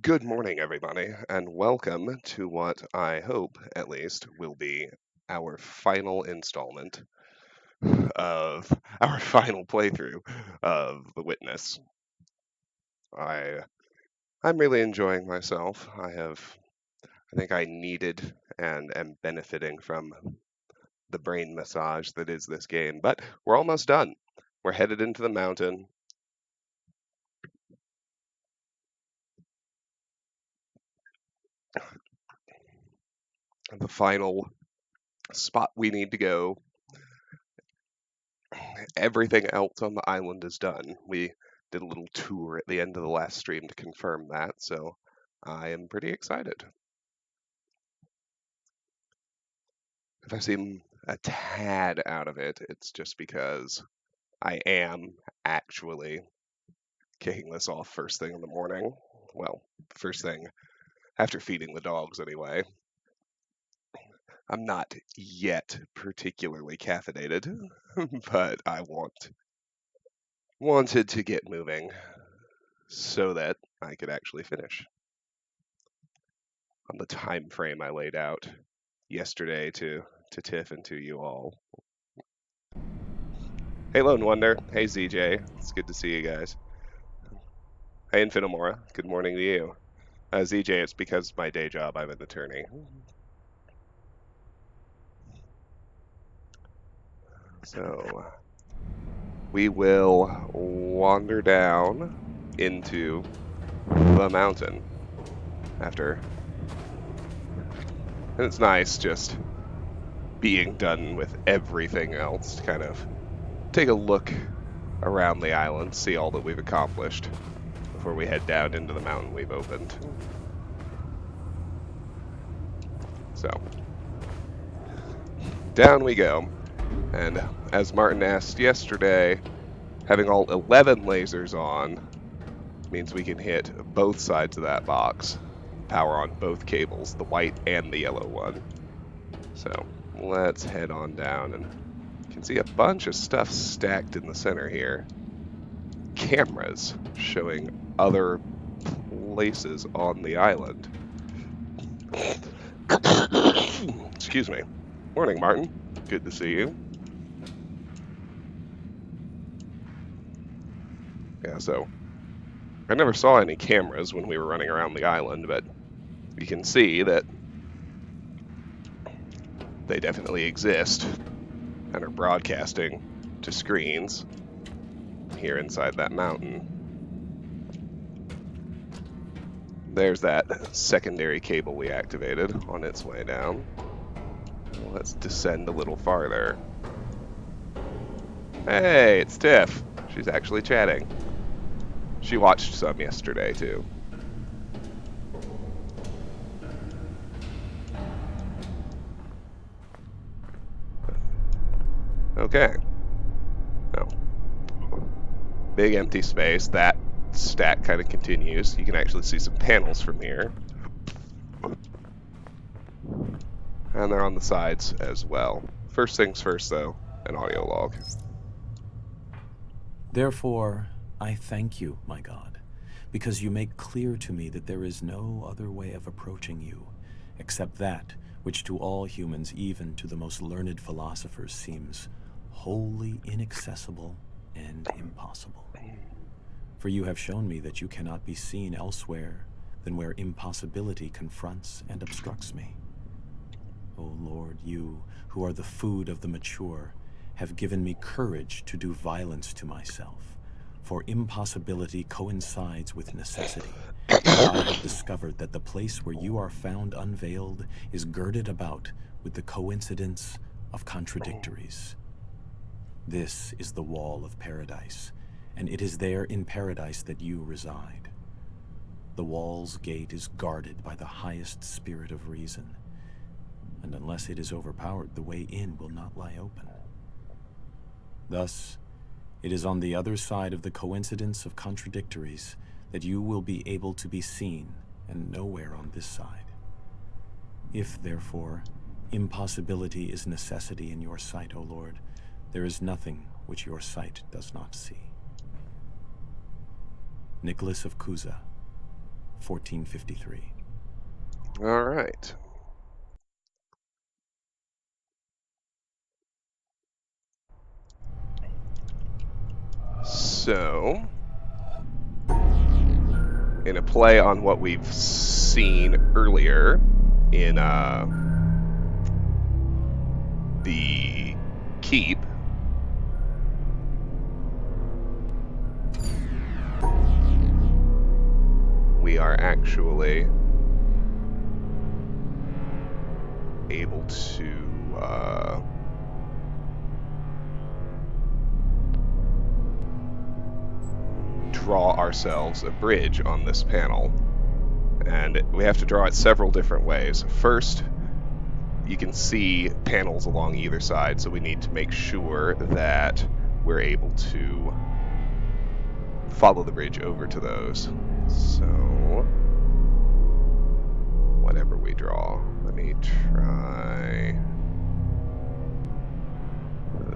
Good morning, everybody, and welcome to what I hope, at least, will be our final installment of our final playthrough of The Witness. I I'm really enjoying myself. I think I needed and am benefiting from the brain massage that is this game, but we're almost done. We're headed into the mountain. The final spot we need to go. Everything else on the island is done. We did a little tour at the end of the last stream to confirm that, so I am pretty excited. If I seem a tad out of it, it's just because I am actually kicking this off first thing in the morning. Well, first thing after feeding the dogs, anyway. I'm not yet particularly caffeinated, but I wanted to get moving so that I could actually finish on the time frame I laid out yesterday to Tiff and to you all. Hey Lone Wonder, hey ZJ, it's good to see you guys. Hey Infinimora, good morning to you. ZJ, it's because my day job, I'm an attorney. So we will wander down into the mountain after, and it's nice just being done with everything else to kind of take a look around the island, see all that we've accomplished before we head down into the mountain we've opened. So, down we go. And as Martin asked yesterday, having all 11 lasers on means we can hit both sides of that box, power on both cables, the white and the yellow one. So, let's head on down, and you can see a bunch of stuff stacked in the center here. Cameras showing other places on the island. Excuse me. Morning, Martin. Good to see you. Yeah, so I never saw any cameras when we were running around the island, but you can see that they definitely exist and are broadcasting to screens here inside that mountain. There's that secondary cable we activated on its way down. Let's descend a little farther. Hey, it's Tiff. She's actually chatting. She watched some yesterday, too. Okay. Oh. Big empty space. That stack kind of continues. You can actually see some panels from here. And they're on the sides as well. First things first, though, an audio log. Therefore, I thank you, my God, because you make clear to me that there is no other way of approaching you, except that which to all humans, even to the most learned philosophers, seems wholly inaccessible and impossible. For you have shown me that you cannot be seen elsewhere than where impossibility confronts and obstructs me. O Lord, you, who are the food of the mature, have given me courage to do violence to myself, for impossibility coincides with necessity. And I have discovered that the place where you are found unveiled is girded about with the coincidence of contradictories. This is the wall of paradise, and it is there in paradise that you reside. The wall's gate is guarded by the highest spirit of reason, and unless it is overpowered, the way in will not lie open. Thus, it is on the other side of the coincidence of contradictories that you will be able to be seen, and nowhere on this side. If, therefore, impossibility is necessity in your sight, O Lord, there is nothing which your sight does not see. Nicholas of Cusa, 1453. All right. So, in a play on what we've seen earlier in the keep, we are actually able to draw ourselves a bridge on this panel. And we have to draw it several different ways. First, you can see panels along either side, so we need to make sure that we're able to follow the bridge over to those. So, whatever we draw, let me try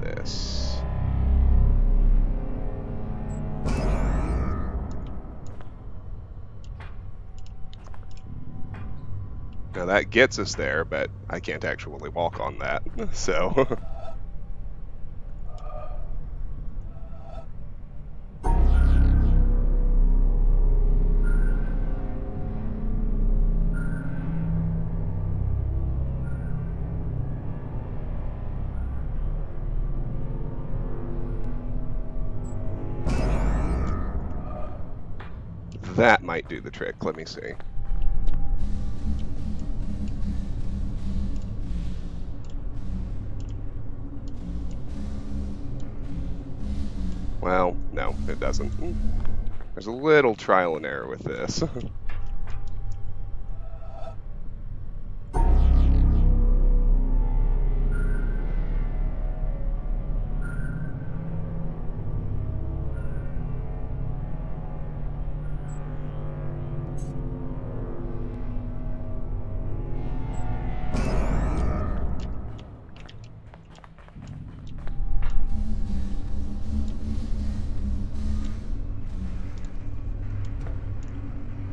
this. Now that gets us there, but I can't actually walk on that, so... that might do the trick. Let me see. Well, no, it doesn't. There's a little trial and error with this.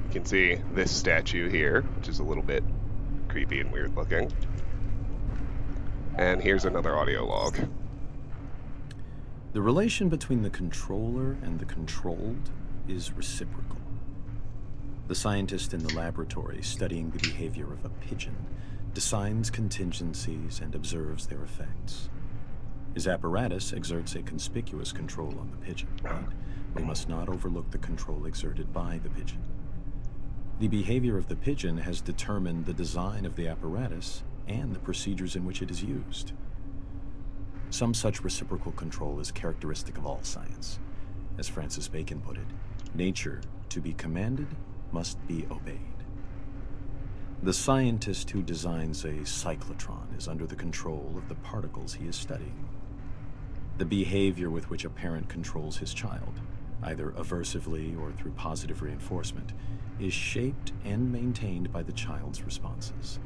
You can see this statue here, which is a little bit creepy and weird looking. And here's another audio log. The relation between the controller and the controlled is reciprocal. The scientist in the laboratory studying the behavior of a pigeon designs contingencies and observes their effects. His apparatus exerts a conspicuous control on the pigeon, but we must not overlook the control exerted by the pigeon. The behavior of the pigeon has determined the design of the apparatus and the procedures in which it is used. Some such reciprocal control is characteristic of all science. As Francis Bacon put it, nature, to be commanded, must be obeyed. The scientist who designs a cyclotron is under the control of the particles he is studying. The behavior with which a parent controls his child, either aversively or through positive reinforcement, is shaped and maintained by the child's responses.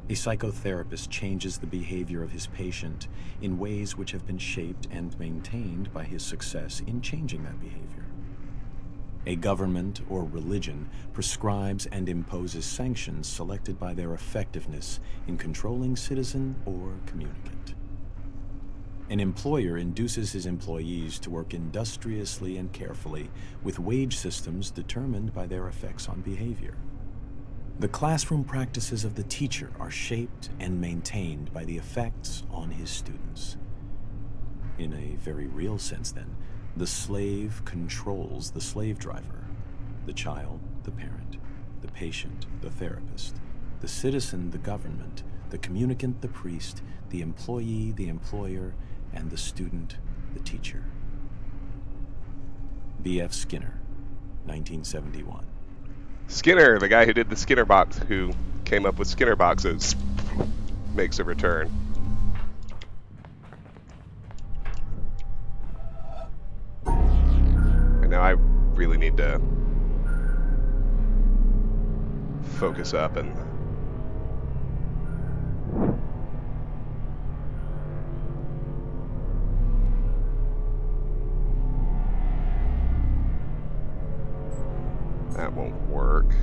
A psychotherapist changes the behavior of his patient in ways which have been shaped and maintained by his success in changing that behavior. A government or religion prescribes and imposes sanctions selected by their effectiveness in controlling citizen or communicant. An employer induces his employees to work industriously and carefully with wage systems determined by their effects on behavior. The classroom practices of the teacher are shaped and maintained by the effects on his students. In a very real sense, then, the slave controls the slave driver, the child, the parent, the patient, the therapist, the citizen, the government, the communicant, the priest, the employee, the employer, and the student, the teacher. B.F. Skinner, 1971. Skinner, the guy who did the Skinner box, who came up with Skinner boxes, makes a return. And now I really need to focus up and that won't work. work.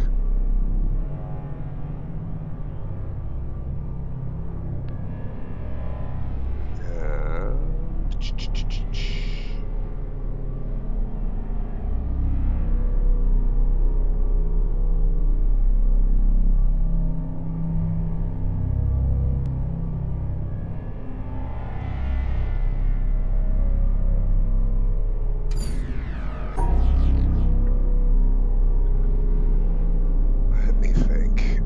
Let me think.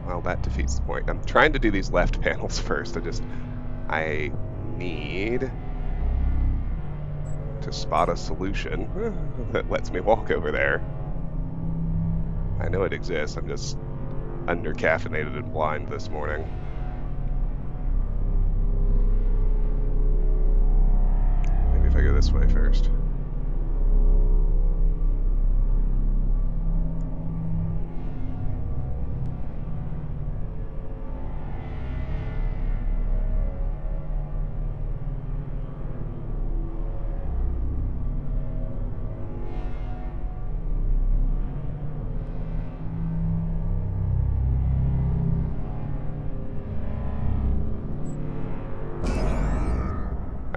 Well, that defeats the point. I'm trying to do these left panels first. I need to spot a solution that lets me walk over there. I know it exists. I'm just under-caffeinated and blind this morning. Maybe if I go this way first.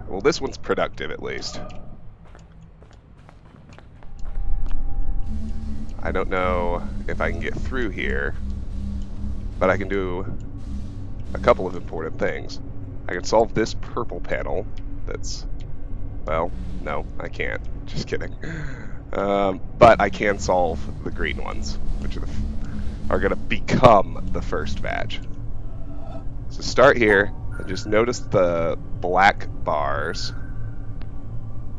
Well, this one's productive, at least. I don't know if I can get through here, but I can do a couple of important things. I can solve this purple panel that's... Well, no, I can't. Just kidding. But I can solve the green ones, which are going to become the first badge. So start here, and just notice the black bars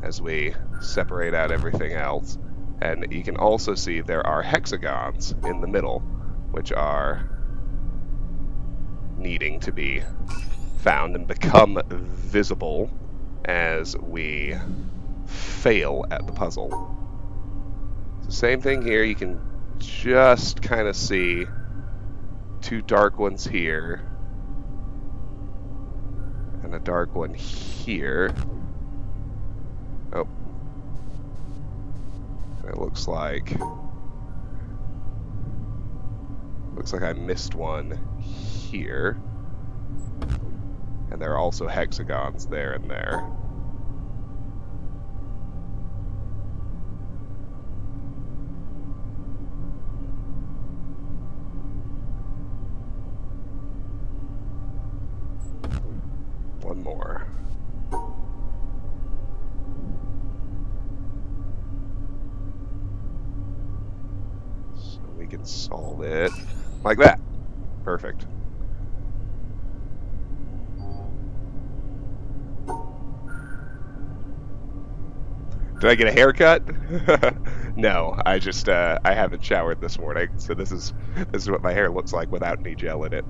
as we separate out everything else. And you can also see there are hexagons in the middle, which are needing to be found and become visible as we fail at the puzzle. So same thing here, you can just kind of see two dark ones here and a dark one here. Oh. It looks like I missed one here. And there are also hexagons there and there. One more. So we can solve it like that. Perfect. Did I get a haircut? No, I just I haven't showered this morning, so this is what my hair looks like without any gel in it.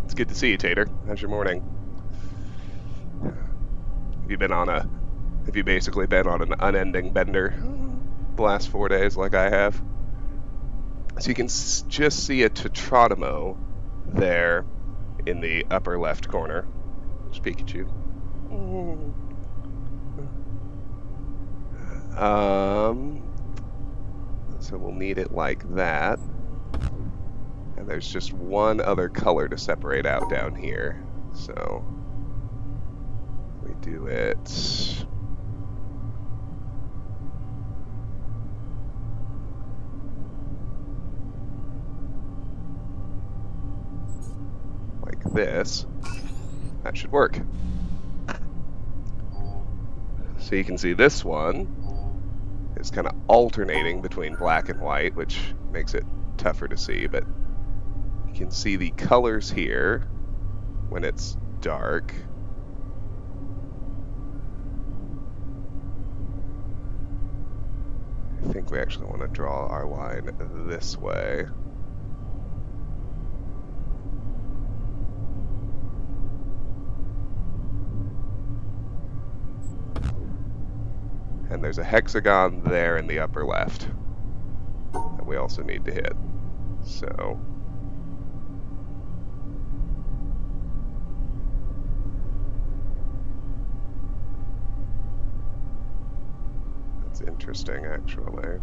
It's good to see you, Tater. How's your morning? Have you basically been on an unending bender the last 4 days like I have? So you can just see a Tetratomo there in the upper left corner. It's Pikachu. So we'll need it like that. And there's just one other color to separate out down here. So we do it like this. That should work. So you can see this one is kind of alternating between black and white, which makes it tougher to see, but you can see the colors here when it's dark. I think we actually want to draw our line this way. And there's a hexagon there in the upper left that we also need to hit. So interesting, actually.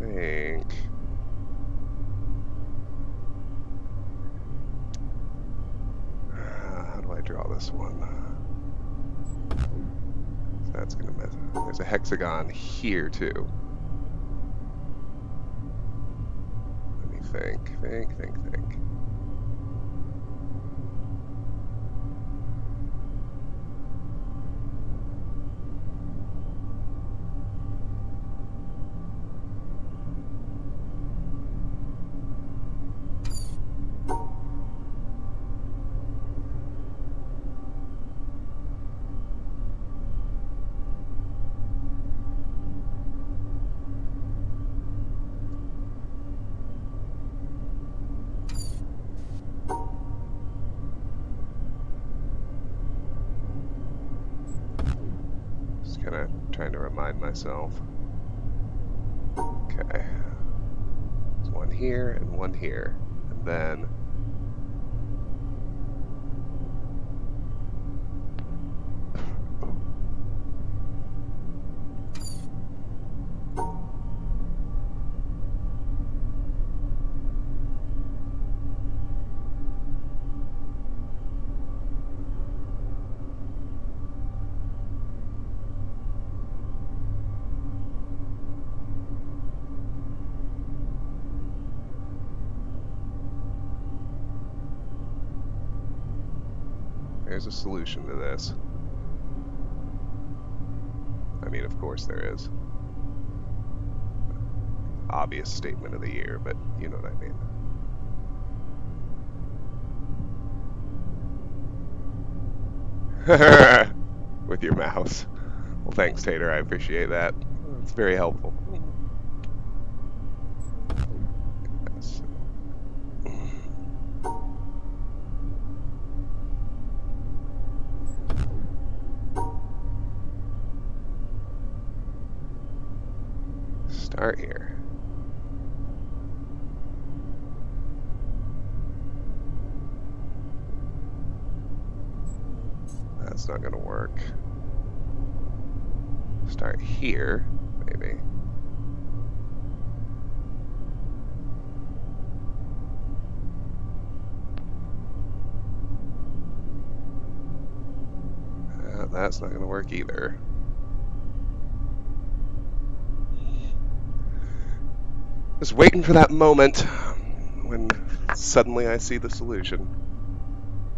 I think... how do I draw this one? That's gonna mess. There's a hexagon here too. Let me think. Just kind of trying to remind myself. Okay. There's one here and one here. And then... there's a solution to this. I mean, of course there is. Obvious statement of the year, but you know what I mean. With your mouse. Well, thanks, Tater. I appreciate that. It's very helpful. Yes. Start here. That's not gonna work. Start here, maybe. That's not gonna work either. Just waiting for that moment when suddenly I see the solution.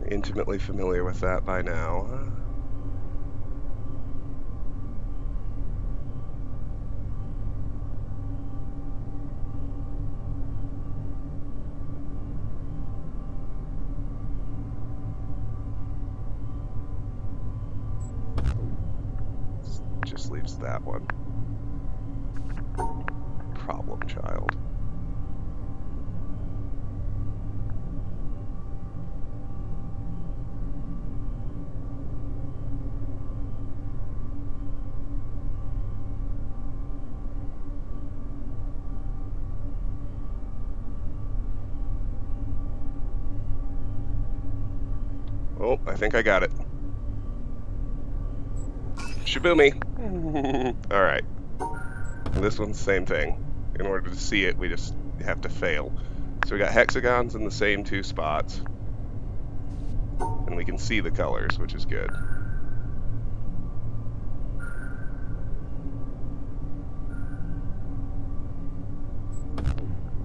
Intimately familiar with that by now. Just leaves that one. Problem child. Oh, I think I got it. Shaboomy! Alright. This one's the same thing. In order to see it, we just have to fail. So we got hexagons in the same two spots. And we can see the colors, which is good.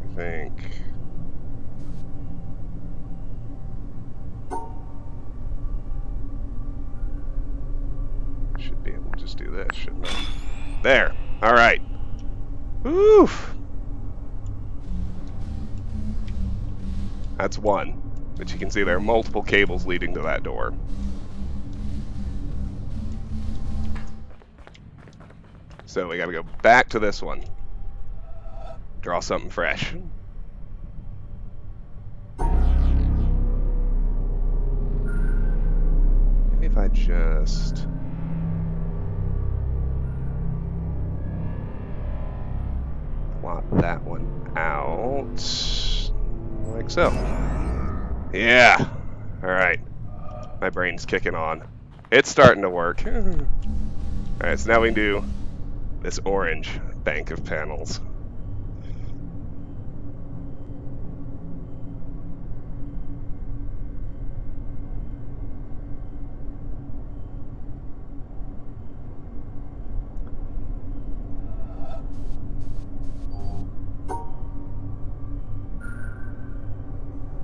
I think... should be able to just do this, shouldn't I? There! Alright. Oof! That's one. But you can see there are multiple cables leading to that door. So we gotta go back to this one. Draw something fresh. Maybe if I just... plot that one out. Like so. Yeah! Alright. My brain's kicking on. It's starting to work. Alright, so now we can do this orange bank of panels.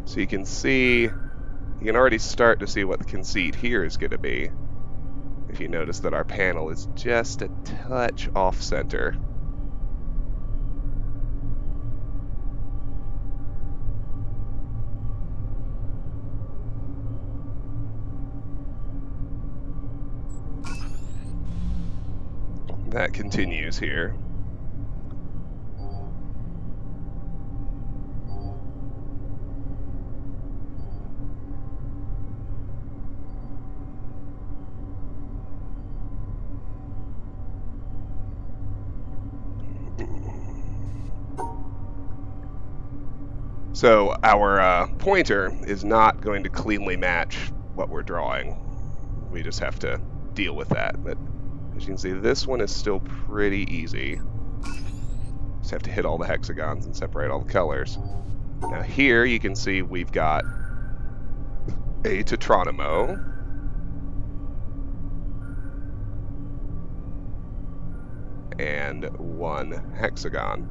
So you can see, you can already start to see what the conceit here is going to be. If you notice that our panel is just a touch off center. That continues here. So our pointer is not going to cleanly match what we're drawing. We just have to deal with that. But as you can see, this one is still pretty easy. Just have to hit all the hexagons and separate all the colors. Now here you can see we've got a Tetronimo. And one hexagon.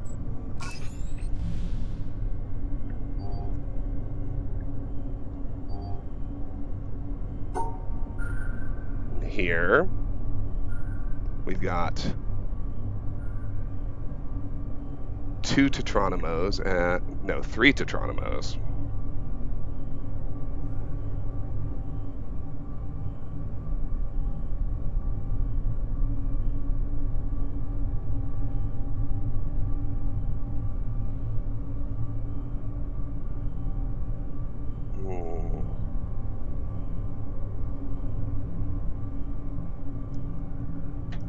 Here we've got two Tetronimos, no, three Tetronimos.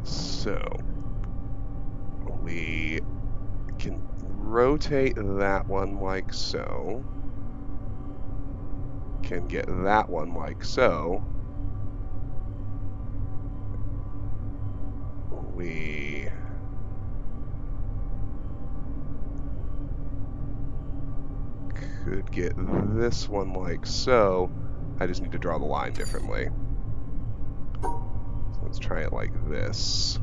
So we can rotate that one like so. Can get that one like so. We could get this one like so. I just need to draw the line differently. So let's try it like this.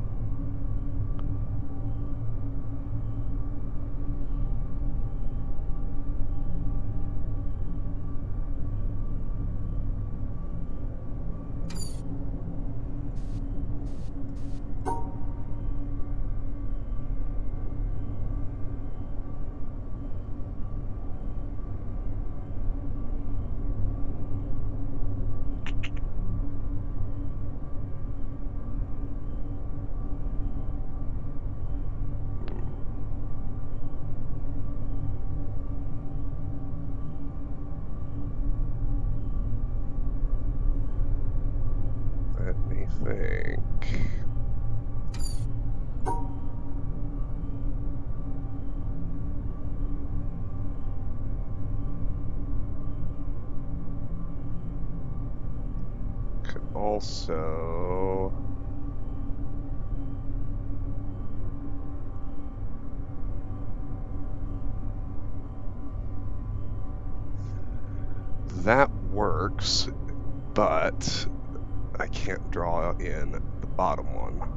Let me think. Could also that works, but I can't draw in the bottom one.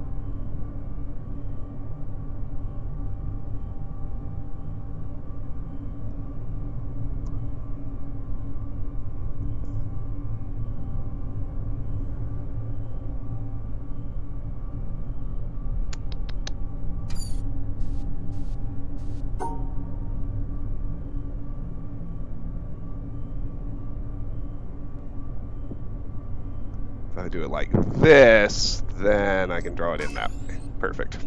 If I do it like this, then I can draw it in that way. Perfect.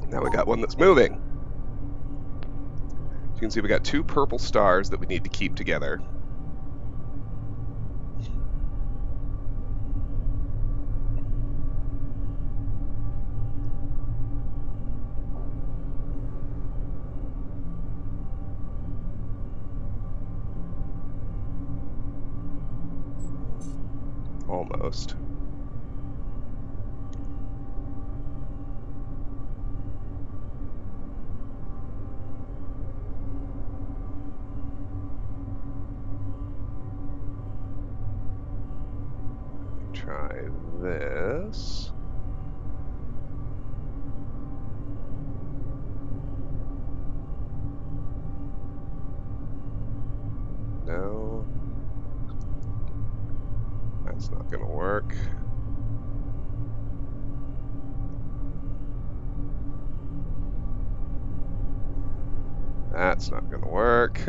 Now we got one that's moving. As you can see, we got two purple stars that we need to keep together. Almost. Try this. No. That's not gonna work. That's not gonna work.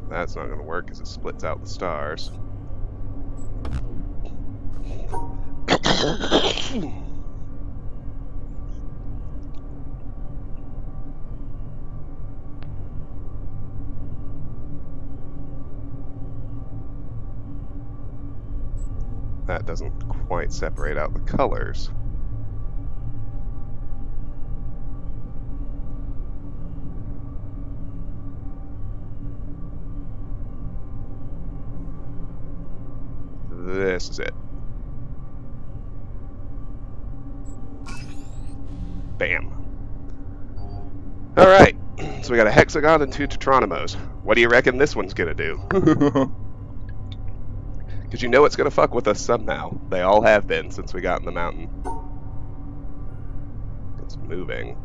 That's not gonna work because it splits out the stars. That doesn't quite separate out the colors. This is it. Bam. Alright, so we got a hexagon and 2 Tetronymos. What do you reckon this one's gonna do? Because you know it's gonna fuck with us somehow. They all have been since we got in the mountain. It's moving.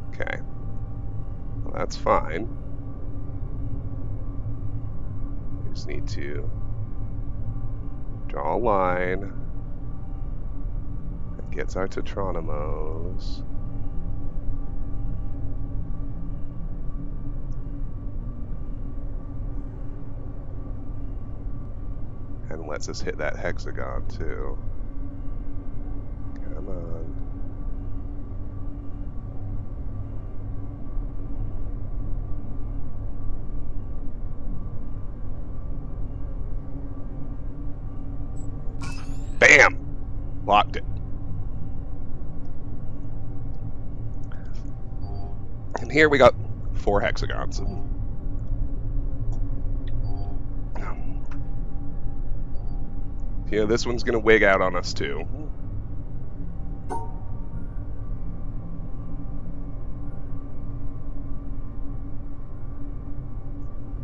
Okay. Well, that's fine. We just need to draw a line that gets our Tetronymos. And lets us hit that hexagon too. Come on. Bam! Locked it. And here we got 4 hexagons. Yeah, this one's gonna wig out on us too.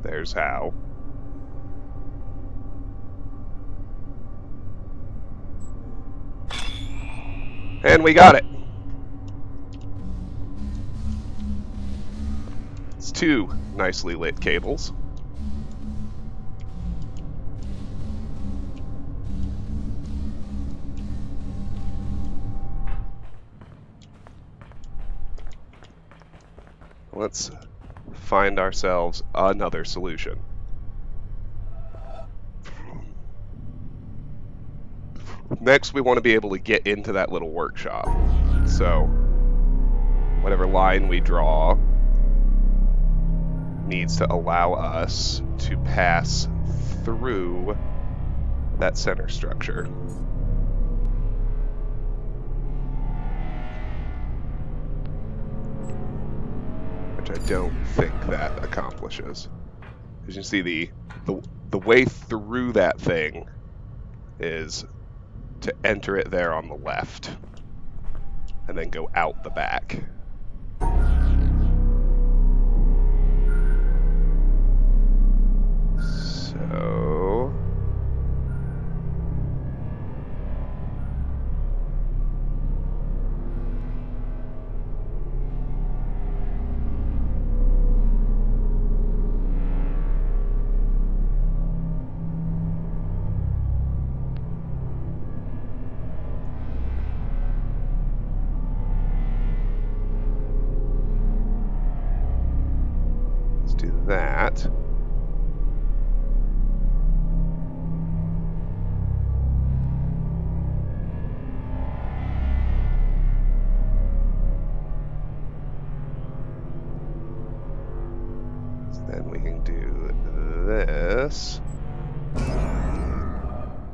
There's how. And we got it. It's 2 nicely lit cables. Let's find ourselves another solution. Next, we want to be able to get into that little workshop. So, whatever line we draw needs to allow us to pass through that center structure. Which I don't think that accomplishes. As you see, the way through that thing is to enter it there on the left and then go out the back. So do that. Then we can do this.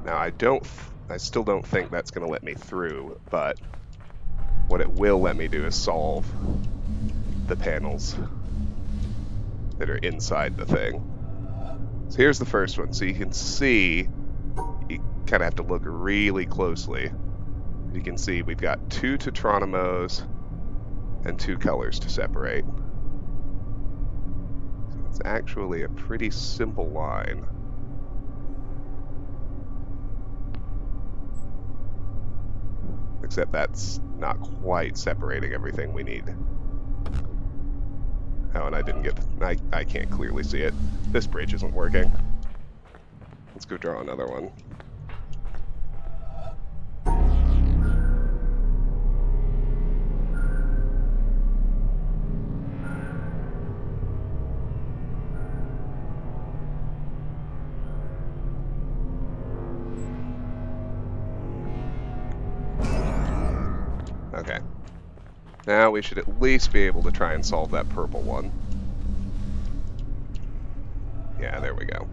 Now I don't I still don't think that's going to let me through, but what it will let me do is solve the panels that are inside the thing. So here's the first one. So you can see, you kind of have to look really closely. You can see we've got 2 Tetronimos and 2 colors to separate. So it's actually a pretty simple line. Except that's not quite separating everything we need. Oh, and I didn't get... I can't clearly see it. This bridge isn't working. Let's go draw another one. Okay. Now we should at least be able to try and solve that purple one. Yeah, there we go.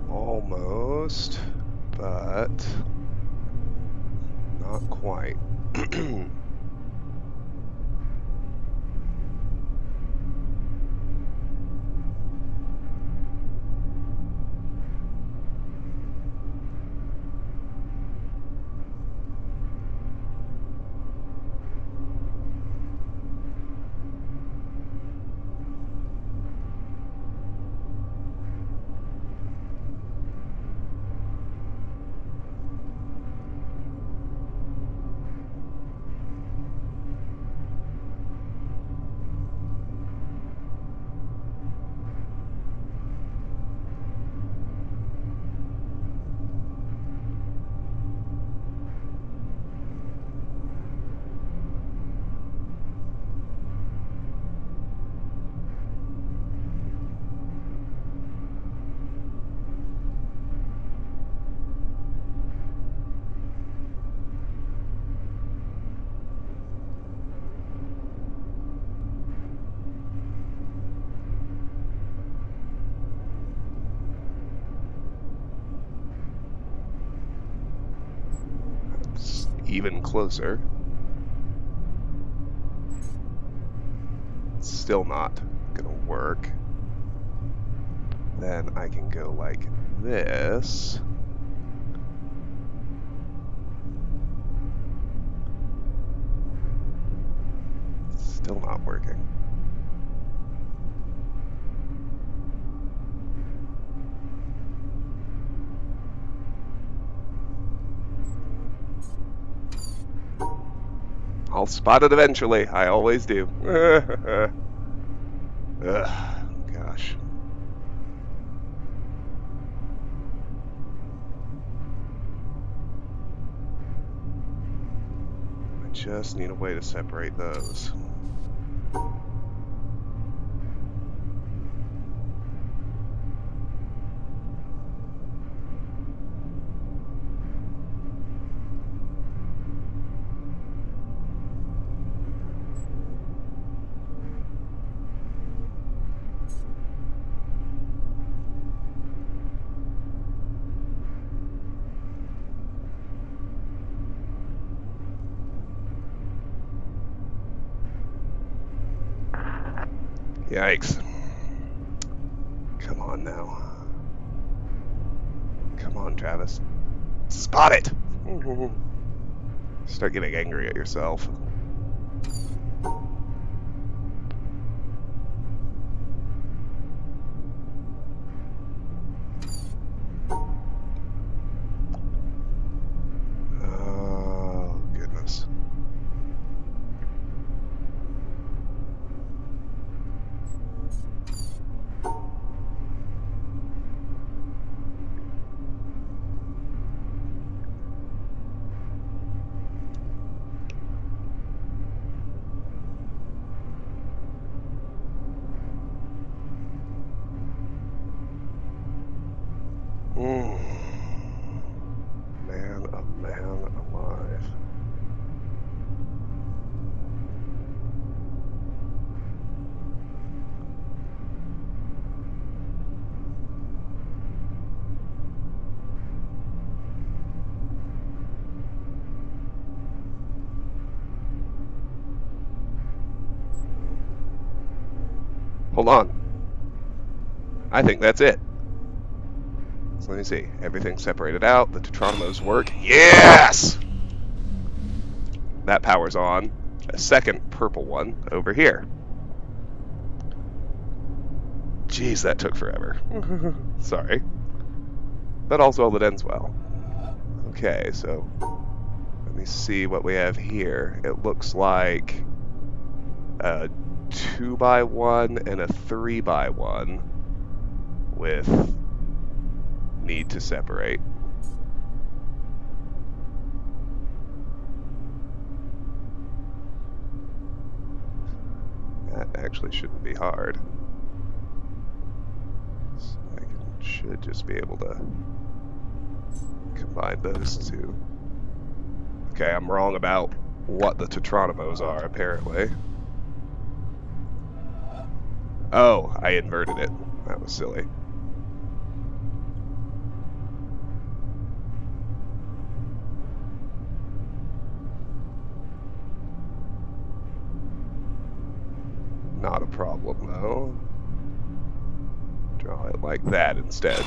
Almost, but not quite. That's even closer. It's still not gonna work. Then I can go like this. Still not working. I'll spot it eventually. I always do. Ugh, gosh. just need a way to separate those. Yikes. Come on now. Come on, Travis. Spot it! Start getting angry at yourself. Oh, goodness. Man, oh man alive. Hold on. I think that's it. So let me see. Everything's separated out. The Tetronimos work. Yes! That powers on a second purple one over here. Jeez, that took forever. Sorry. But all's well that ends well. Okay, so let me see what we have here. It looks like a 2x1 and a 3x1 with need to separate. That actually shouldn't be hard. So I should just be able to combine those two. Okay, I'm wrong about what the Tetronimos are, apparently. Oh, I inverted it. That was silly. Not a problem, though. Draw it like that instead.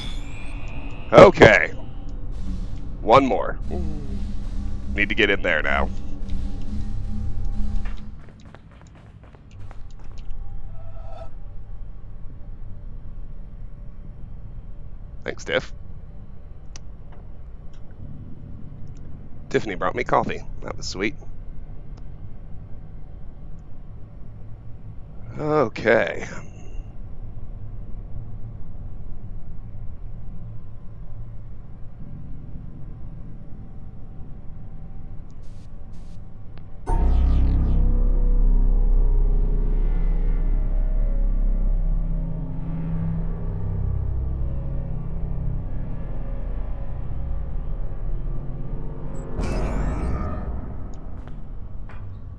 Okay. One more. Need to get in there now. Thanks, Tiff. Tiffany brought me coffee. That was sweet. Okay.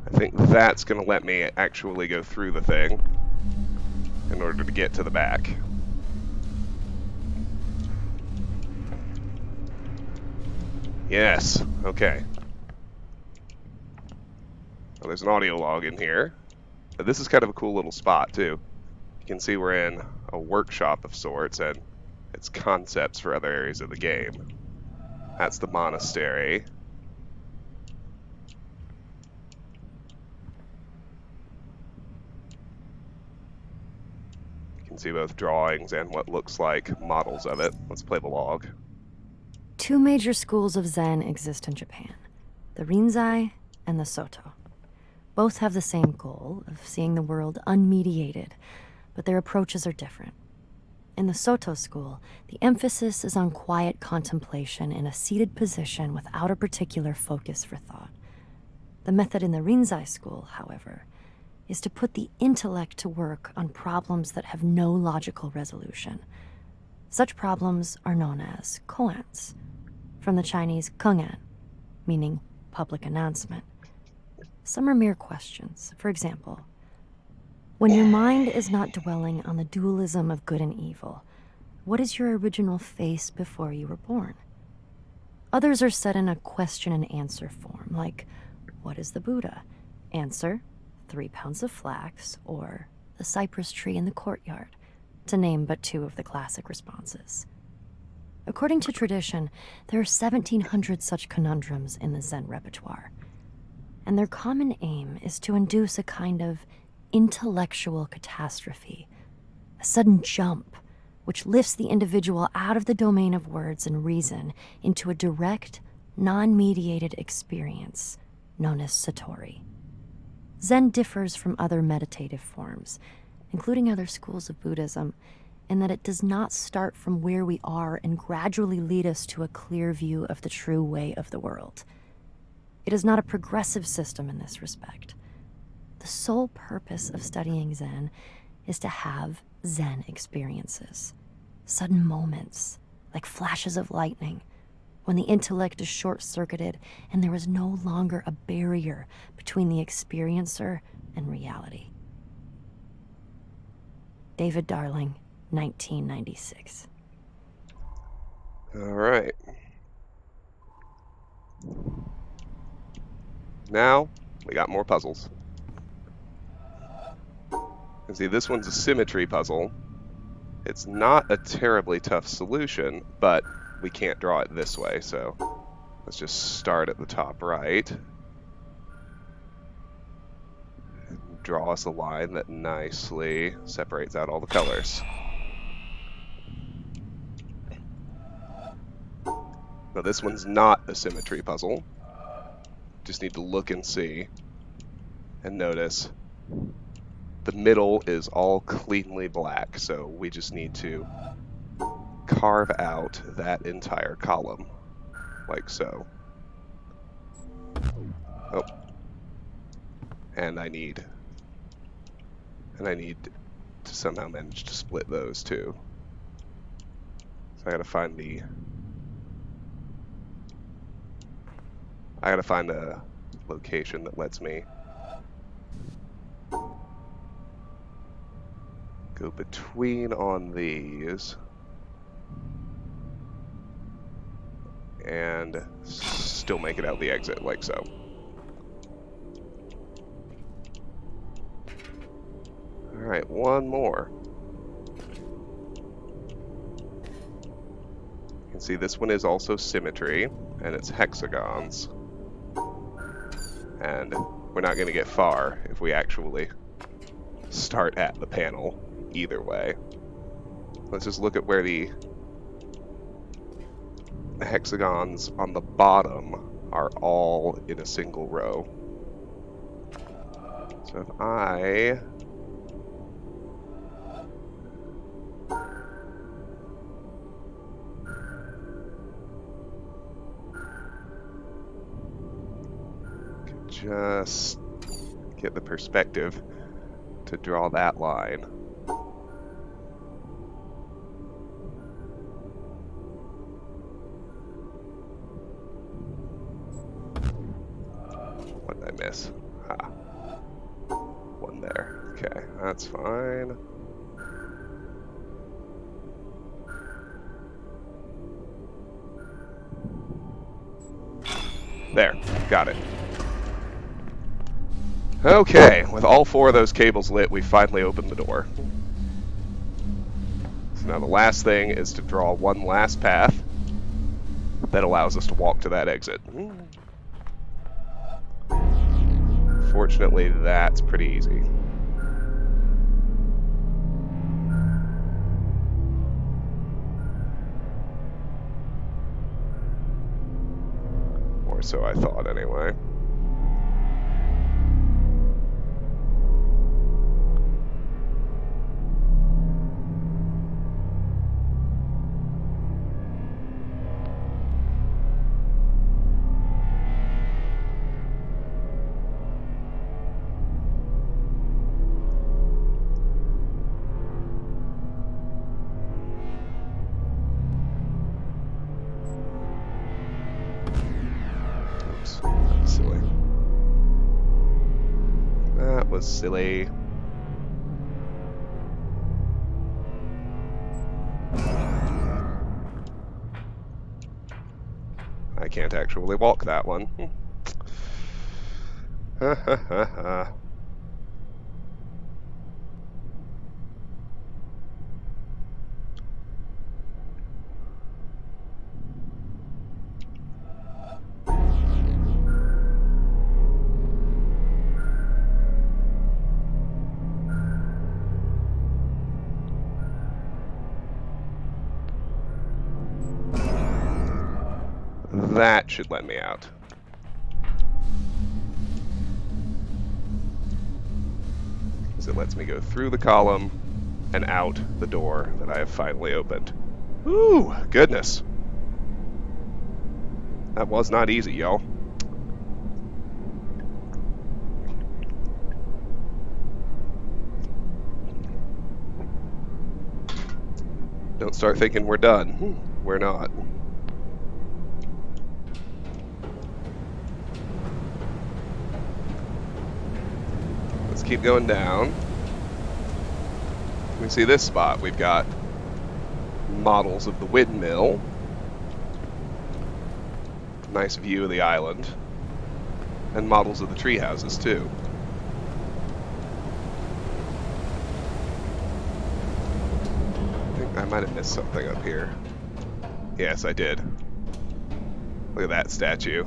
I think that's going to let me actually go through the thing in order to get to the back. Yes, okay. Well, there's an audio log in here. But this is kind of a cool little spot, too. You can see we're in a workshop of sorts, and it's concepts for other areas of the game. That's the monastery. You can see both drawings and what looks like models of it. Let's play the log. 2 major schools of Zen exist in Japan, the Rinzai and the Soto. Both have the same goal of seeing the world unmediated, but their approaches are different. In the Soto school, the emphasis is on quiet contemplation in a seated position without a particular focus for thought. The method in the Rinzai school, however, is to put the intellect to work on problems that have no logical resolution. Such problems are known as koans, from the Chinese kengan, meaning public announcement. Some are mere questions. For example, when your mind is not dwelling on the dualism of good and evil, what is your original face before you were born? Others are set in a question and answer form, like, what is the Buddha? Answer, 3 pounds of flax, or the cypress tree in the courtyard, to name but 2 of the classic responses. According to tradition, there are 1,700 such conundrums in the Zen repertoire, and their common aim is to induce a kind of intellectual catastrophe, a sudden jump which lifts the individual out of the domain of words and reason into a direct, non-mediated experience known as Satori. Zen differs from other meditative forms, including other schools of Buddhism, in that it does not start from where we are and gradually lead us to a clear view of the true way of the world. It is not a progressive system in this respect. The sole purpose of studying Zen is to have Zen experiences, sudden moments, like flashes of lightning, when the intellect is short-circuited and there is no longer a barrier between the experiencer and reality. David Darling, 1996. All right. Now, we got more puzzles. And see, this one's a symmetry puzzle. It's not a terribly tough solution, but we can't draw it this way, so let's just start at the top right. Draw us a line that nicely separates out all the colors. Now this one's not a symmetry puzzle. Just need to look and see and notice the middle is all cleanly black, so we just need to carve out that entire column, like so. Oh. And I need to somehow manage to split those too. So I gotta find a location that lets me go between on these and still make it out the exit, like so. Alright, one more. You can see this one is also symmetry, and it's hexagons. And we're not going to get far if we actually start at the panel either way. Let's just look at where the hexagons on the bottom are all in a single row. So if I could just get the perspective to draw that line. What did I miss? Ah. One there. Okay, that's fine. There, got it. Okay, with all 4 of those cables lit, we finally opened the door. So now the last thing is to draw one last path that allows us to walk to that exit. Fortunately, that's pretty easy. Or so I thought, anyway. silly. I can't actually walk that one. Ha ha ha ha. That should let me out. Because it lets me go through the column and out the door that I have finally opened. Ooh, goodness. That was not easy, y'all. Don't start thinking we're done. We're not. Let's keep going down. We see this spot. We've got models of the windmill. Nice view of the island. And models of the tree houses, too. I think I might have missed something up here. Yes, I did. Look at that statue.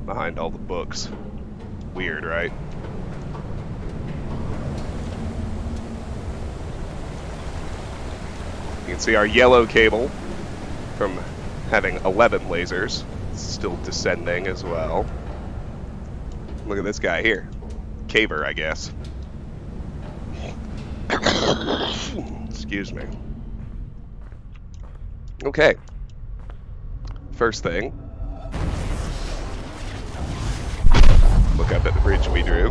Behind all the books. Weird, right? You can see our yellow cable from having 11 lasers. It's still descending as well. Look at this guy here. Caver, I guess. Excuse me. Okay. First thing. Look up at the bridge we drew.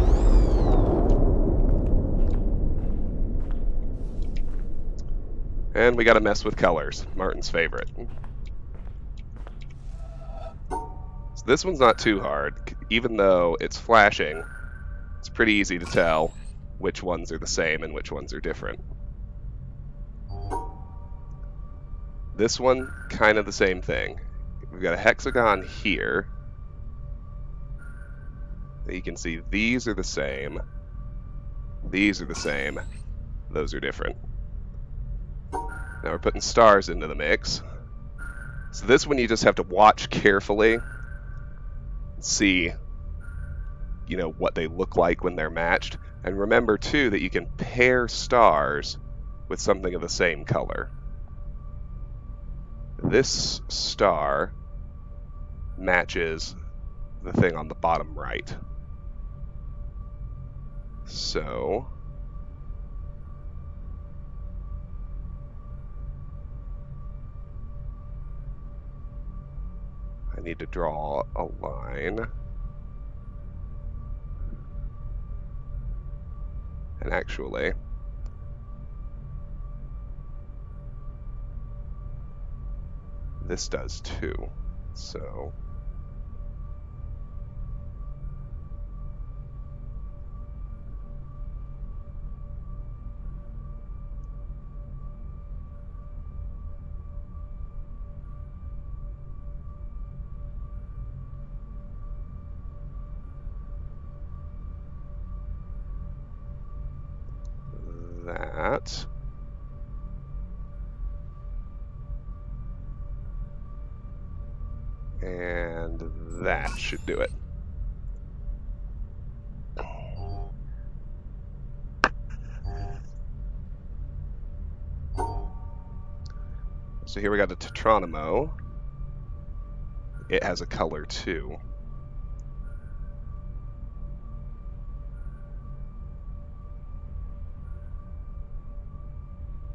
And we gotta mess with colors. Martin's favorite. So this one's not too hard. Even though it's flashing, it's pretty easy to tell which ones are the same and which ones are different. This one, kind of the same thing. We've got a hexagon here. You can see these are the same. These are the same. Those are different. Now we're putting stars into the mix. So this one you just have to watch carefully. See, you know, what they look like when they're matched. And remember, too, that you can pair stars with something of the same color. This star matches the thing on the bottom right. So I need to draw a line. And actually, this does too. So that. And that should do it. So here we got a Tetronimo. It has a color too.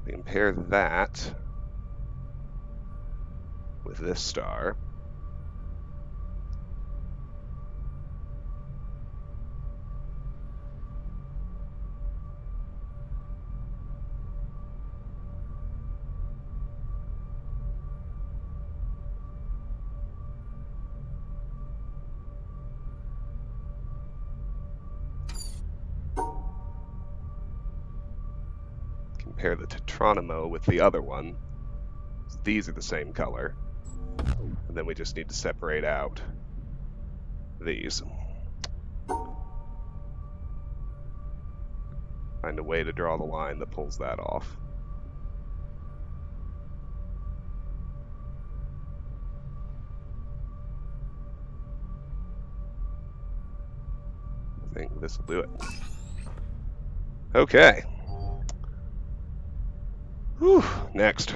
We can pair that with this star. pair the Tetronimo with the other one. These are the same color. And then we just need to separate out these. Find a way to draw the line that pulls that off. I think this will do it. Okay. Whew, next.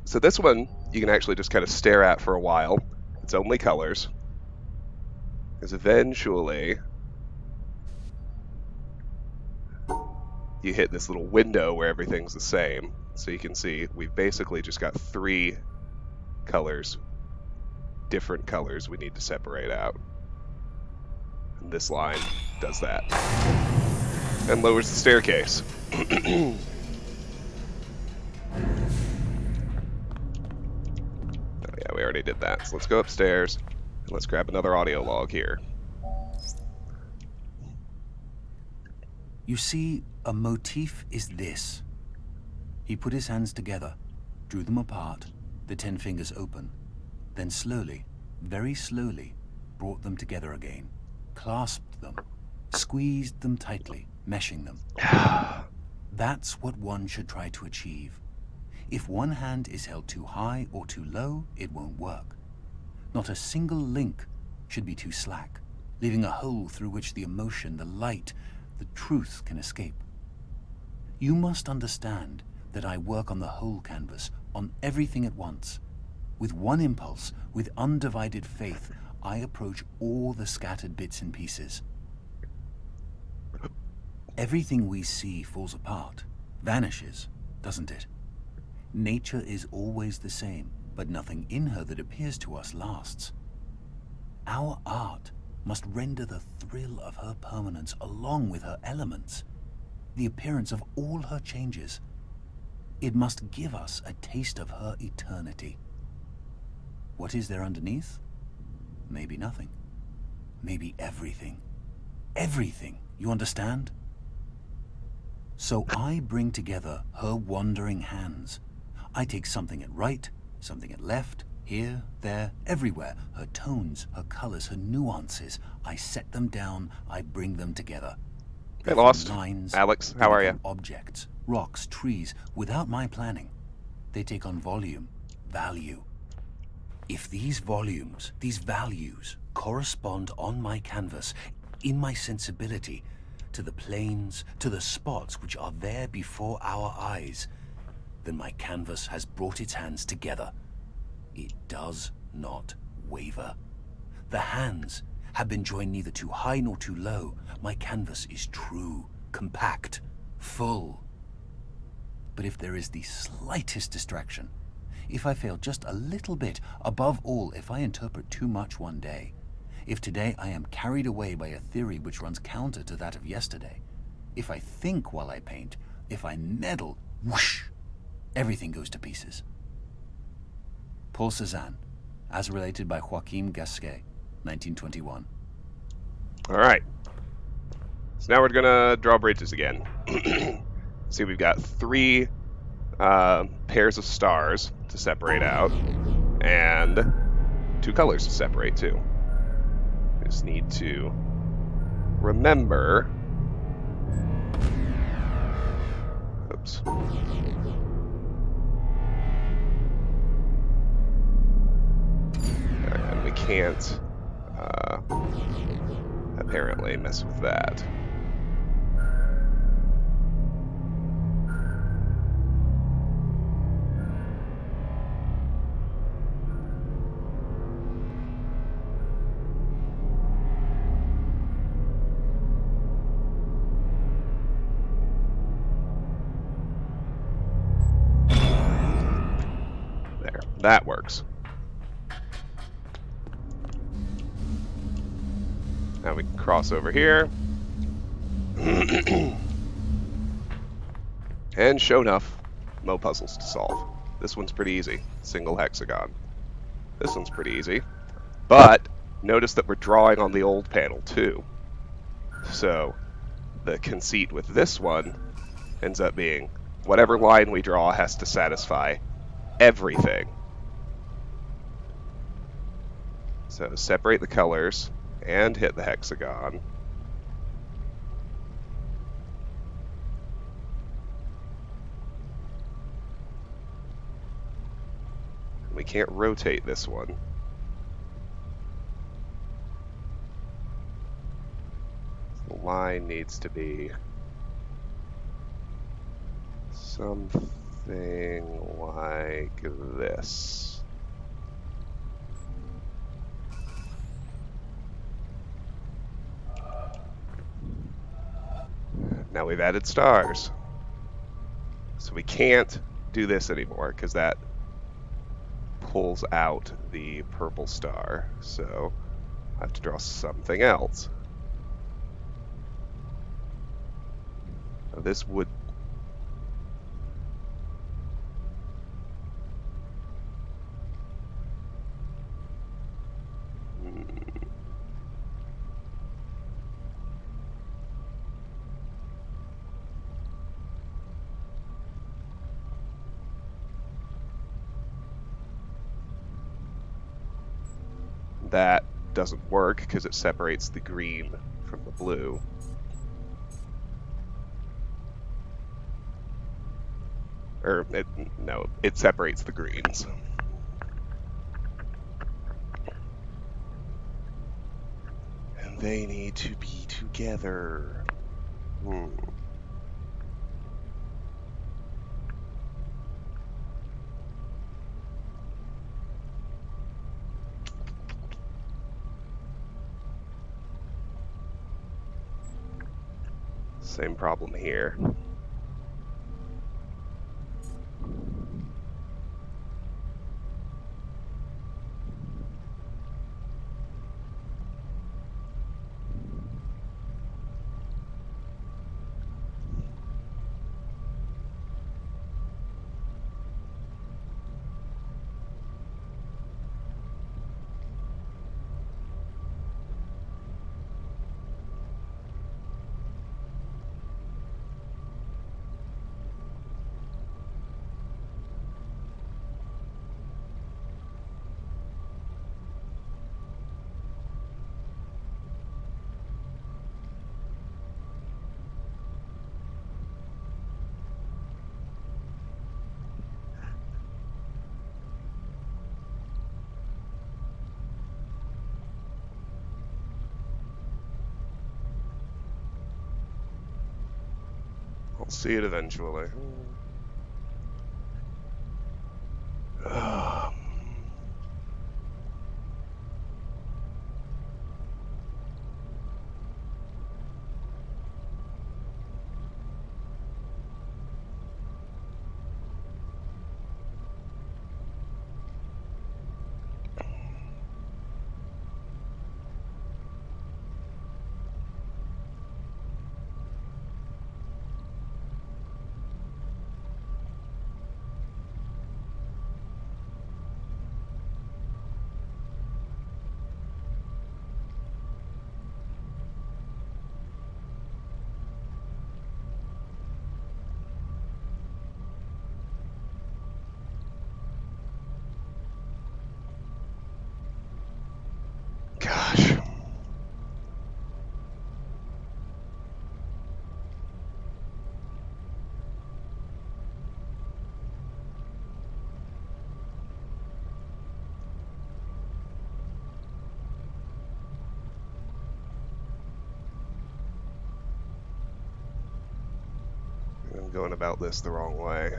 So this one you can actually just kind of stare at for a while. It's only colors. Because eventually you hit this little window where everything's the same. So you can see we've basically just got 3 colors, different colors we need to separate out. And this line does that. And lowers the staircase. Oh yeah, we already did that. So let's go upstairs and let's grab another audio log here. You see, a motif is this. He put his hands together, drew them apart, the 10 fingers open, then slowly, very slowly, brought them together again, clasped them, squeezed them tightly, meshing them. That's what one should try to achieve. If one hand is held too high or too low, it won't work. Not a single link should be too slack, leaving a hole through which the emotion, the light, the truth can escape. You must understand that I work on the whole canvas, on everything at once. With one impulse, with undivided faith, I approach all the scattered bits and pieces. Everything we see falls apart, vanishes, doesn't it? Nature is always the same, but nothing in her that appears to us lasts. Our art must render the thrill of her permanence along with her elements, the appearance of all her changes. It must give us a taste of her eternity. What is there underneath? Maybe nothing. Maybe everything. Everything, you understand? So I bring together her wandering hands. I take something at right, something at left, here, there, everywhere. Her tones, her colors, her nuances. I set them down, I bring them together. Hey, Lost. Lines, Alex, how are you? Objects, rocks, trees, without my planning. They take on volume, value. If these volumes, these values, correspond on my canvas, in my sensibility, to the planes, to the spots which are there before our eyes, then my canvas has brought its hands together. It does not waver. The hands have been joined neither too high nor too low. My canvas is true, compact, full. But if there is the slightest distraction, if I fail just a little bit, above all, if I interpret too much one day, if today I am carried away by a theory which runs counter to that of yesterday, if I think while I paint, if I meddle, whoosh, everything goes to pieces. Paul Cézanne, as related by Joachim Gasquet, 1921. All right. So now we're gonna draw bridges again. See, we've got 3 pairs of stars to separate out, and 2 colors to separate too. We just need to remember. Oops. And we can't apparently mess with that. There, that works. Now we can cross over here. And sure enough, mo puzzles to solve. This one's pretty easy. Single hexagon. This one's pretty easy. But notice that we're drawing on the old panel too. So the conceit with this one ends up being whatever line we draw has to satisfy everything. So separate the colors and hit the hexagon. We can't rotate this one. The line needs to be something like this. Now we've added stars. So we can't do this anymore because that pulls out the purple star. So I have to draw something else. Now this would... That doesn't work because it separates the green from the blue. No, it separates the greens. And they need to be together. Same problem here. I'll see it eventually. Gosh. I'm going about this the wrong way.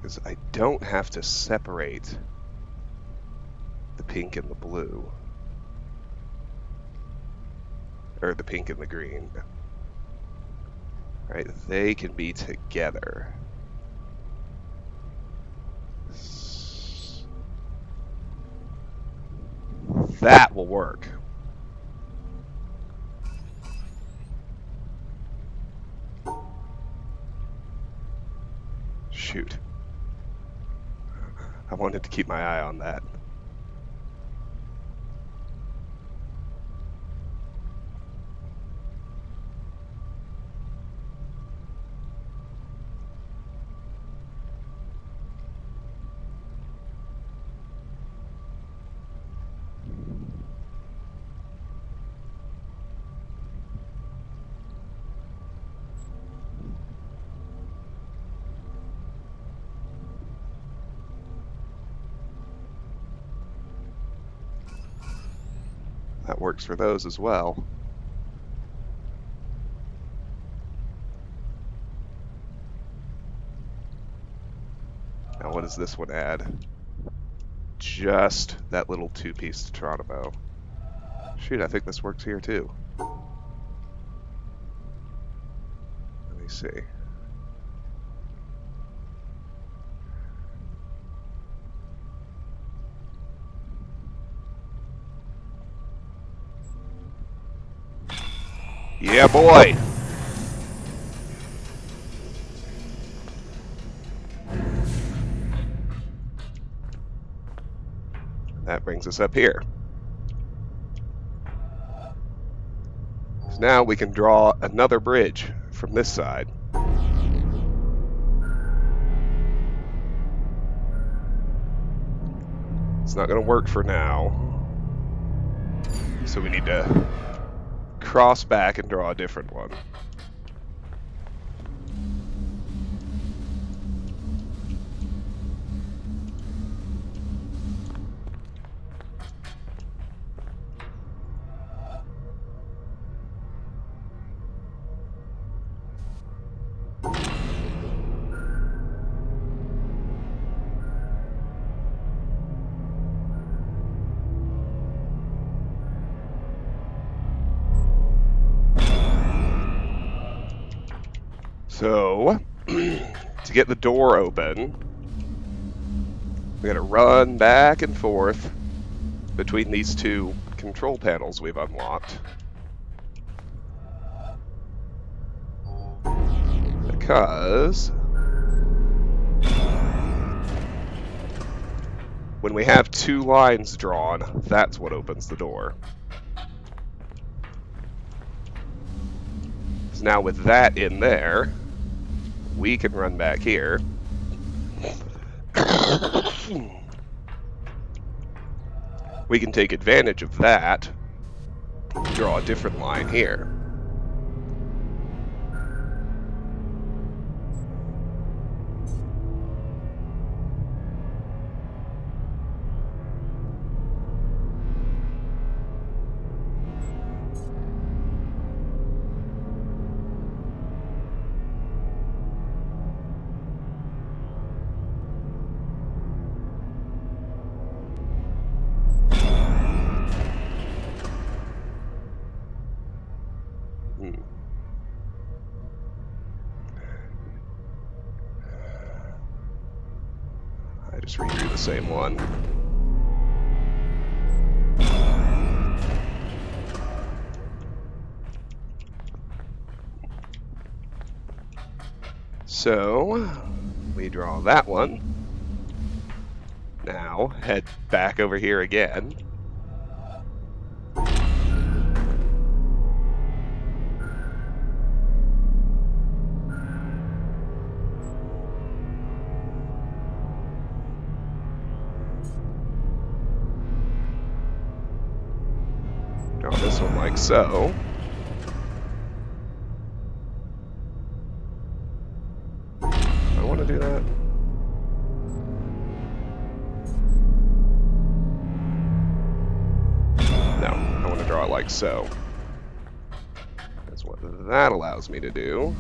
Because I don't have to separate the pink and the blue. Or the pink and the green. Right, they can be together. That will work. shoot. I wanted to keep my eye on that. That works for those as well. Now what does this one add? Just that little two-piece Tetranobo. Shoot, I think this works here too. Let me see. Yeah, boy! That brings us up here. So now we can draw another bridge from this side. It's not going to work for now. So we need to cross back and draw a different one. So, to get the door open, we gotta run back and forth between these two control panels we've unlocked. Because when we have two lines drawn, that's what opens the door. So now with that in there, we can run back here. We can take advantage of that, draw a different line here. I just redrew the same one. So, we draw that one. Now, head back over here again. Draw this one like so. I want to do that. No, I want to draw it like so. That's what that allows me to do.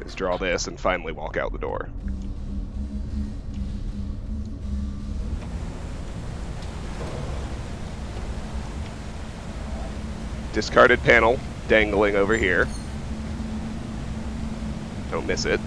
Is draw this and finally walk out the door. Discarded panel dangling over here. Don't miss it.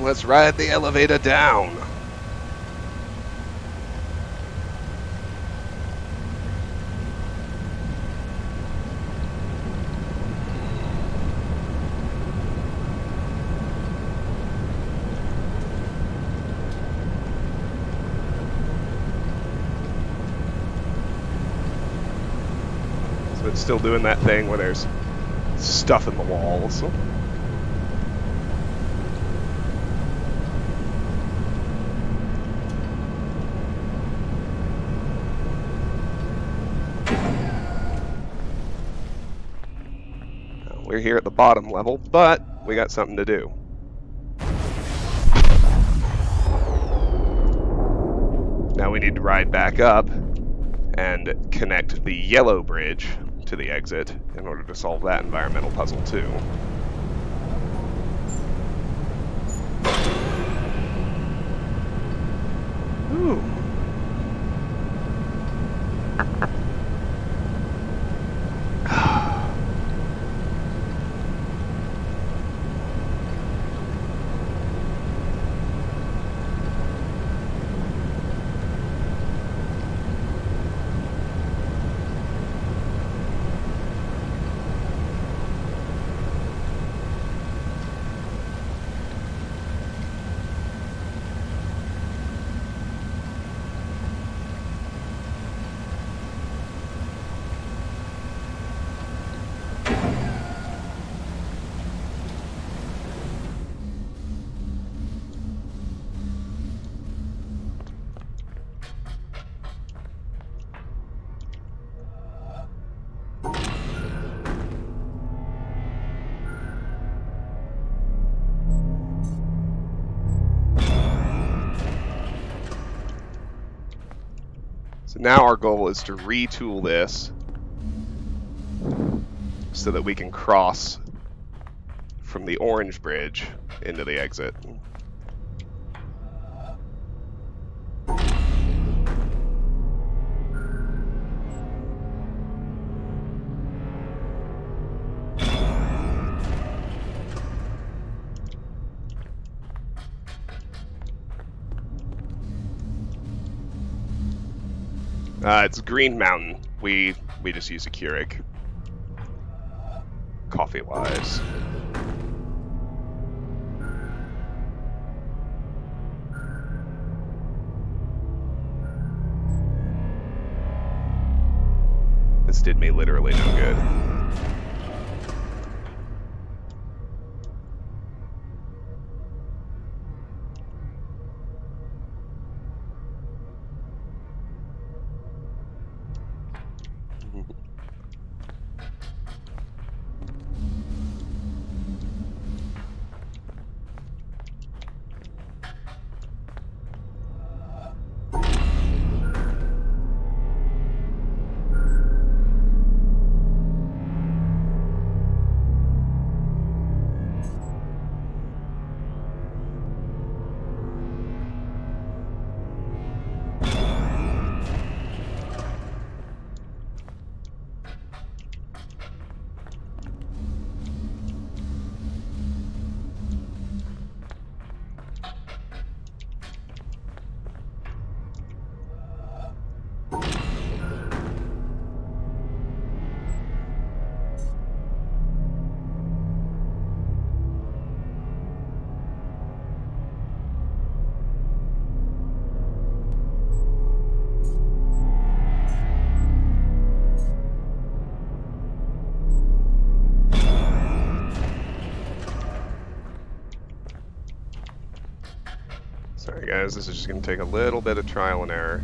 let's ride the elevator down. So it's still doing that thing where there's stuff in the walls. We're here at the bottom level, but we got something to do. Now we need to ride back up and connect the yellow bridge to the exit in order to solve that environmental puzzle too. Ooh. So now our goal is to retool this so that we can cross from the orange bridge into the exit. It's Green Mountain. We just use a Keurig. Coffee-wise. This did me literally no good. Sorry guys, this is just going to take a little bit of trial and error.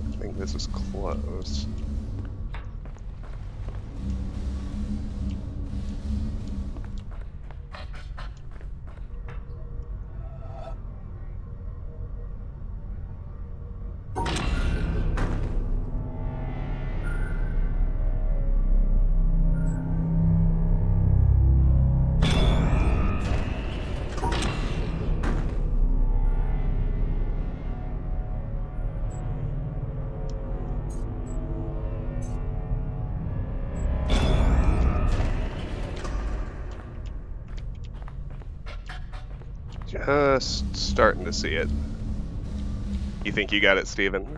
I think this is close. Just starting to see it. You think you got it, Steven?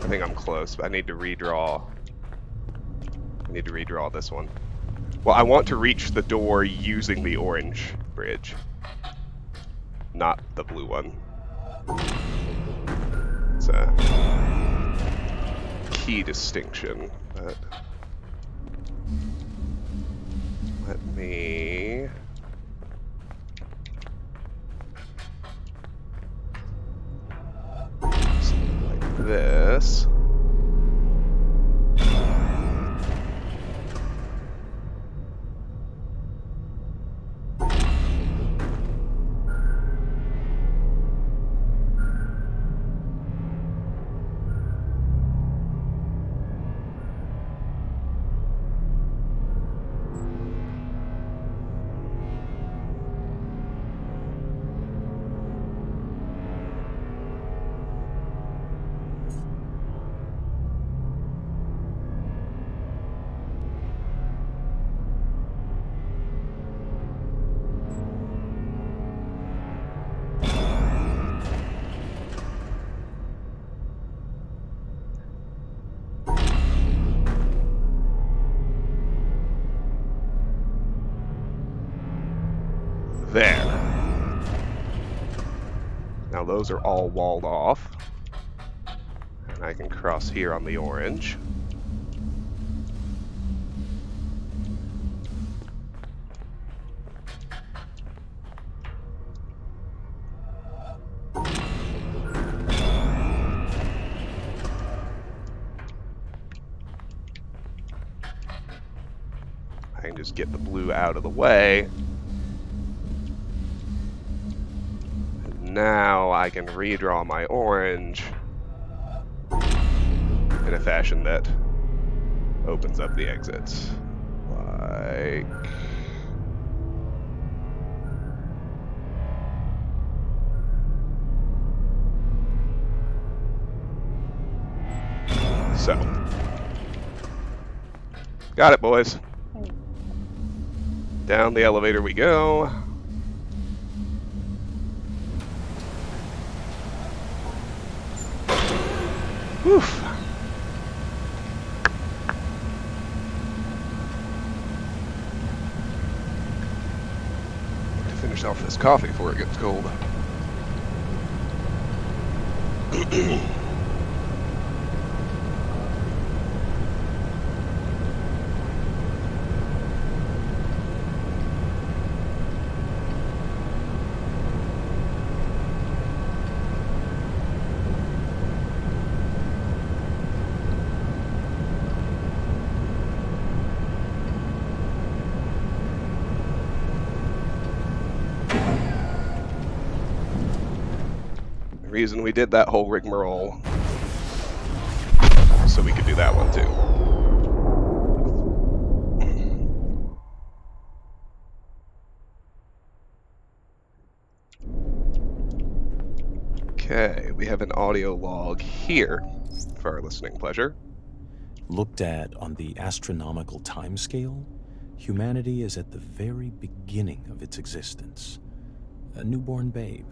I think I'm close, but I need to redraw. I need to redraw this one. Well, I want to reach the door using the orange bridge, not the blue one. It's a key distinction, but let me... something like this. There. Now those are all walled off. And I can cross here on the orange. I can just get the blue out of the way. Now I can redraw my orange in a fashion that opens up the exits. Like... so. Got it, boys. Down the elevator we go. Woof. To finish off this coffee before it gets cold. The reason we did that whole rigmarole so we could do that one too. Okay, we have an audio log here for our listening pleasure. Looked at on the astronomical timescale, humanity is at the very beginning of its existence. A newborn babe,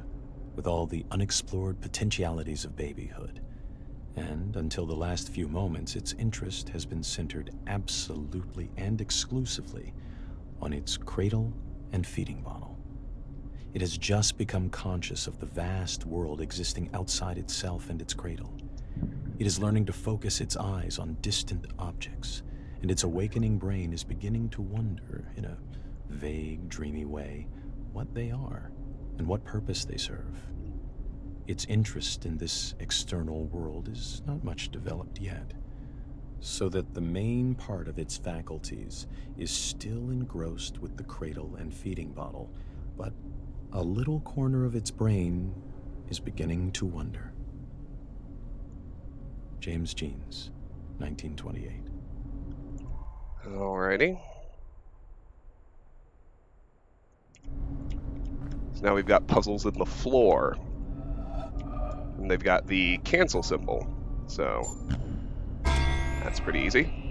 with all the unexplored potentialities of babyhood. And until the last few moments, its interest has been centered absolutely and exclusively on its cradle and feeding bottle. It has just become conscious of the vast world existing outside itself and its cradle. It is learning to focus its eyes on distant objects, and its awakening brain is beginning to wonder, in a vague, dreamy way, what they are and what purpose they serve. Its interest in this external world is not much developed yet, so that the main part of its faculties is still engrossed with the cradle and feeding bottle, but a little corner of its brain is beginning to wonder. James Jeans, 1928. Alrighty. So now we've got puzzles in the floor. And they've got the cancel symbol. So that's pretty easy.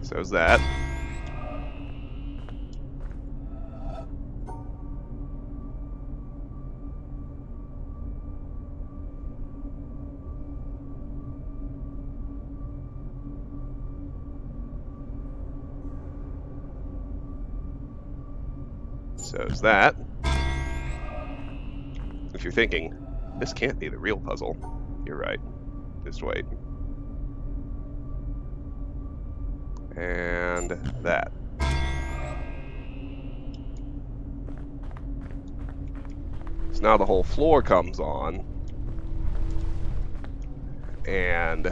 So's that. So's that. If you're thinking, this can't be the real puzzle, you're right. Just wait. And that. So now the whole floor comes on. And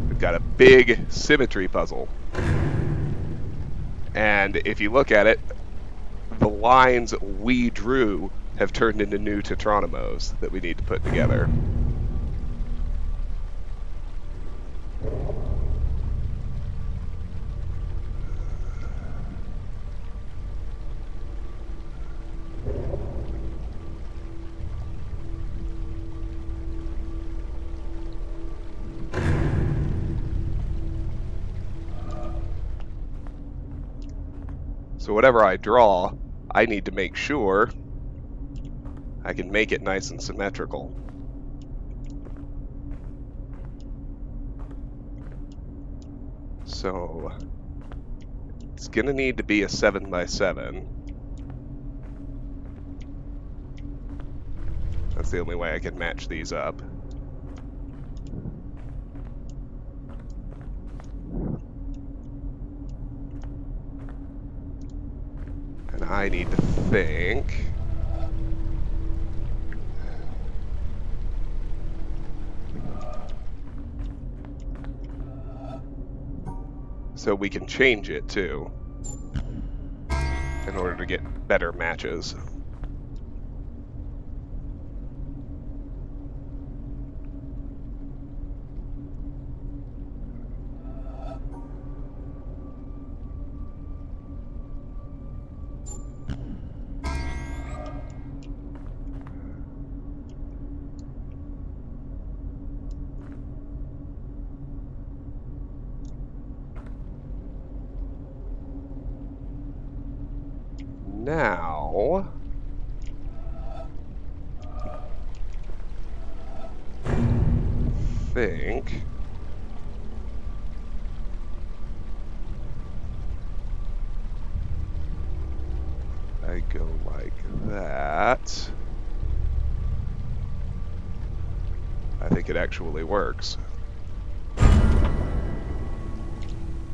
we've got a big symmetry puzzle. And if you look at it, the lines we drew have turned into new Tetronymos that we need to put together. So whatever I draw, I need to make sure I can make it nice and symmetrical. So it's gonna need to be a 7x7. That's the only way I can match these up. And I need to think. So we can change it too, in order to get better matches. Now, think I go like that. I think it actually works.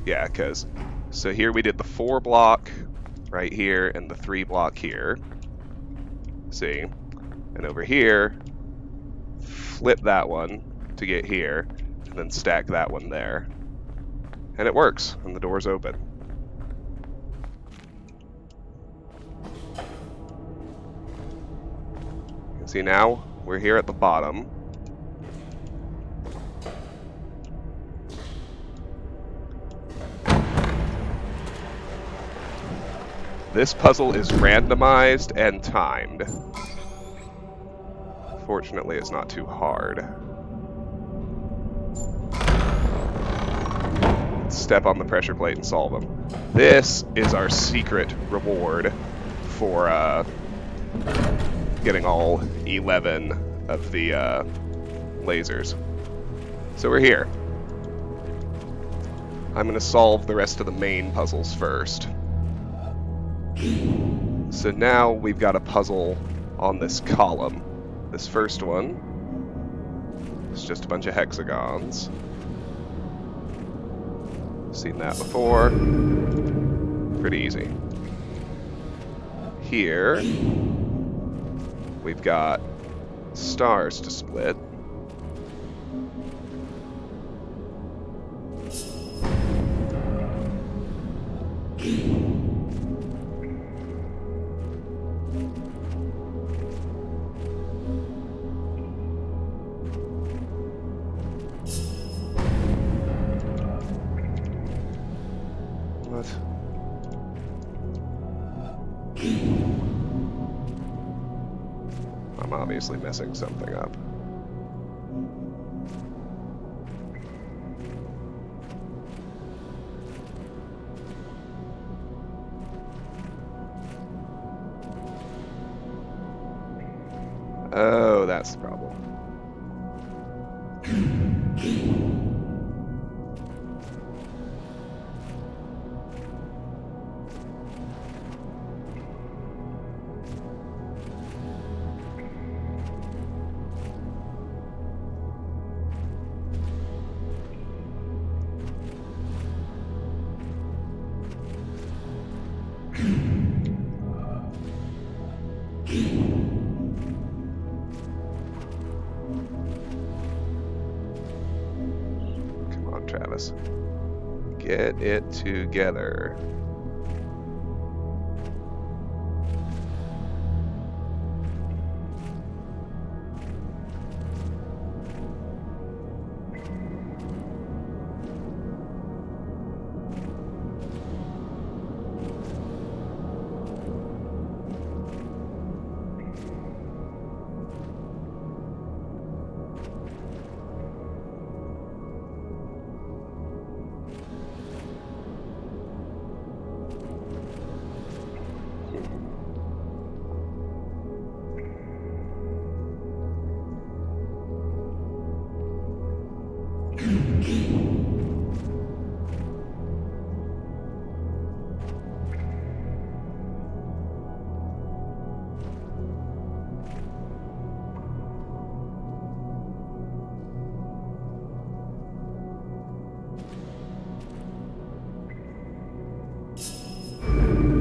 Yeah, because so here we did the 4 block right here and the 3 block here. See? And over here, flip that one to get here, and then stack that one there. And it works, and the door's open. You can see now, we're here at the bottom. This puzzle is randomized and timed. Fortunately, it's not too hard. Step on the pressure plate and solve them. This is our secret reward for getting all 11 of the lasers. So we're here. I'm going to solve the rest of the main puzzles first. So now we've got a puzzle on this column. This first one is just a bunch of hexagons. Seen that before. Pretty easy. Here, we've got stars to split. What? I'm obviously messing something up. Oh, that's the problem. Come on, Travis. Get it together.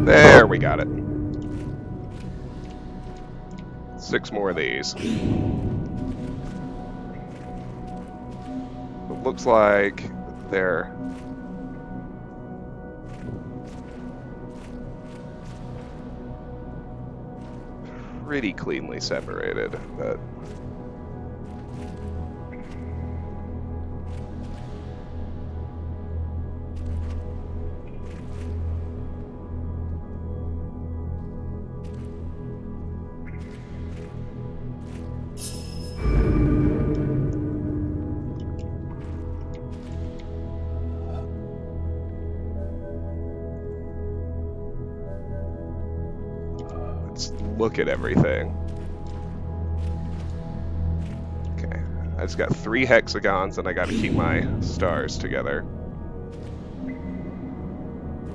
There, we got it. 6 more of these. It looks like they're pretty cleanly separated, but let's look at everything. Okay, I just got 3 hexagons and I gotta keep my stars together.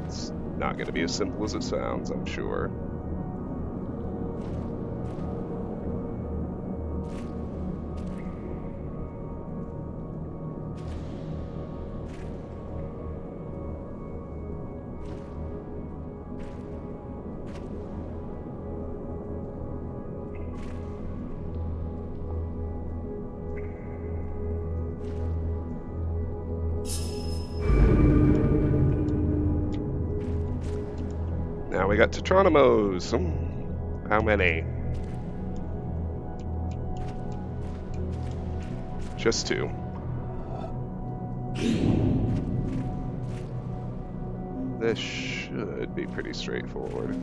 It's not gonna be as simple as it sounds, I'm sure. Now we got Tetronimos. How many? Just 2. This should be pretty straightforward.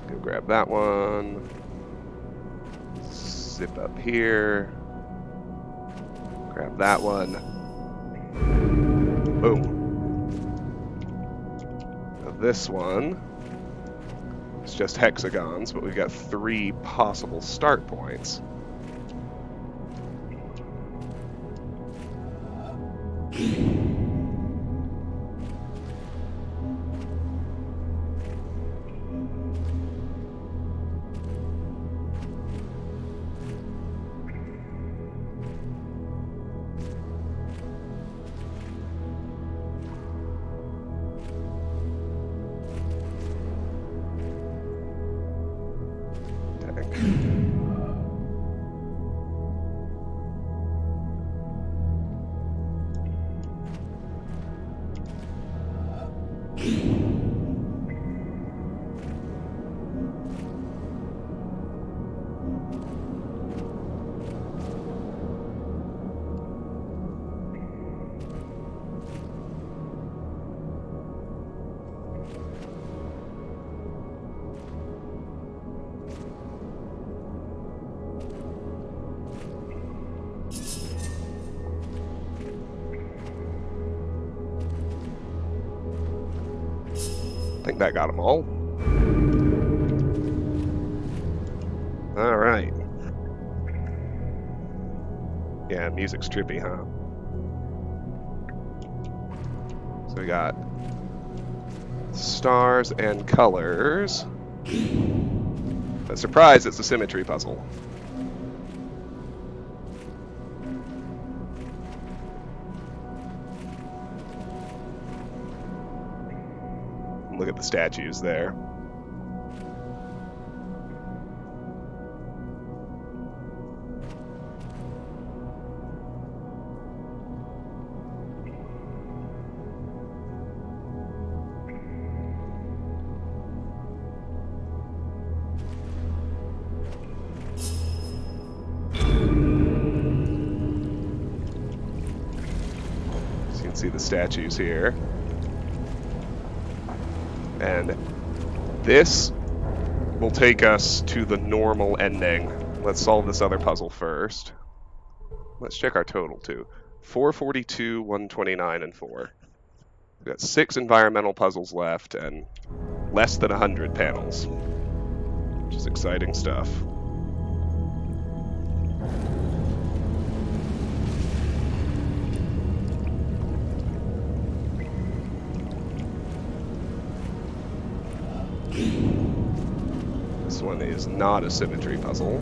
Go grab that one. Zip up here. Grab that one. Boom. This one is just hexagons, but we've got 3 possible start points. think that got them all. All right. Yeah, music's trippy, huh? So we got stars and colors. But surprise, it's a symmetry puzzle. Look at the statues there. So you can see the statues here. And this will take us to the normal ending. Let's solve this other puzzle first. Let's check our total too. 442, 129, and 4. We've got 6 environmental puzzles left and less than 100 panels, which is exciting stuff. This one is not a symmetry puzzle.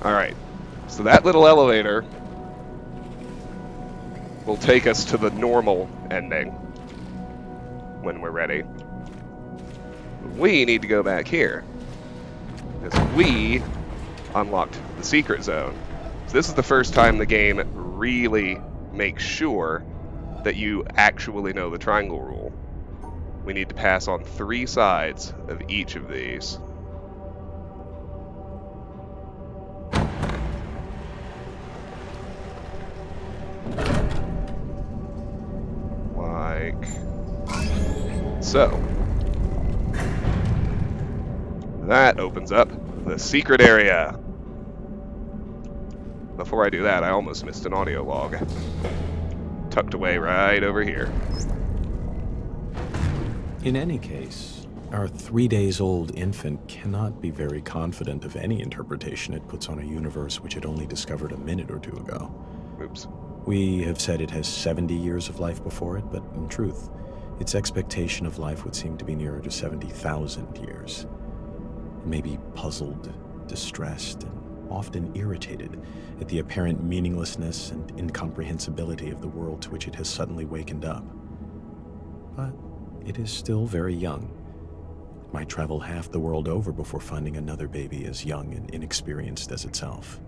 Alright, so that little elevator will take us to the normal ending when we're ready. We need to go back here, because we unlocked the secret zone. So this is the first time the game really makes sure that you actually know the triangle rule. We need to pass on 3 sides of each of these. Like so. That opens up the secret area. Before I do that, I almost missed an audio log. Tucked away right over here. In any case, our 3-days-old infant cannot be very confident of any interpretation it puts on a universe which it only discovered a minute or 2 ago. Oops. We have said it has 70 years of life before it, but in truth, its expectation of life would seem to be nearer to 70,000 years. It may be puzzled, distressed, and often irritated at the apparent meaninglessness and incomprehensibility of the world to which it has suddenly wakened up. But it is still very young. It might travel half the world over before finding another baby as young and inexperienced as itself.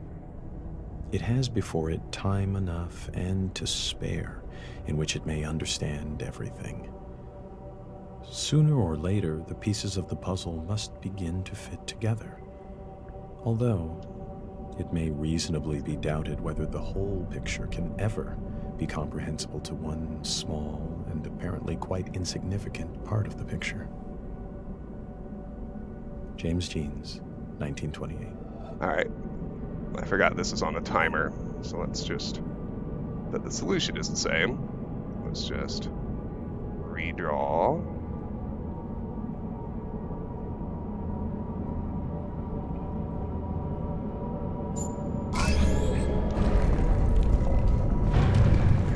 It has before it time enough and to spare in which it may understand everything. Sooner or later, the pieces of the puzzle must begin to fit together. Although, it may reasonably be doubted whether the whole picture can ever be comprehensible to one small and apparently quite insignificant part of the picture. James Jeans, 1928. Alright. I forgot this is on a timer, so let's just... But the solution is the same. Let's just redraw.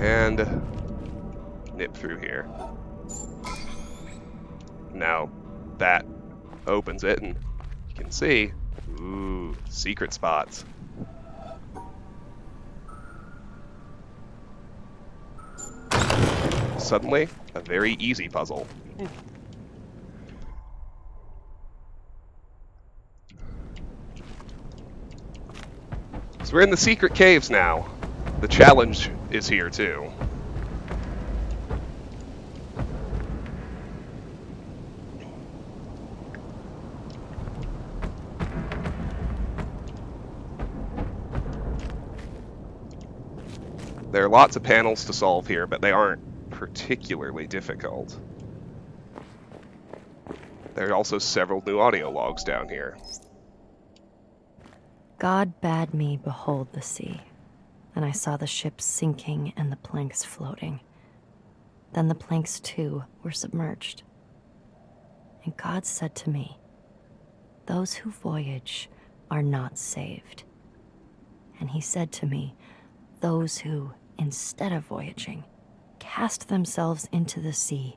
And nip through here. Now that opens it, and you can see, ooh, secret spots. Suddenly, a very easy puzzle. So we're in the secret caves now. The challenge is here too. There are lots of panels to solve here, but they aren't particularly difficult. There are also several new audio logs down here. God bade me behold the sea, and I saw the ships sinking and the planks floating. Then the planks too were submerged. And God said to me, "Those who voyage are not saved." And he said to me, "Those who, instead of voyaging, cast themselves into the sea,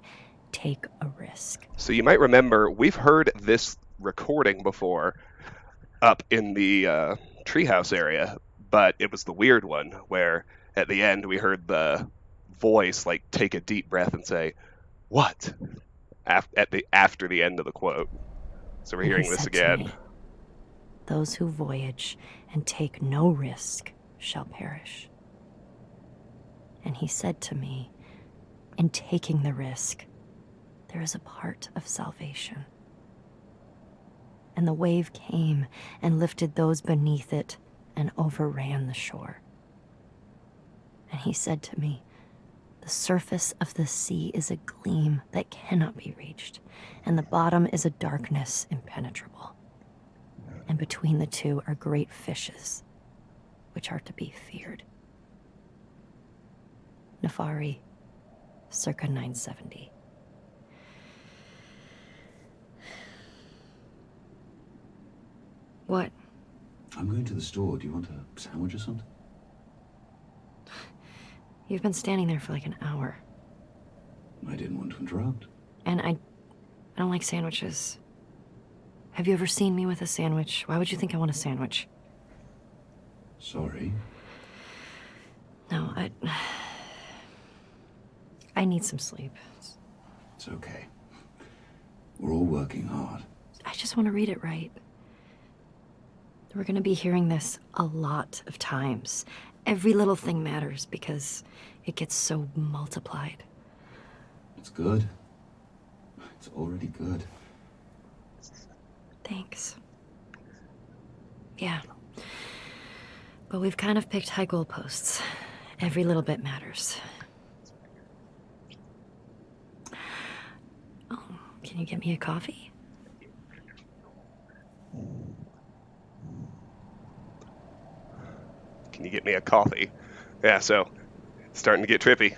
take a risk." So you might remember, we've heard this recording before up in the treehouse area, but it was the weird one where at the end we heard the voice like take a deep breath and say, "What?" after the end of the quote. So we're And he hearing this said to again. me, "Those who voyage and take no risk shall perish." And he said to me, "In taking the risk, there is a part of salvation." And the wave came and lifted those beneath it and overran the shore. And he said to me, "The surface of the sea is a gleam that cannot be reached, and the bottom is a darkness impenetrable. And between the two are great fishes, which are to be feared." Nefari, circa 970. What? I'm going to the store. Do you want a sandwich or something? You've been standing there for like an hour. I didn't want to interrupt. And I don't like sandwiches. Have you ever seen me with a sandwich? Why would you think I want a sandwich? Sorry. No, I need some sleep. It's okay. We're all working hard. I just want to read it right. We're going to be hearing this a lot of times. Every little thing matters because it gets so multiplied. It's good. It's already good. Thanks. Yeah. But we've kind of picked high goalposts. Every little bit matters. Oh, can you get me a coffee? Can you get me a coffee? Yeah, so it's starting to get trippy.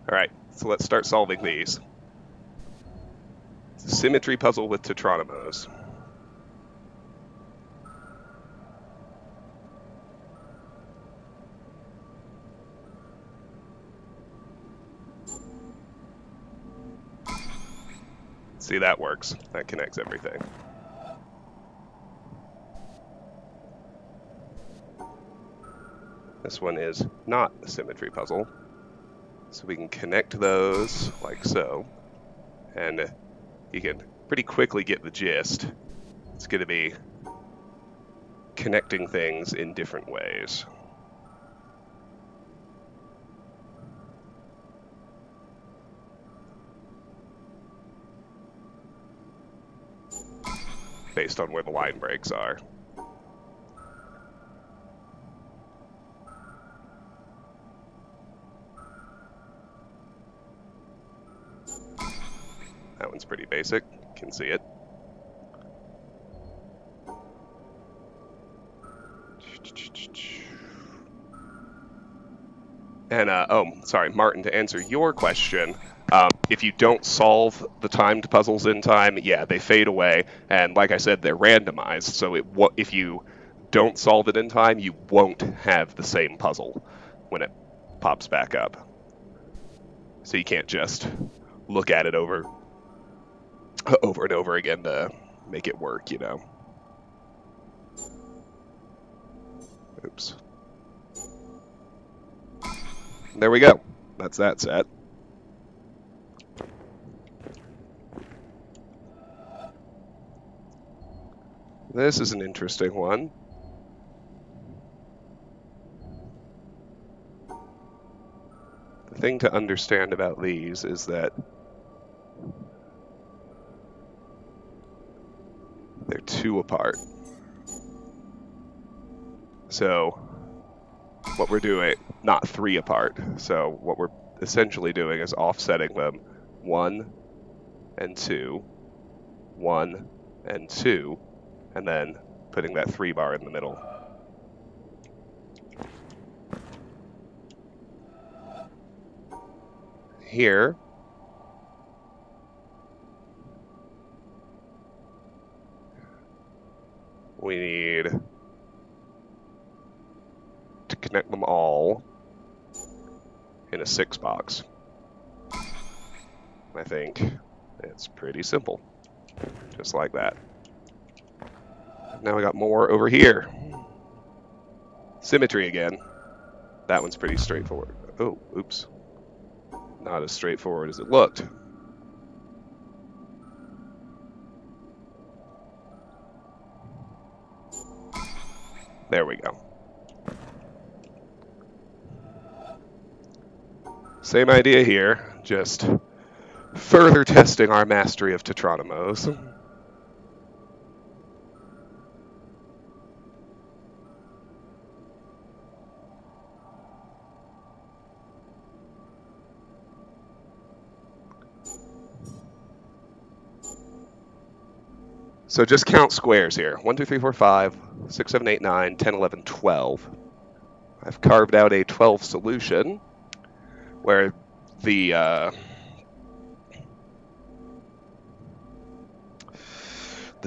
All right, so let's start solving these. It's a symmetry puzzle with Tetronymos. See, that works. That connects everything. This one is not a symmetry puzzle. So we can connect those like so. And you can pretty quickly get the gist. It's going to be connecting things in different ways. Based on where the line breaks are. That one's pretty basic. You can see it. And, oh, sorry, Martin, to answer your question, if you don't solve the timed puzzles in time, yeah, they fade away. And like I said, they're randomized. So if you don't solve it in time, you won't have the same puzzle when it pops back up. So you can't just look at it over and over again to make it work, you know. Oops. There we go. That's that set. This is an interesting one. The thing to understand about these is that they're 2 apart. So what we're doing, not 3 apart. So what we're essentially doing is offsetting them 1 and 2, 1 and 2, and then putting that 3 bar in the middle. Here, we need to connect them all in a 6 box. I think it's pretty simple, just like that. Now we got more over here. Symmetry again. That one's pretty straightforward. Oh, oops. Not as straightforward as it looked. There we go. Same idea here, just further testing our mastery of Tetronymos. So just count squares here. 1, 2, 3, 4, 5, 6, 7, 8, 9, 10, 11, 12. I've carved out a 12 solution where the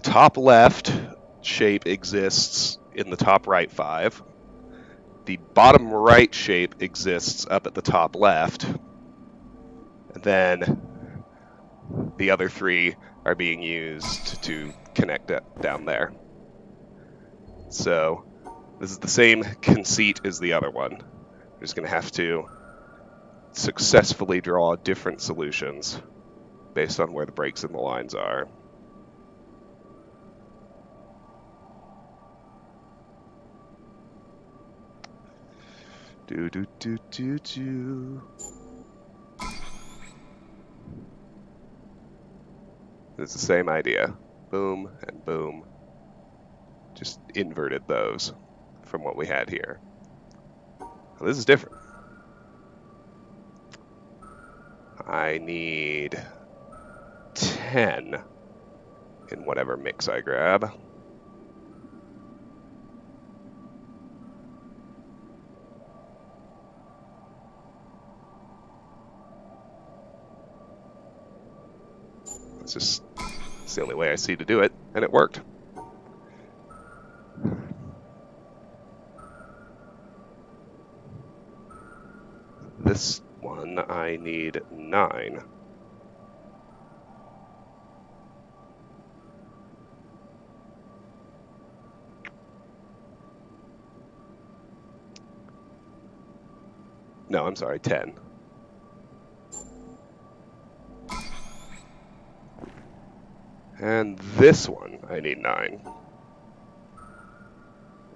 top left shape exists in the top right 5. The bottom right shape exists up at the top left. And then the other 3 are being used to connect it down there. So this is the same conceit as the other one. We're just going to have to successfully draw different solutions based on where the breaks in the lines are. Do do do do do. It's the same idea. Boom and boom. Just inverted those from what we had here. Now, this is different. I need 10 in whatever mix I grab. It's the only way I see to do it, and it worked. This one I need 9. No, I'm sorry, 10. And this one I need 9.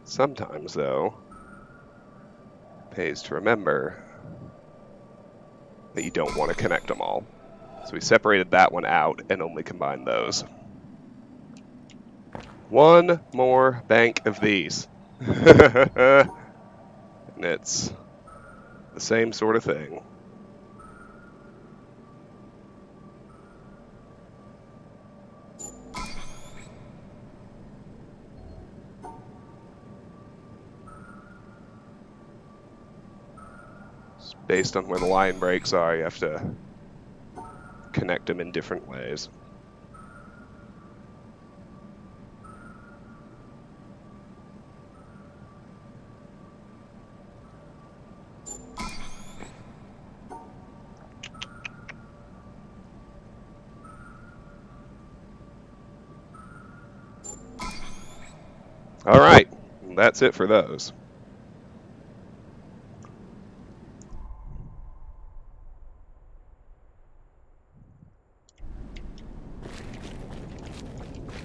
Sometimes, though, it pays to remember that you don't want to connect them all. So we separated that one out and only combined those. One more bank of these. And it's the same sort of thing. Based on where the line breaks are, you have to connect them in different ways. All right, that's it for those.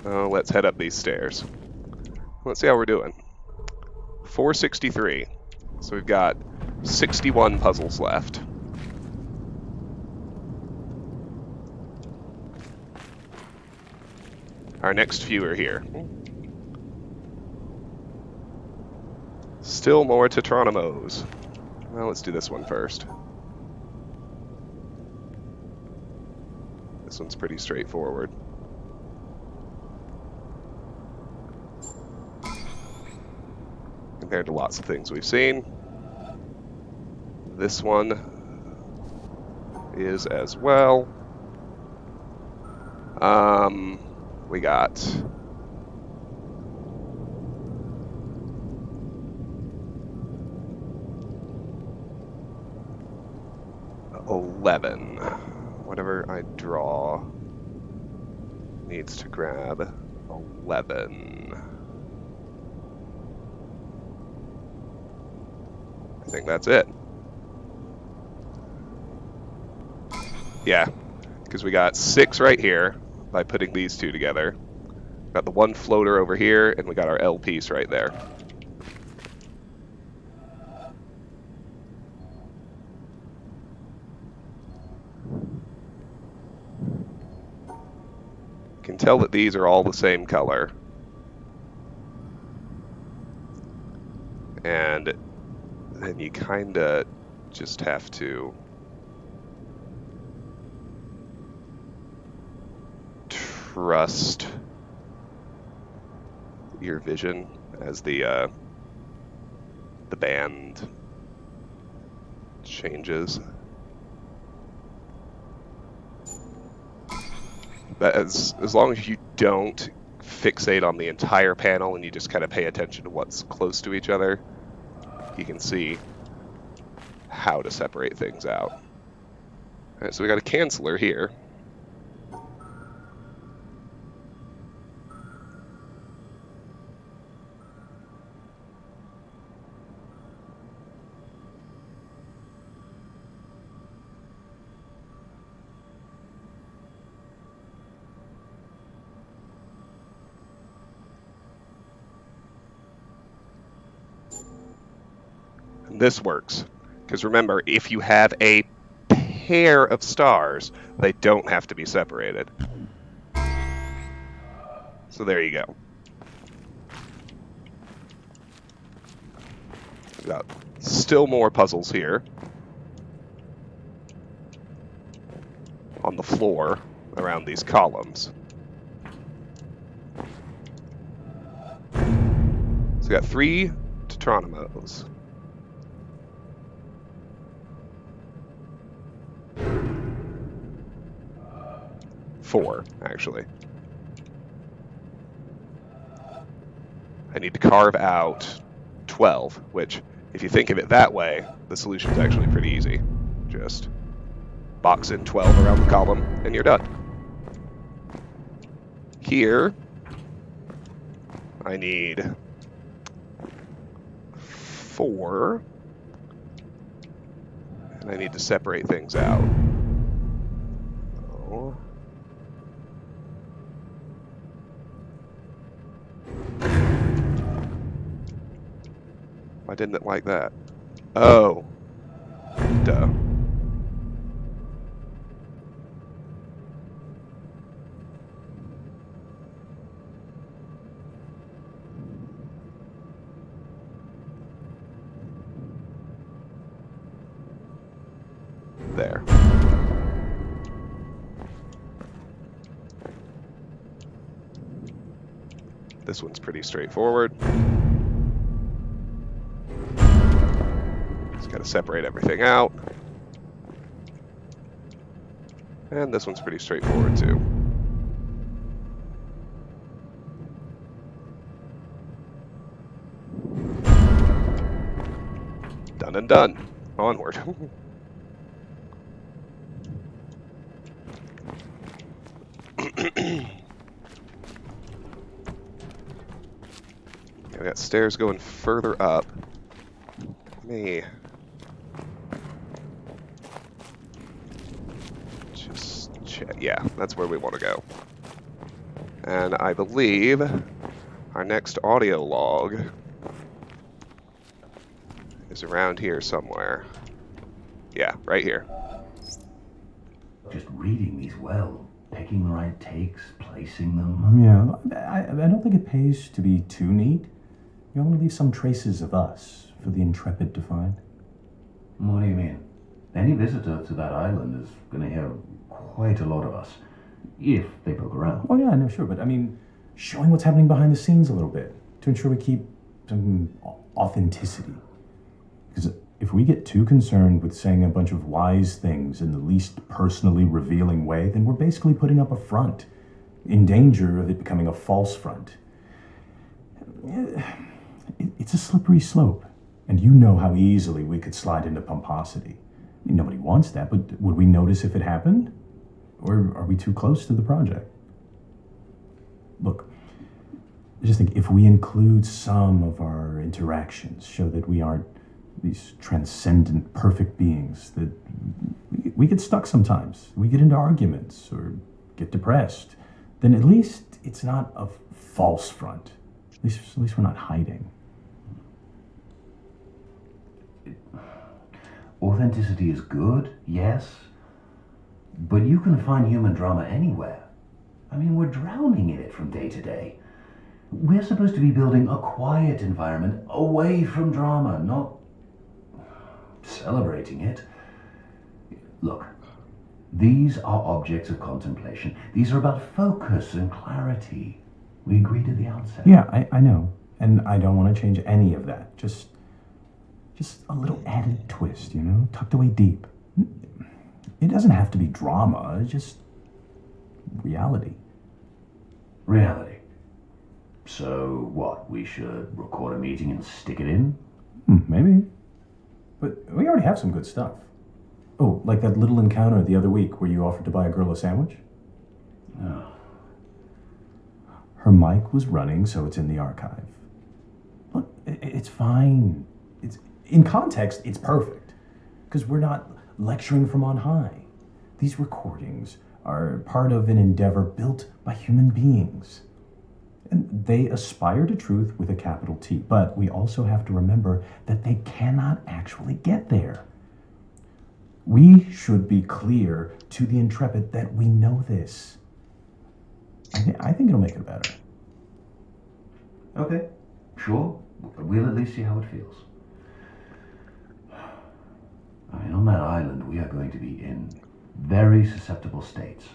Let's head up these stairs. Let's see how we're doing. 463. So we've got 61 puzzles left. Our next few are here. Still more Tetronimos. Well, let's do this one first. This one's pretty straightforward. Compared to lots of things we've seen. This one is as well. We got $11. Whatever I draw needs to grab 11. I think that's it. Yeah, because we got 6 right here by putting these two together. Got the one floater over here, and we got our L piece right there. You can tell that these are all the same color. And then you kind of just have to trust your vision as the band changes. But as long as you don't fixate on the entire panel and you just kind of pay attention to what's close to each other, you can see how to separate things out. All right, so we got a canceller here. This works, because remember, if you have a pair of stars, they don't have to be separated. So there you go. We've got still more puzzles here on the floor around these columns. So we got 3 Tetronimos. Four, actually. I need to carve out 12, which, if you think of it that way, the solution is actually pretty easy. Just box in 12 around the column, and you're done. Here, I need 4, and I need to separate things out. Oh. Why didn't it like that? Oh. Duh. There. This one's pretty straightforward. Just gotta separate everything out. And this one's pretty straightforward too. Done and done. Onward. I got stairs going further up. Me. Just check. Yeah, that's where we want to go. And I believe our next audio log is around here somewhere. Yeah, right here. Just reading these well, picking the right takes, placing them. Yeah, I don't think it pays to be too neat. You want to leave some traces of us for the Intrepid to find. What do you mean? Any visitor to that island is going to hear quite a lot of us, if they poke around. Oh yeah, no, sure, but I mean, showing what's happening behind the scenes a little bit to ensure we keep some authenticity. Because if we get too concerned with saying a bunch of wise things in the least personally revealing way, then we're basically putting up a front, in danger of it becoming a false front. It's a slippery slope, and you know how easily we could slide into pomposity. I mean, nobody wants that, but would we notice if it happened? Or are we too close to the project? Look, I just think if we include some of our interactions, show that we aren't these transcendent, perfect beings, that we get stuck sometimes. We get into arguments or get depressed. Then at least it's not a false front. At least we're not hiding. Authenticity is good, yes, but you can find human drama anywhere. I mean, we're drowning in it from day to day. We're supposed to be building a quiet environment away from drama, not celebrating it. Look, these are objects of contemplation. These are about focus and clarity. We agreed at the outset. Yeah, I know. And I don't want to change any of that. Just a little added twist, you know, tucked away deep. It doesn't have to be drama, it's just reality. Reality. So what, we should record a meeting and stick it in? Maybe. But we already have some good stuff. Oh, like that little encounter the other week where you offered to buy a girl a sandwich? Oh. Her mic was running, so it's in the archive. Look, it's fine. In context, it's perfect. Because we're not lecturing from on high. These recordings are part of an endeavor built by human beings. And they aspire to truth with a capital T. But we also have to remember that they cannot actually get there. We should be clear to the Intrepid that we know this. I think it'll make it better. Okay, sure. We'll at least see how it feels. I mean, on that island, we are going to be in very susceptible states.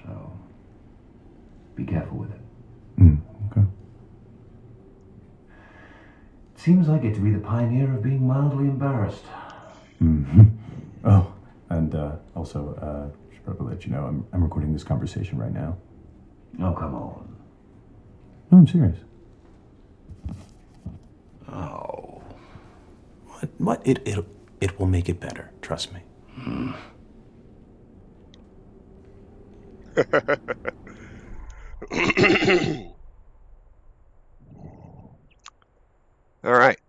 So, be careful with it. Okay. It seems I get to be the pioneer of being mildly embarrassed. Oh, and also, should probably let you know, I'm recording this conversation right now. Oh, come on. No, I'm serious. Oh. What? It will make it better. Trust me. All right.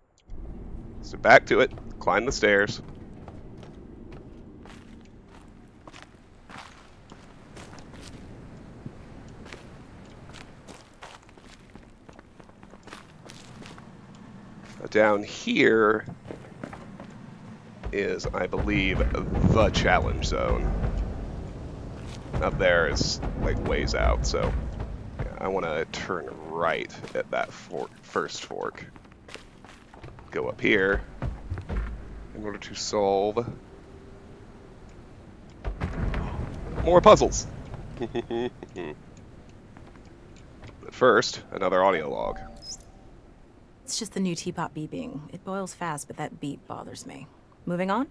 So back to it. Climb the stairs. Down here is, I believe, the challenge zone. Up there is like ways out, so yeah, I want to turn right at that first fork. Go up here in order to solve more puzzles. But first, another audio log. It's just the new teapot beeping. It boils fast, but that beep bothers me. Moving on?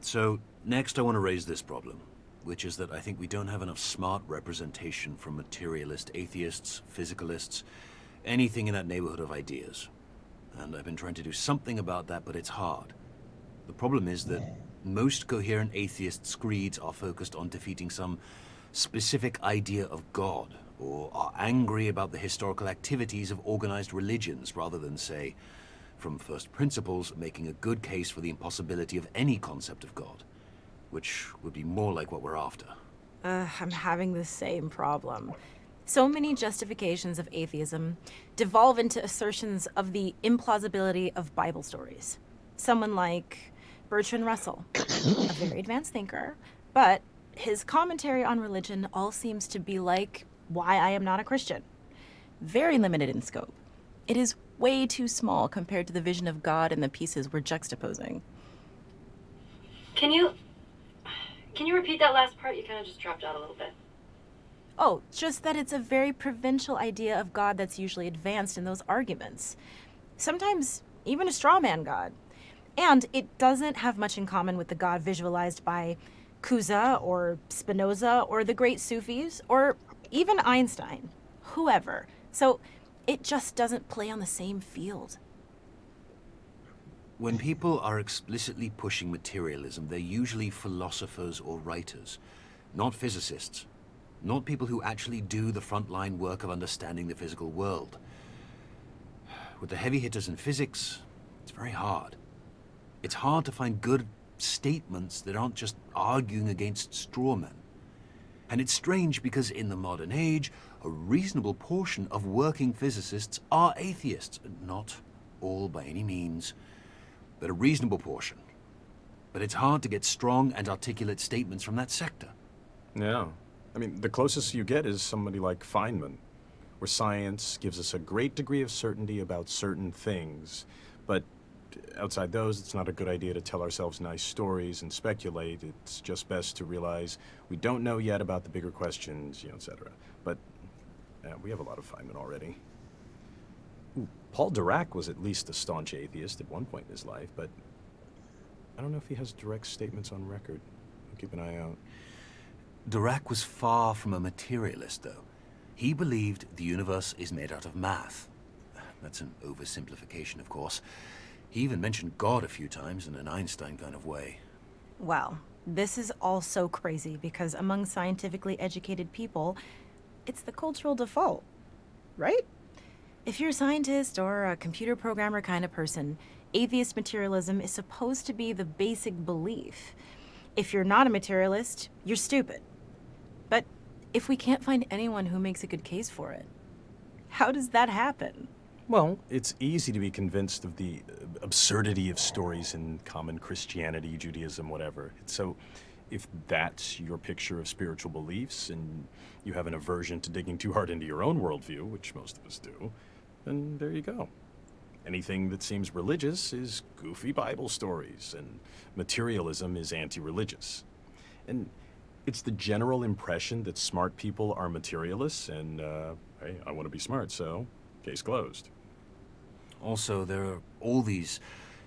So, next I want to raise this problem, which is that I think we don't have enough smart representation from materialist atheists, physicalists, anything in that neighborhood of ideas. And I've been trying to do something about that, but it's hard. The problem is that most coherent atheist screeds are focused on defeating some specific idea of God, or are angry about the historical activities of organized religions rather than, say, from first principles, making a good case for the impossibility of any concept of God, which would be more like what we're after. I'm having the same problem. So many justifications of atheism devolve into assertions of the implausibility of Bible stories. Someone like Bertrand Russell, a very advanced thinker, but his commentary on religion all seems to be like Why I Am Not a Christian. Very limited in scope. It is way too small compared to the vision of God and the pieces we're juxtaposing. Can you repeat that last part? You kind of just dropped out a little bit. Oh, just that it's a very provincial idea of God that's usually advanced in those arguments. Sometimes even a straw man God. And it doesn't have much in common with the God visualized by Cusa or Spinoza or the great Sufis or even Einstein. Whoever. So it just doesn't play on the same field. When people are explicitly pushing materialism, they're usually philosophers or writers, not physicists, not people who actually do the frontline work of understanding the physical world. With the heavy hitters in physics, it's very hard. It's hard to find good statements that aren't just arguing against straw men. And it's strange because in the modern age, a reasonable portion of working physicists are atheists. Not all by any means, but a reasonable portion. But it's hard to get strong and articulate statements from that sector. Yeah. I mean, the closest you get is somebody like Feynman, where science gives us a great degree of certainty about certain things, but outside those, it's not a good idea to tell ourselves nice stories and speculate. It's just best to realize we don't know yet about the bigger questions, etc. But we have a lot of Feynman already. Ooh, Paul Dirac was at least a staunch atheist at one point in his life, but I don't know if he has direct statements on record. I'll keep an eye out. Dirac was far from a materialist, though. He believed the universe is made out of math. That's an oversimplification, of course. He even mentioned God a few times in an Einstein kind of way. Wow, this is all so crazy because among scientifically educated people, it's the cultural default, right? If you're a scientist or a computer programmer kind of person, atheist materialism is supposed to be the basic belief. If you're not a materialist, you're stupid. But if we can't find anyone who makes a good case for it, how does that happen? Well, it's easy to be convinced of the absurdity of stories in common Christianity, Judaism, whatever. So if that's your picture of spiritual beliefs and you have an aversion to digging too hard into your own worldview, which most of us do, then there you go. Anything that seems religious is goofy Bible stories, and materialism is anti-religious. And it's the general impression that smart people are materialists, and hey, I want to be smart, so case closed. Also, there are all these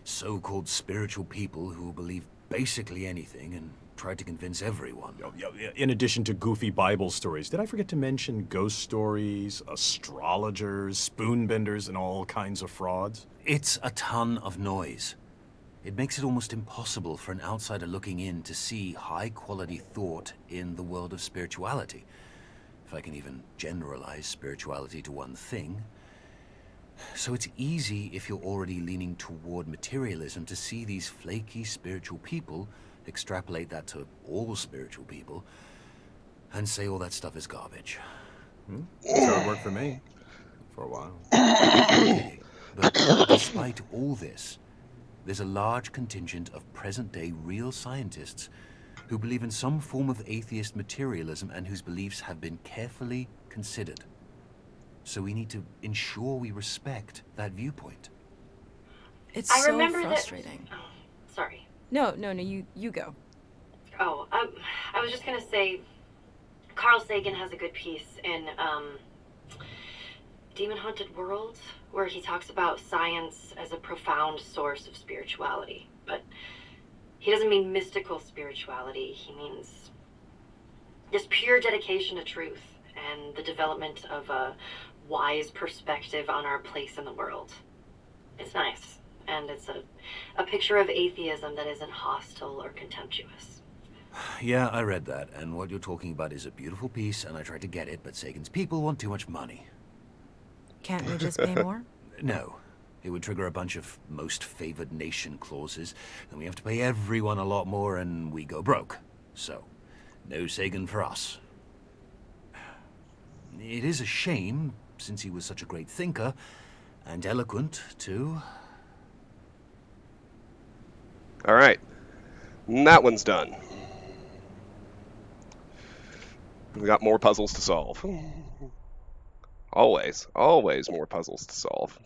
so-called spiritual people who believe basically anything and try to convince everyone. In addition to goofy Bible stories, did I forget to mention ghost stories, astrologers, spoonbenders, and all kinds of frauds? It's a ton of noise. It makes it almost impossible for an outsider looking in to see high-quality thought in the world of spirituality. If I can even generalize spirituality to one thing. So it's easy, if you're already leaning toward materialism, to see these flaky spiritual people, extrapolate that to all spiritual people, and say all that stuff is garbage. That's how it worked for me. For a while. Okay, but despite all this, there's a large contingent of present-day real scientists who believe in some form of atheist materialism and whose beliefs have been carefully considered. So we need to ensure we respect that viewpoint. It's I so remember frustrating. that. Oh, sorry. No, you go. Oh, I was just gonna say, Carl Sagan has a good piece in Demon Haunted World, where he talks about science as a profound source of spirituality. But he doesn't mean mystical spirituality. He means just pure dedication to truth and the development of a wise perspective on our place in the world. It's nice, and it's a picture of atheism that isn't hostile or contemptuous. Yeah, I read that, and what you're talking about is a beautiful piece, and I tried to get it, but Sagan's people want too much money. Can't we just pay more? No. It would trigger a bunch of most favored nation clauses, and we have to pay everyone a lot more, and we go broke. So, no Sagan for us. It is a shame, since he was such a great thinker, and eloquent, too. All right. That one's done. We got more puzzles to solve. Always, always more puzzles to solve.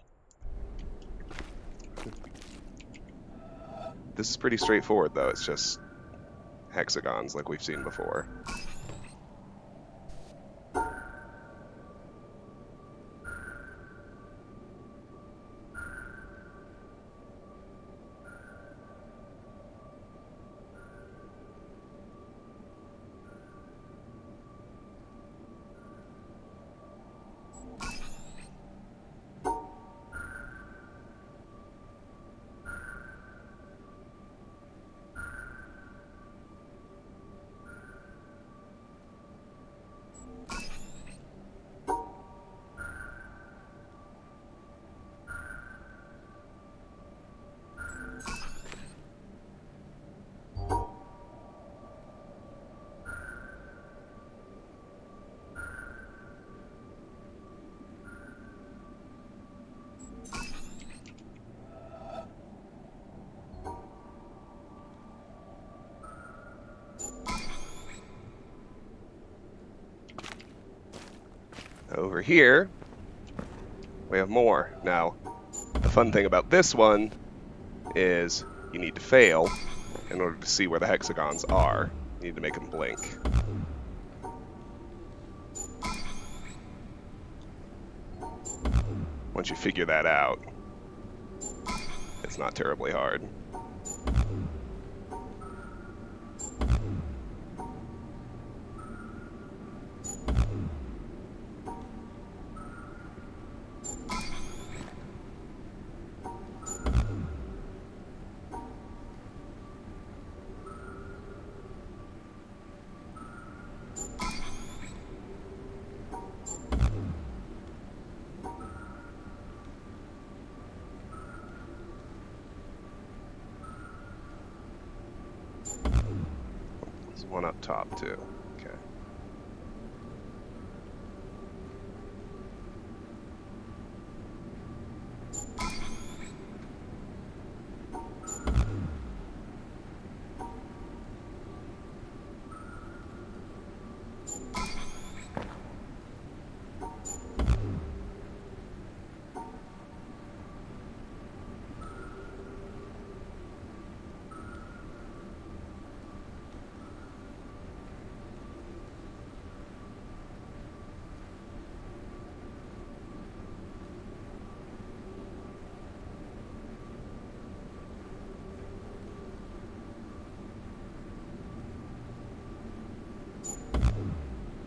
This is pretty straightforward, though. It's just hexagons like we've seen before. Over here, we have more. Now, the fun thing about this one is you need to fail in order to see where the hexagons are. You need to make them blink. Once you figure that out, it's not terribly hard. There's one up top, too. Okay.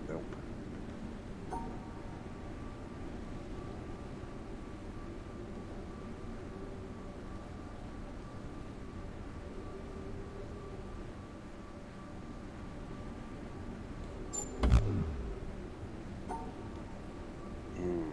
Nope. Hmm.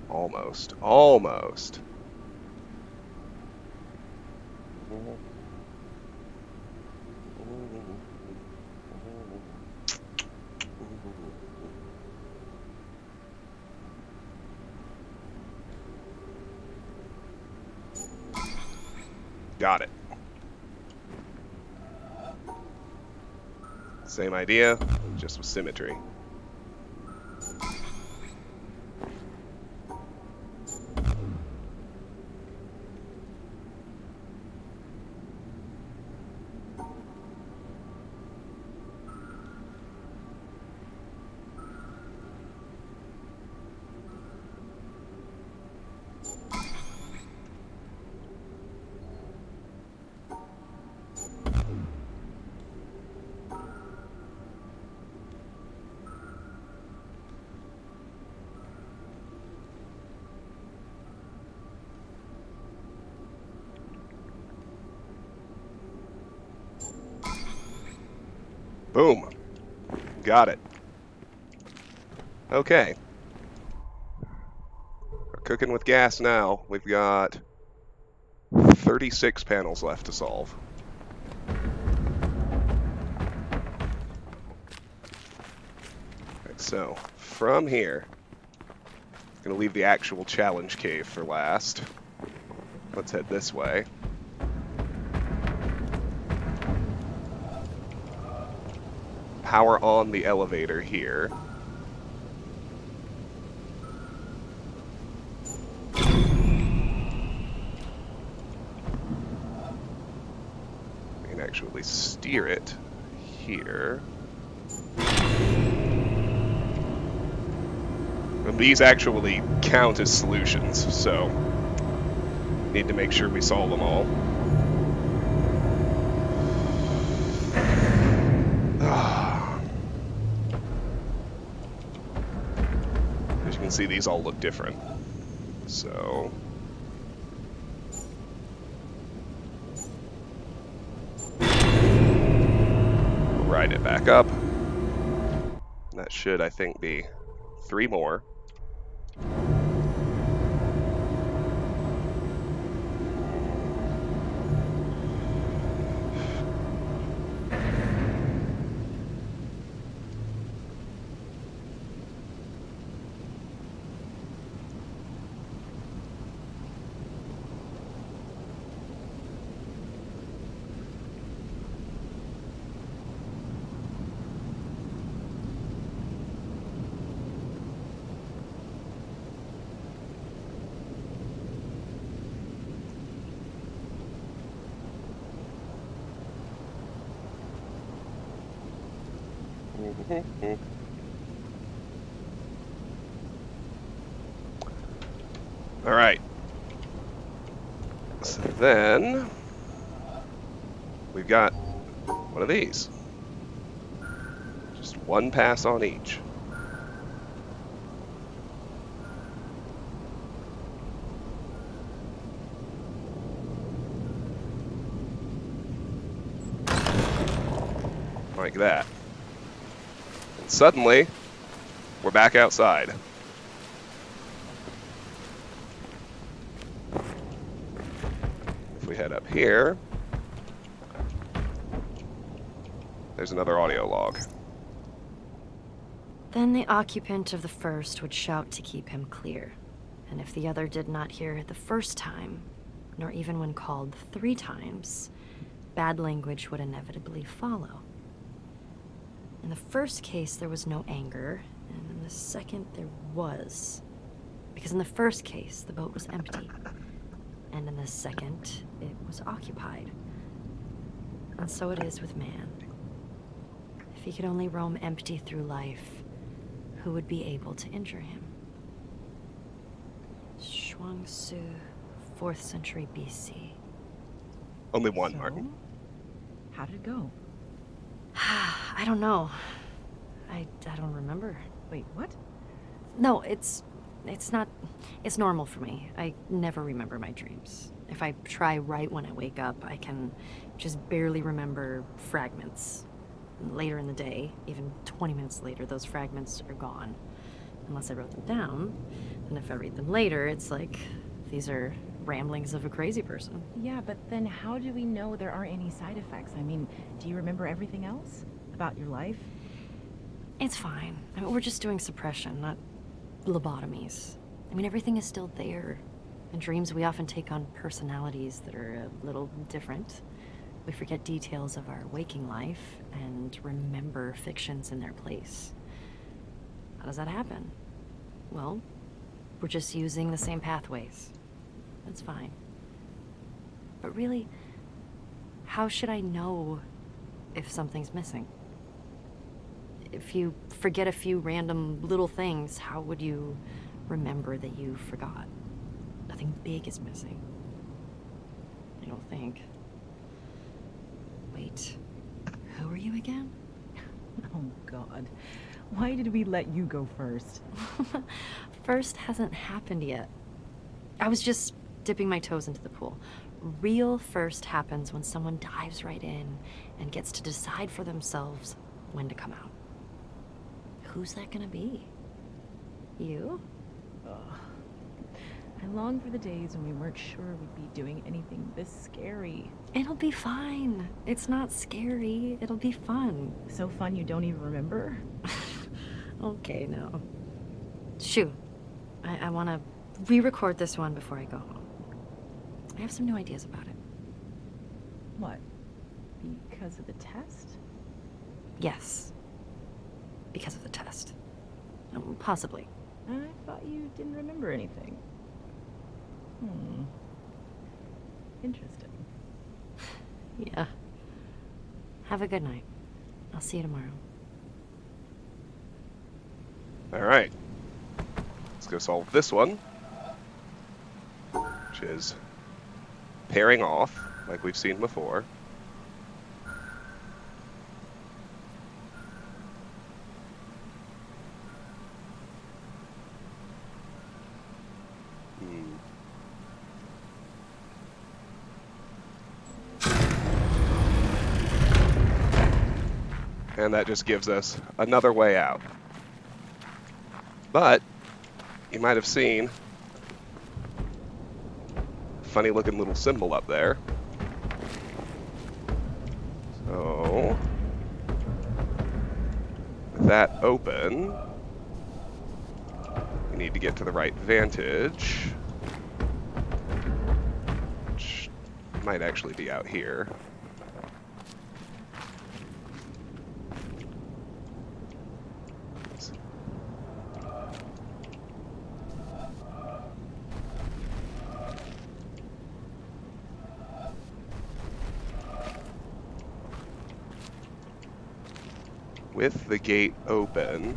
Almost. Almost. Got it. Same idea, just with symmetry. Boom. Got it. Okay. We're cooking with gas now. We've got 36 panels left to solve. Right, so, from here, I'm going to leave the actual challenge cave for last. Let's head this way. Power on the elevator here. We can actually steer it here. And these actually count as solutions, so need to make sure we solve them all. As you can see, these all look different. So we'll ride it back up. And that should, I think, be 3 more. All right. So then we've got one of these. Just one pass on each. Like that. And suddenly, we're back outside. If we head up here, there's another audio log. Then the occupant of the first would shout to keep him clear. And if the other did not hear it the first time, nor even when called 3 times, bad language would inevitably follow. In the first case, there was no anger, and in the second, there was. Because in the first case, the boat was empty, and in the second, it was occupied. And so it is with man. If he could only roam empty through life, who would be able to injure him? Shuangsu, 4th century BC. Only one, Martin. How did it go? I don't know. I don't remember. Wait, what? No, it's not. It's normal for me. I never remember my dreams. If I try right when I wake up, I can just barely remember fragments. Later in the day, even 20 minutes later, those fragments are gone. Unless I wrote them down. And if I read them later, it's like these are ramblings of a crazy person. Yeah, but then how do we know there aren't any side effects? I mean, do you remember everything else about your life? It's fine. I mean, we're just doing suppression, not lobotomies. I mean, everything is still there. In dreams, we often take on personalities that are a little different. We forget details of our waking life and remember fictions in their place. How does that happen? Well, we're just using the same pathways. That's fine. But really, how should I know if something's missing? If you forget a few random little things, how would you remember that you forgot? Nothing big is missing. I don't think. Wait, who are you again? Oh, God. Why did we let you go first? First hasn't happened yet. I was just dipping my toes into the pool. Real first happens when someone dives right in and gets to decide for themselves when to come out. Who's that gonna be? You? Ugh. I long for the days when we weren't sure we'd be doing anything this scary. It'll be fine. It's not scary. It'll be fun. So fun you don't even remember? Okay, no. Shoo. I want to re-record this one before I go home. I have some new ideas about it. What? Because of the test? Yes. Because of the test. Possibly. I thought you didn't remember anything. Interesting. Yeah. Have a good night. I'll see you tomorrow. All right. Let's go solve this one, which is pairing off, like we've seen before. And that just gives us another way out. But you might have seen a funny looking little symbol up there. So with that open, we need to get to the right vantage, which might actually be out here. With the gate open,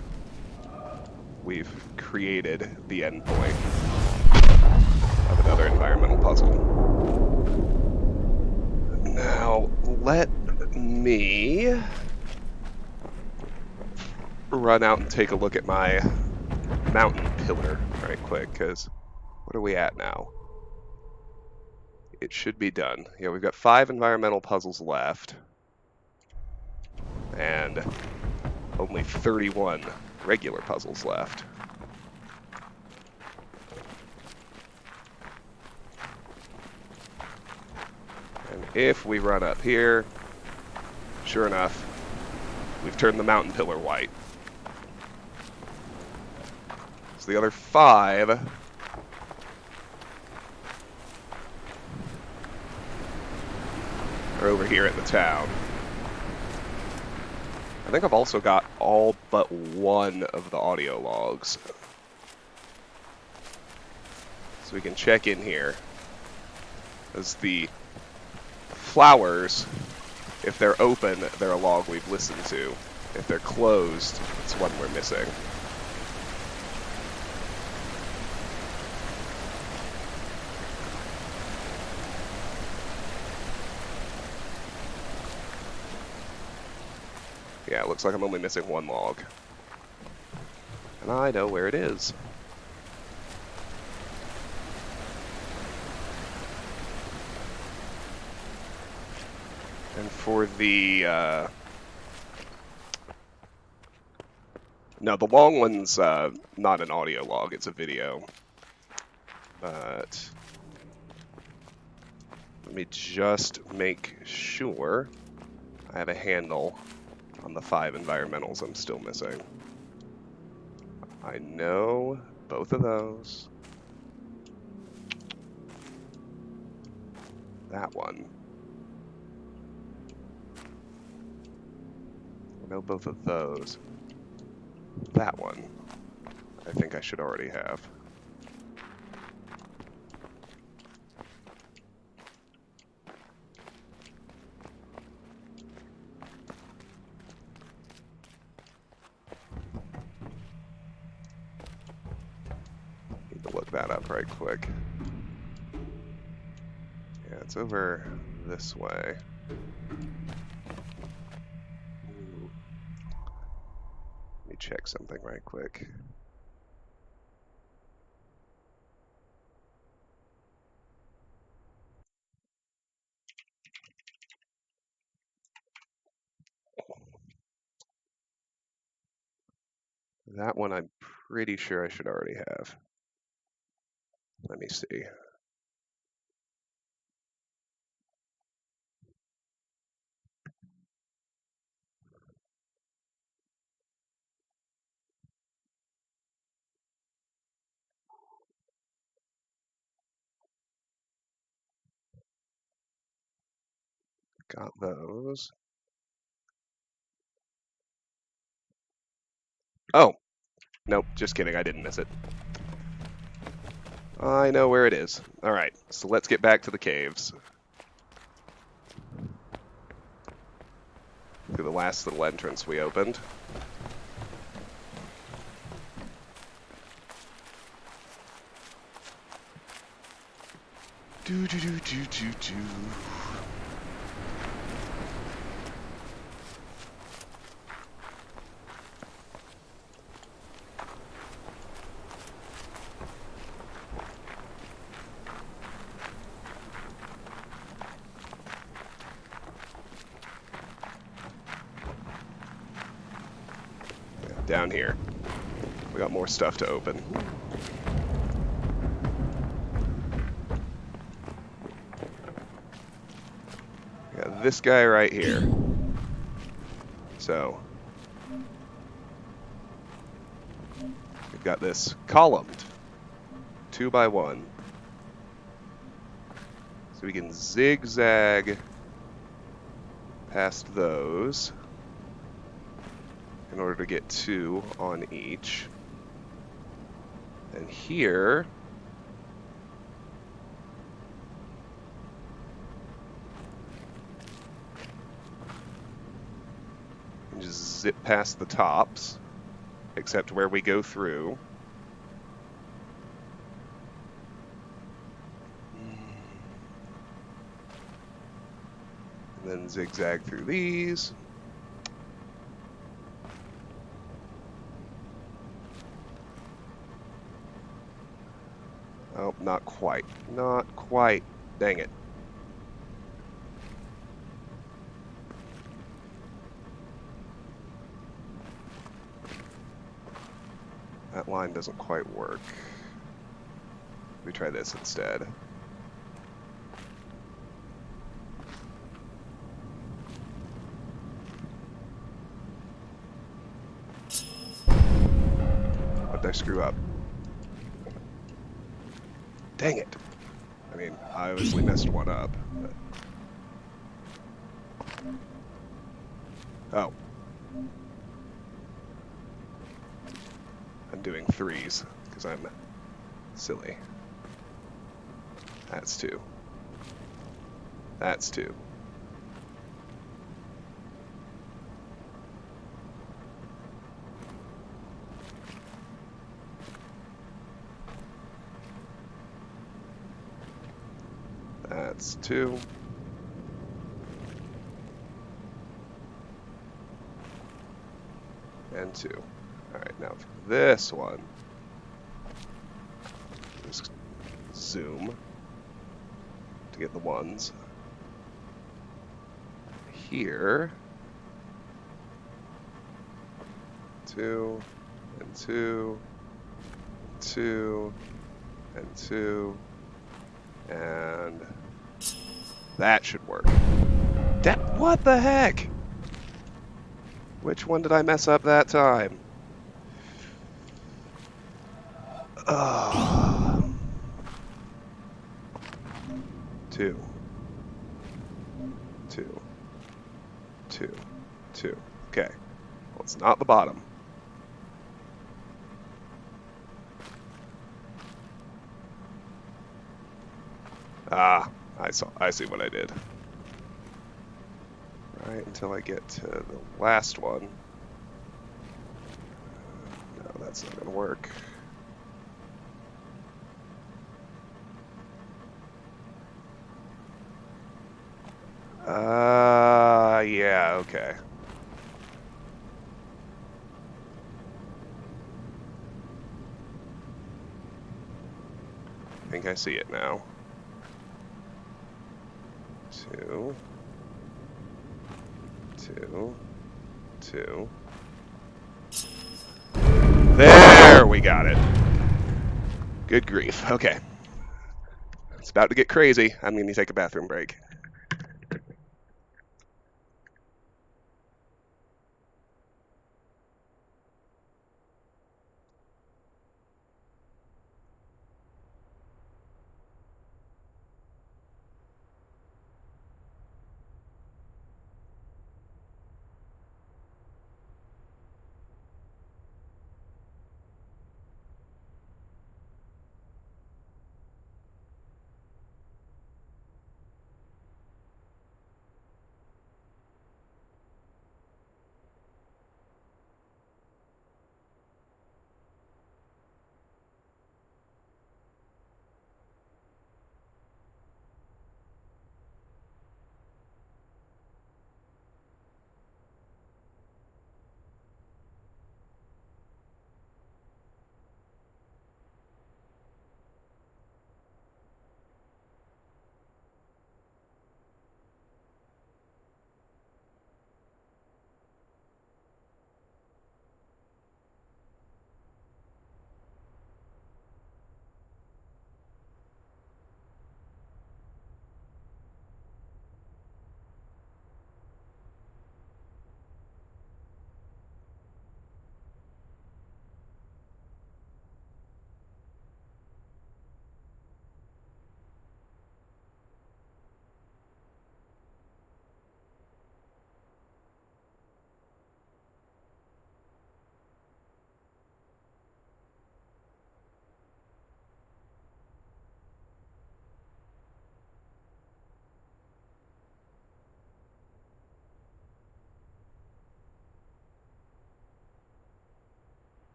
we've created the endpoint of another environmental puzzle. Now, let me run out and take a look at my mountain pillar right quick, because what are we at now? It should be done. Yeah, we've got 5 environmental puzzles left, and only 31 regular puzzles left. And if we run up here, sure enough, we've turned the mountain pillar white. So the other 5 are over here at the town. I think I've also got all but one of the audio logs. So we can check in here. As the flowers, if they're open, they're a log we've listened to. If they're closed, it's one we're missing. Yeah, it looks like I'm only missing one log. And I know where it is. And for the, no, the long one's not an audio log, it's a video. But let me just make sure I have a handle on the 5 environmentals I'm still missing. I know both of those. That one. I know both of those. That one, I think I should already have. Need to look that up right quick. Yeah, it's over this way. Ooh. Let me check something right quick. That one I'm pretty sure I should already have. Let me see. Got those. Oh, nope, just kidding. I didn't miss it. I know where it is. All right, so let's get back to the caves. Through the last little entrance we opened. Do do do do do do. Down here. We got more stuff to open. We got this guy right here. So, we've got this columned 2x1. So we can zigzag past those in order to get 2 on each. And here, you can just zip past the tops, except where we go through. And then zigzag through these. Oh, not quite. Not quite. Dang it. That line doesn't quite work. We try this instead. What did I screw up? Dang it. I mean, I obviously messed one up. But... Oh. I'm doing 3s, because I'm silly. That's 2. That's 2. That's 2. And 2. Alright, now for this one, just zoom to get the 1s. Here, 2, and 2, 2, and 2, and that should work. What the heck? Which one did I mess up that time? 2, 2, 2, 2. Okay. Well, it's not the bottom. Ah, I see what I did. Right until I get to the last one. No, that's not gonna work. Yeah, okay. I think I see it now. 2, 2, 2. we got it. Good grief. Okay. It's about to get crazy. I'm going to take a bathroom break.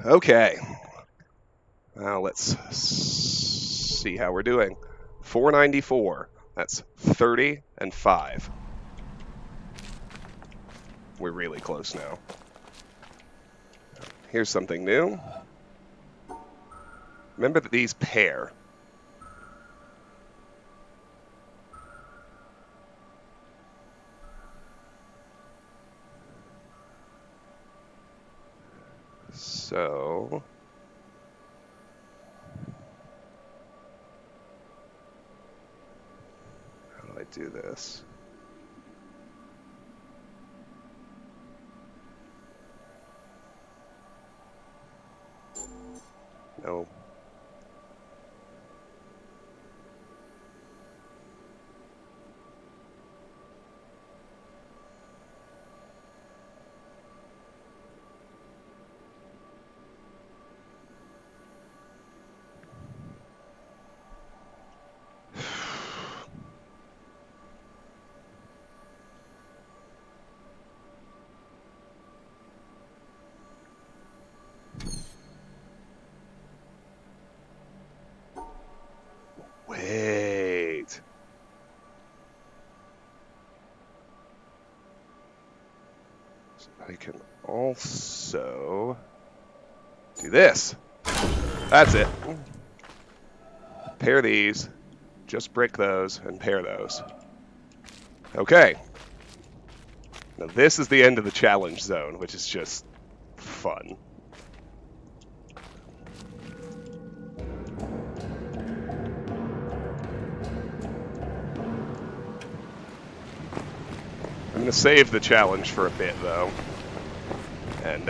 Okay. Now let's see how we're doing. 494. That's 30 and 5. We're really close now. Here's something new. Remember that these pair. So how do I do this? No. Wait. So I can also do this. That's it. Pair these, just brick those, and pair those. Okay. Now this is the end of the challenge zone, which is just fun. I'm going to save the challenge for a bit, though, and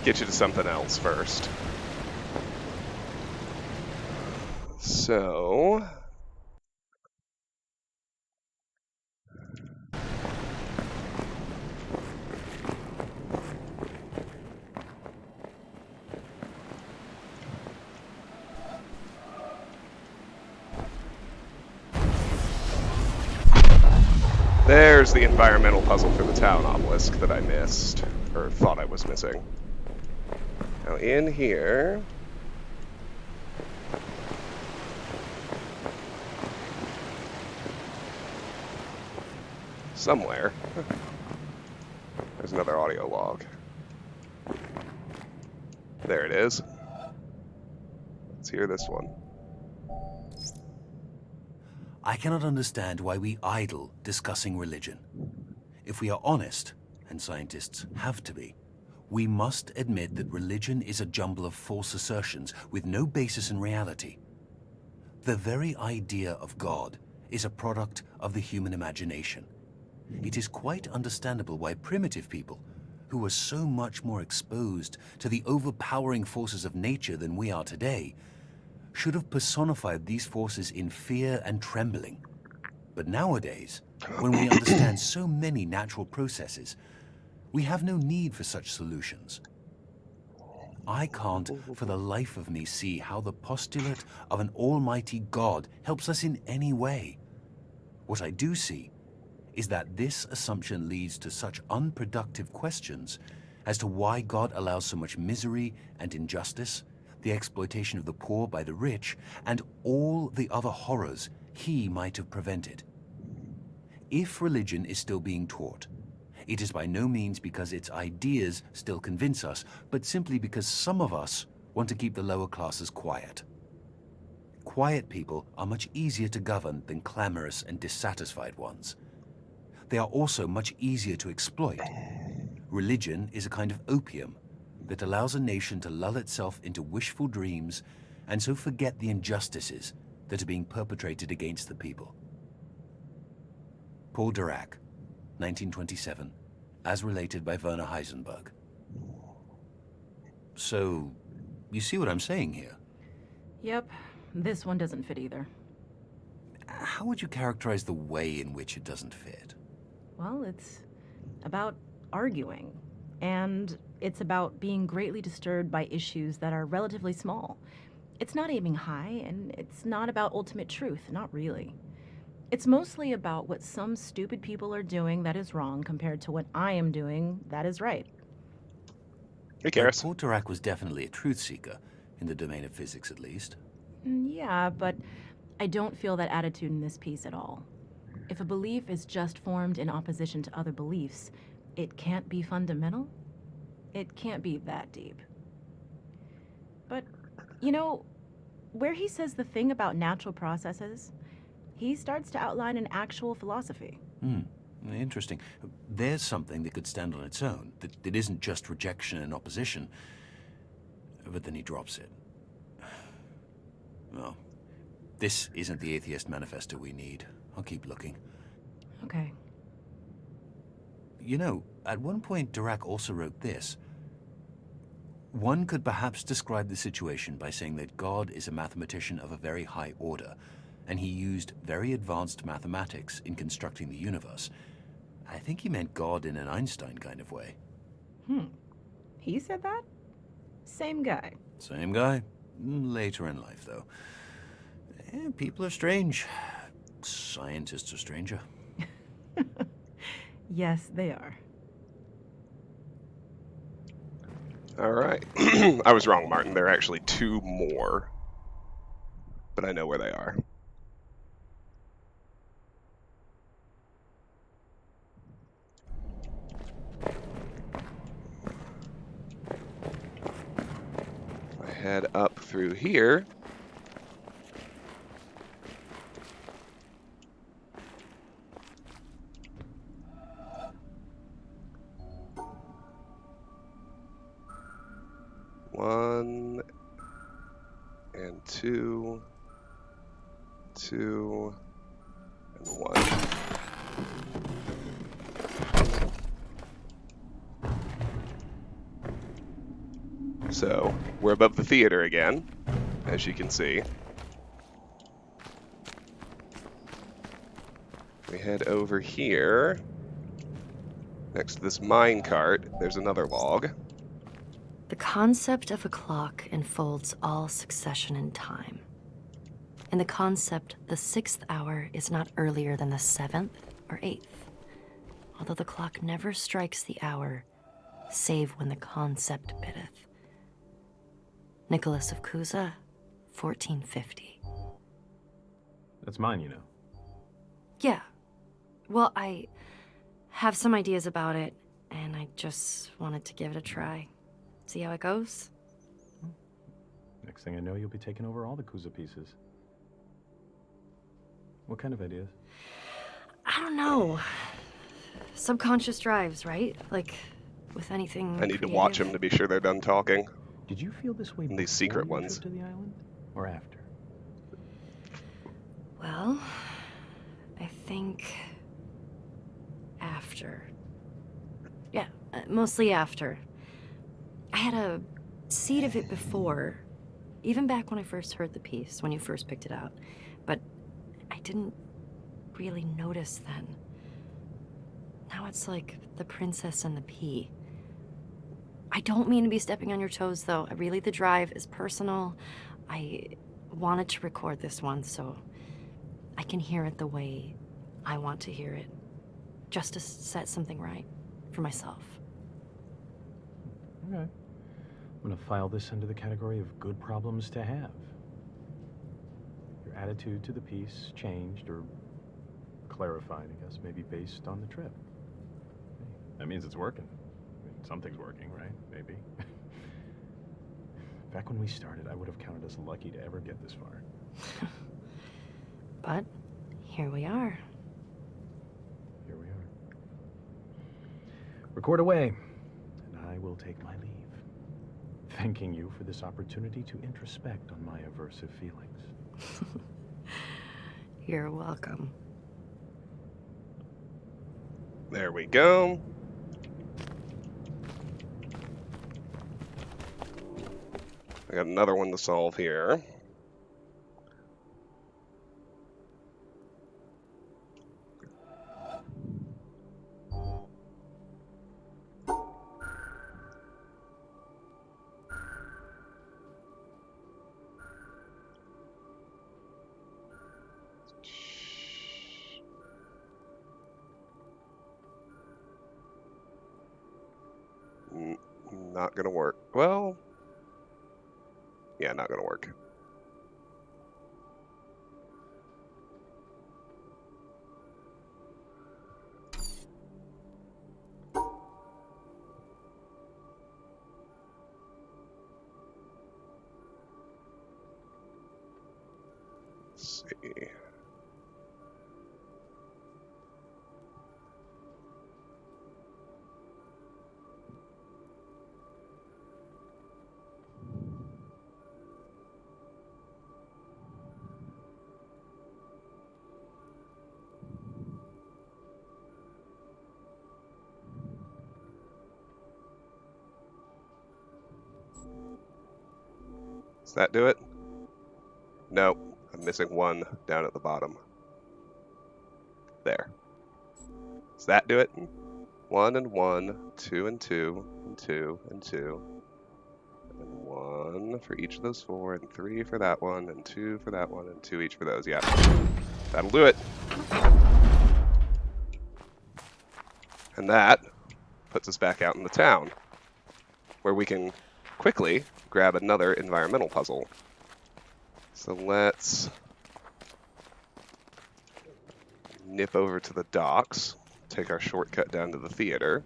get you to something else first. So... there's the environmental puzzle for the town obelisk that I missed, or thought I was missing. Now in here... somewhere, there's another audio log. There it is. Let's hear this one. I cannot understand why we idle discussing religion. If we are honest, and scientists have to be, we must admit that religion is a jumble of false assertions with no basis in reality. The very idea of God is a product of the human imagination. It is quite understandable why primitive people, who were so much more exposed to the overpowering forces of nature than we are today, should have personified these forces in fear and trembling. But nowadays, when we understand so many natural processes, we have no need for such solutions. I can't, for the life of me, see how the postulate of an almighty God helps us in any way. What I do see is that this assumption leads to such unproductive questions as to why God allows so much misery and injustice, the exploitation of the poor by the rich, and all the other horrors he might have prevented. If religion is still being taught, it is by no means because its ideas still convince us, but simply because some of us want to keep the lower classes quiet. Quiet people are much easier to govern than clamorous and dissatisfied ones. They are also much easier to exploit. Religion is a kind of opium that allows a nation to lull itself into wishful dreams and so forget the injustices that are being perpetrated against the people. Paul Dirac, 1927, as related by Werner Heisenberg. So, you see what I'm saying here? Yep, this one doesn't fit either. How would you characterize the way in which it doesn't fit? Well, it's about arguing. And it's about being greatly disturbed by issues that are relatively small. It's not aiming high, and it's not about ultimate truth, not really. It's mostly about what some stupid people are doing that is wrong compared to what I am doing that is right. Hey, Karis. Paul Dirac was definitely a truth seeker, in the domain of physics at least. Yeah, but I don't feel that attitude in this piece at all. If a belief is just formed in opposition to other beliefs, it can't be fundamental? It can't be that deep. But, you know, where he says the thing about natural processes, he starts to outline an actual philosophy. Interesting. There's something that could stand on its own, that isn't just rejection and opposition. But then he drops it. Well, this isn't the Atheist Manifesto we need. I'll keep looking. Okay. You know, at one point Dirac also wrote this. One could perhaps describe the situation by saying that God is a mathematician of a very high order, and he used very advanced mathematics in constructing the universe. I think he meant God in an Einstein kind of way. He said that? Same guy. Same guy. Later in life, though. People are strange. Scientists are stranger. Yes, they are. All right. I was wrong, Martin. There are actually two more, but I know where they are. I head up through here. One and two, and one. So, we're above the theater again, as you can see. we head over here, next to this mine cart, there's another log. The concept of a clock enfolds all succession in time. In the concept, the 6th hour is not earlier than the 7th or 8th, although the clock never strikes the hour, save when the concept biddeth. Nicholas of Cusa, 1450. That's mine, you know. Yeah. Well, I have some ideas about it, and I just wanted to give it a try. See how it goes? Next thing I know, you'll be taking over all the Kuza pieces. What kind of ideas? I don't know. Subconscious drives, right? Like, with anything I need to watch them to be sure they're done talking. Did you feel this way These before secret your ones. trip to the island? Or after? Well, I think after. Yeah, mostly after. I had a seed of it before, even back when I first heard the piece, when you first picked it out. But I didn't really notice then. Now it's like the princess and the pea. I don't mean to be stepping on your toes, though. Really, the drive is personal. I wanted to record this one so I can hear it the way I want to hear it, just to set something right for myself. Okay. I'm gonna file this under the category of good problems to have. Your attitude to the piece changed or clarified, I guess, maybe based on the trip. Hey, that means it's working. I mean, something's working, right? Maybe. Back when we started, I would have counted us lucky to ever get this far. But here we are. Here we are. Record away, and I will take my leave. Thanking you for this opportunity to introspect on my aversive feelings. You're welcome. There we go. I got another one to solve here. Not gonna work. Well, yeah, not gonna work. Let's see. Does that do it? Nope. I'm missing one down at the bottom. There. Does that do it? 1 and 1, 2 and 2, and 2 and 2. And 1 for each of those 4, and 3 for that one, and 2 for that one, and 2 each for those. Yeah. That'll do it. And that puts us back out in the town, where we can quickly grab another environmental puzzle. So let's nip over to the docks, take our shortcut down to the theater.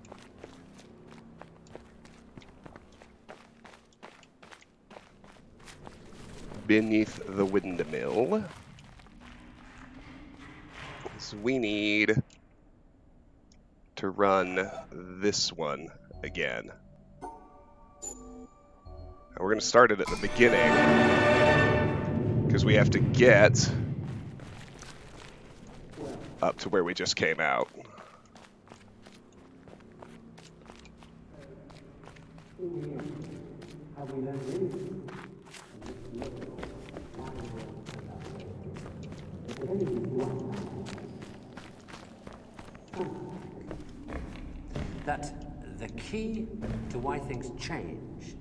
Beneath the windmill. So we need to run this one again. And we're going to start it at the beginning, because we have to get up to where we just came out. that the key to why things change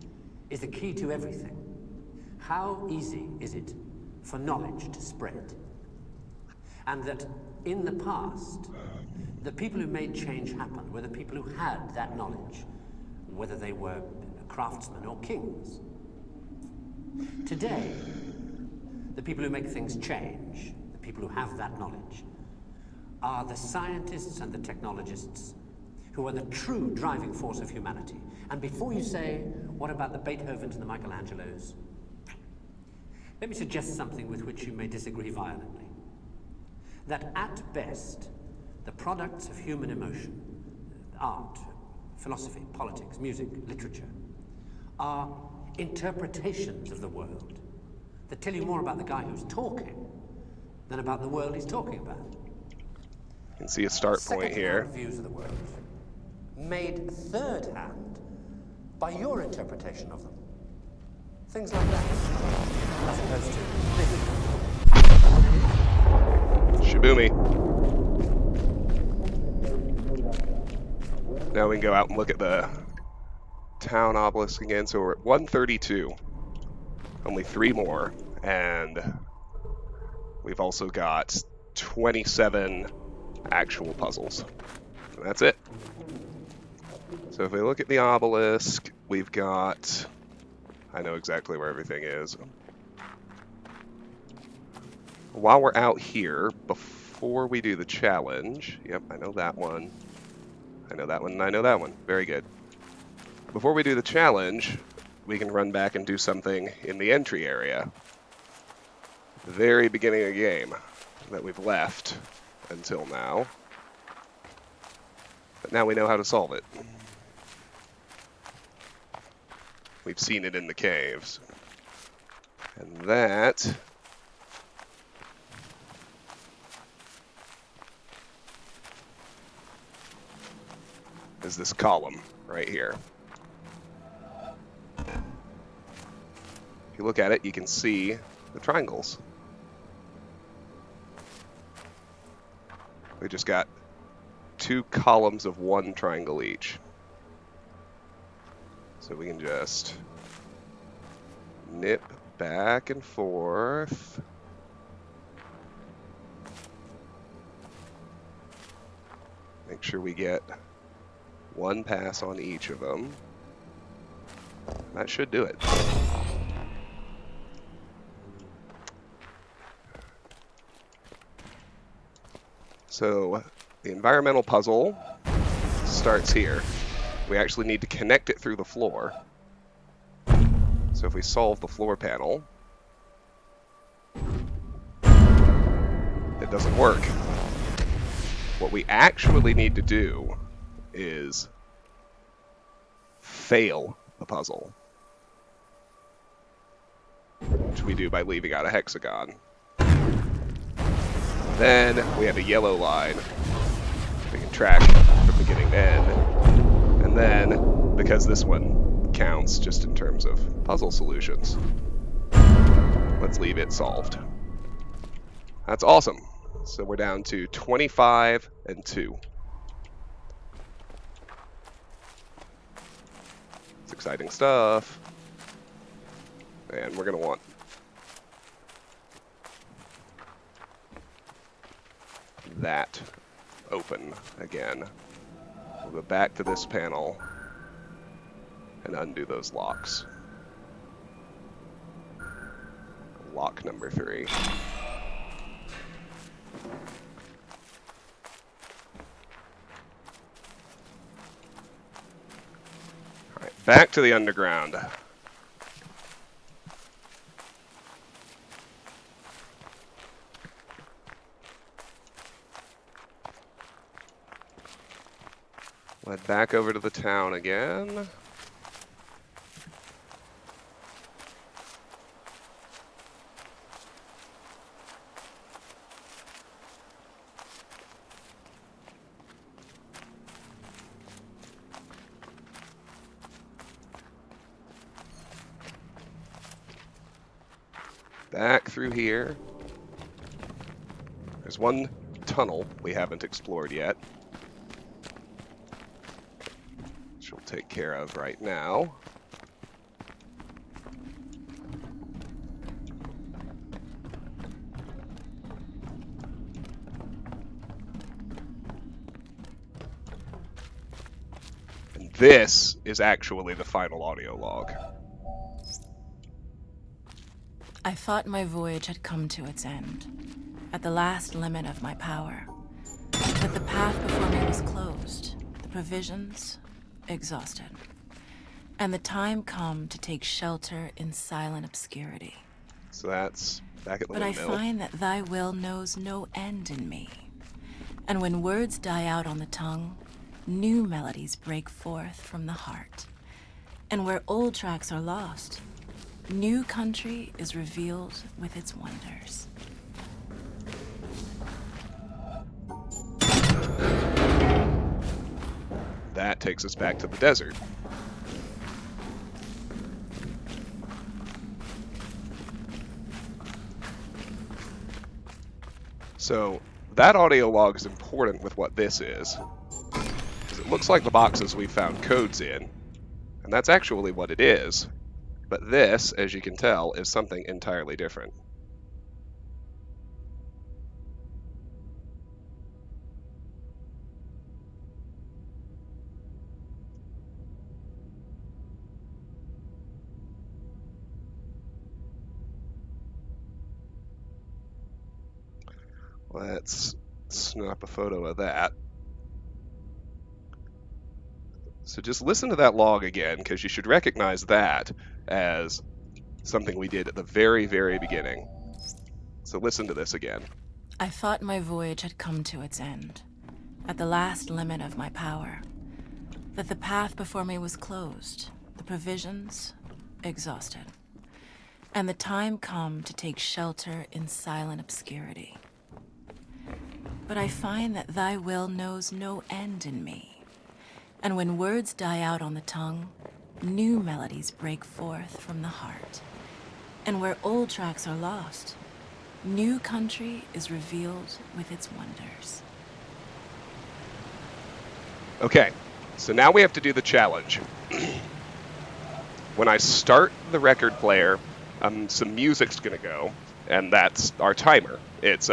is the key to everything. How easy is it for knowledge to spread? And that in the past, the people who made change happen were the people who had that knowledge, whether they were craftsmen or kings. Today, the people who make things change, the people who have that knowledge, are the scientists and the technologists who are the true driving force of humanity. And before you say, what about the Beethovens and the Michelangelos? Let me suggest something with which you may disagree violently. That at best, the products of human emotion, art, philosophy, politics, music, literature, are interpretations of the world that tell you more about the guy who's talking than about the world he's talking about. You can see a start point here. Second-hand views of the world, made third-hand by your interpretation of them. Things like that, as opposed to Shibumi. Now we can go out and look at the town obelisk again. So we're at 132. Only 3 more. And we've also got 27 actual puzzles. And that's it. So if we look at the obelisk, we've got... I know exactly where everything is. While we're out here, before we do the challenge... Yep, I know that one. I know that one, and I know that one. Very good. Before we do the challenge, we can run back and do something in the entry area. The very beginning of the game that we've left until now. But now we know how to solve it. We've seen it in the caves. And that... is this column right here. If you look at it, you can see the triangles. We just got 2 columns of 1 triangle each. So we can just nip back and forth. Make sure we get 1 pass on each of them. That should do it. So the environmental puzzle starts here. We actually need to connect it through the floor. So if we solve the floor panel, it doesn't work. What we actually need to do is fail the puzzle, which we do by leaving out a hexagon. Then we have a yellow line we can track from beginning to end. And then, because this one counts just in terms of puzzle solutions, let's leave it solved. That's awesome. So we're down to 25 and 2. It's exciting stuff. And we're going to want that open again. We'll go back to this panel and undo those locks. Lock number 3. Alright, back to the underground. Head back over to the town again. Back through here. There's one tunnel we haven't explored yet. which we'll take care of right now. And this is actually the final audio log. I thought my voyage had come to its end, at the last limit of my power. That the path before me was closed, the provisions exhausted, and the time come to take shelter in silent obscurity. So that's back at the But I windmill. find that thy will knows no end in me. And when words die out on the tongue, new melodies break forth from the heart. And where old tracks are lost, new country is revealed with its wonders. That takes us back to the desert. So that audio log is important with what this is, because it looks like the boxes we found codes in, and that's actually what it is. But this, as you can tell, is something entirely different. Let's snap a photo of that. So just listen to that log again, because you should recognize that as something we did at the very, very beginning. So listen to this again. I thought my voyage had come to its end, at the last limit of my power. That the path before me was closed, the provisions exhausted, and the time come to take shelter in silent obscurity. But I find that thy will knows no end in me. And when words die out on the tongue, new melodies break forth from the heart. And where old tracks are lost, new country is revealed with its wonders. Okay, so now we have to do the challenge. When I start the record player, some music's going to go, and that's our timer. It's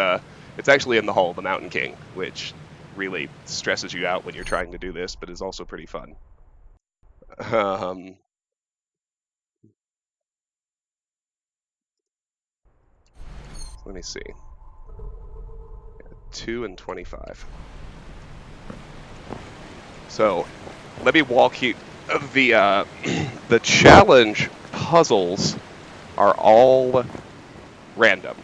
actually in the Hall of the Mountain King, which really stresses you out when you're trying to do this, but is also pretty fun. Let me see. 2 and 25. So, let me walk you. The challenge puzzles are all random.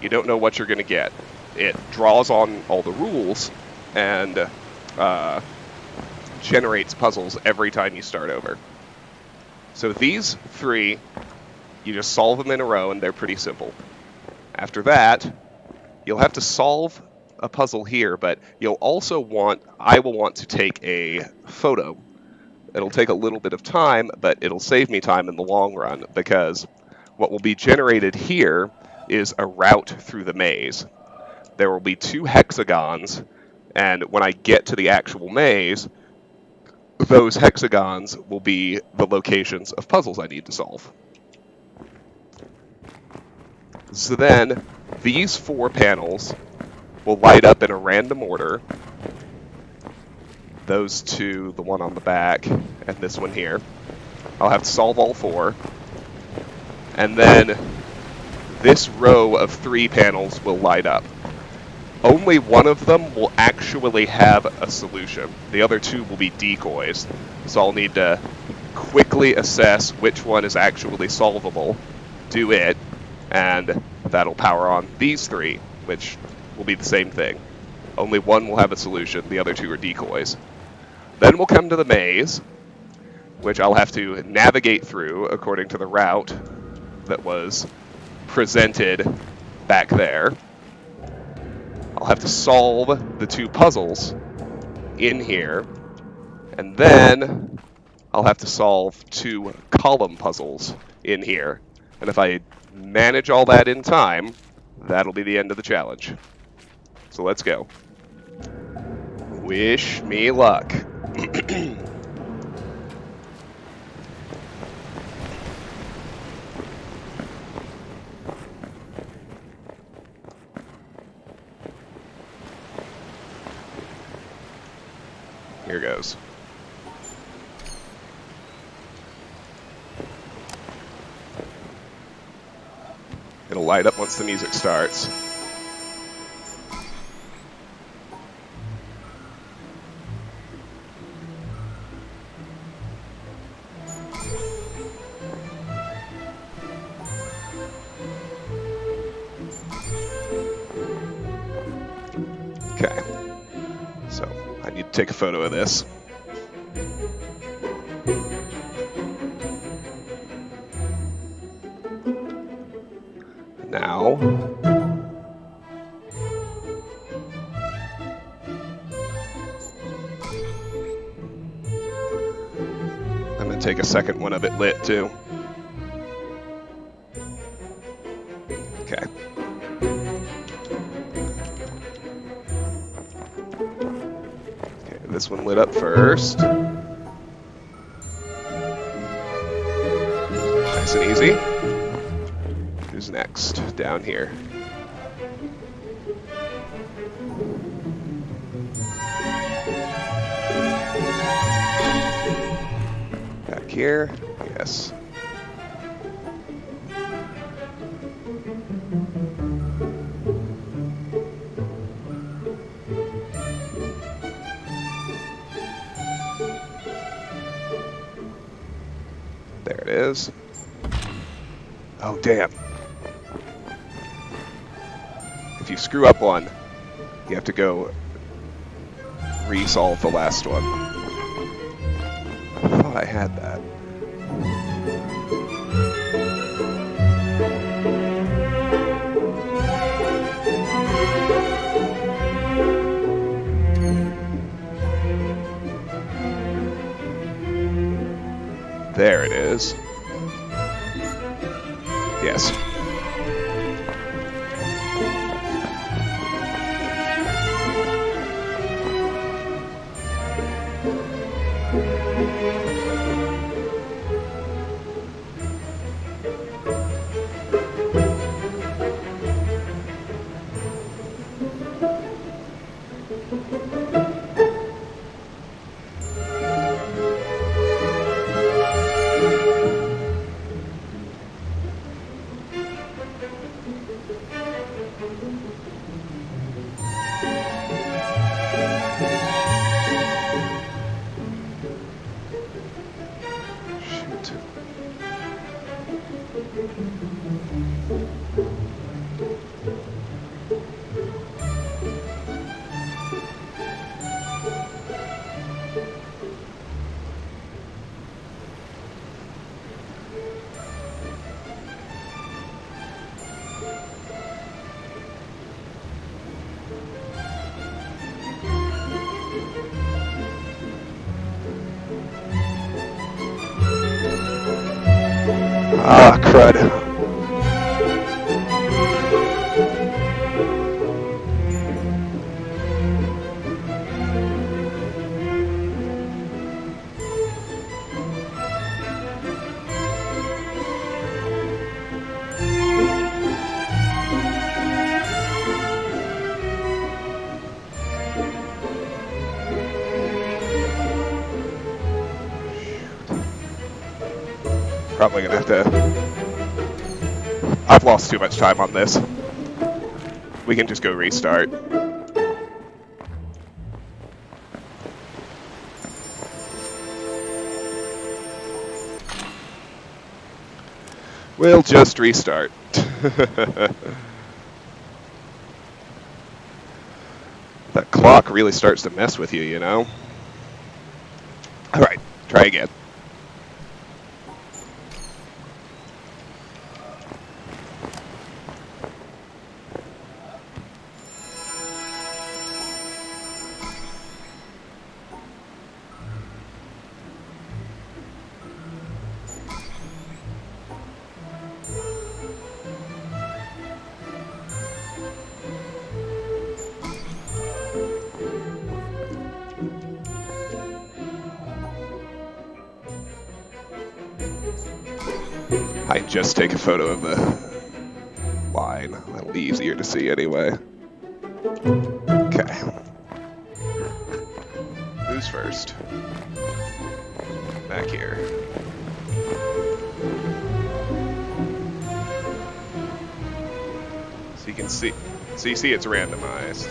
You don't know what you're going to get. It draws on all the rules and generates puzzles every time you start over. So these 3, you just solve them in a row, and they're pretty simple. After that, you'll have to solve a puzzle here, but you'll also I will want to take a photo. It'll take a little bit of time, but it'll save me time in the long run, because what will be generated here is a route through the maze. There will be 2 hexagons, and when I get to the actual maze, those hexagons will be the locations of puzzles I need to solve. So then, these 4 panels will light up in a random order. Those 2, the one on the back, and this one here. I'll have to solve all 4. And then this row of 3 panels will light up. Only one of them will actually have a solution. The other 2 will be decoys. So I'll need to quickly assess which one is actually solvable, do it, and that'll power on these 3, which will be the same thing. Only one will have a solution, the other 2 are decoys. Then we'll come to the maze, which I'll have to navigate through according to the route that was presented back there. I'll have to solve the 2 puzzles in here, and then I'll have to solve 2 column puzzles in here. And if I manage all that in time, that'll be the end of the challenge. So let's go. Wish me luck. It'll light up once the music starts. Okay. So, I need to take a photo of this. Now, I'm going to take a second one of it lit too. Okay. Okay, this one lit up first. Nice and easy. Who's next? Down here. Back here. Yes. There it is. Oh, damn. If you screw up one, you have to go resolve the last one. I thought I had that. There it is. Yes. Shoot. Ah, crud. Probably gonna have to... I've lost too much time on this. We can just go restart. We'll just restart. That clock really starts to mess with you, you know? Alright, try again. I just take a photo of the line. That'll be easier to see anyway. Okay. Who's first? Back here. You can see, so you see it's randomized.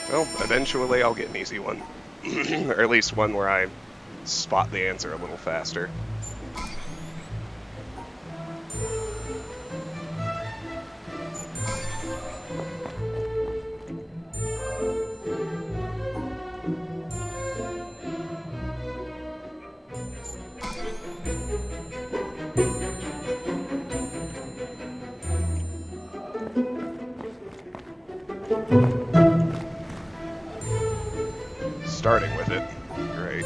Well, eventually I'll get an easy one. Or at least one where I spot the answer a little faster. Starting with it. Great.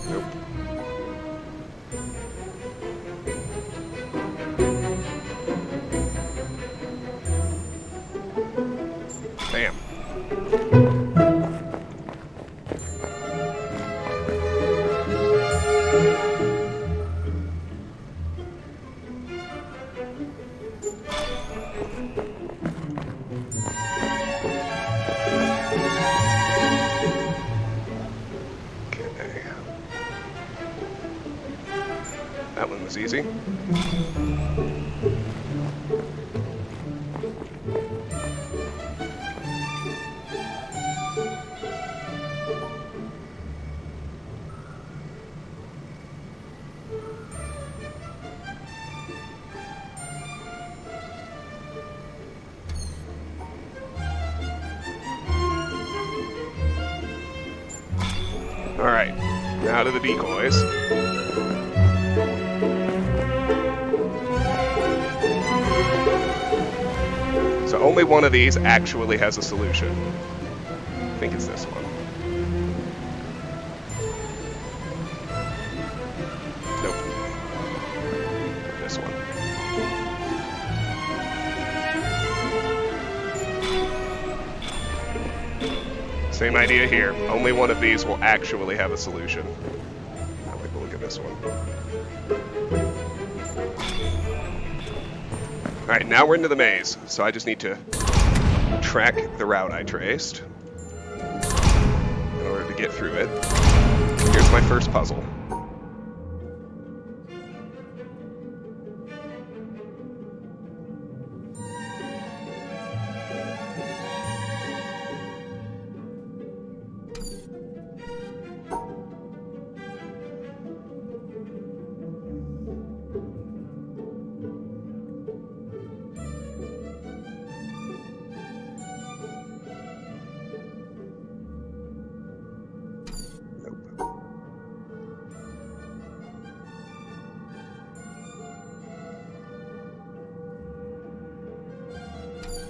Nope. Bam. Okay. That one was easy. Alright, now to the decoys. So only one of these actually has a solution. I think it's this one. Nope. This one. Same idea here. Only one of these will actually have a solution. Now take a look at this one. Alright, now we're into the maze, so I just need to track the route I traced in order to get through it. Here's my first puzzle.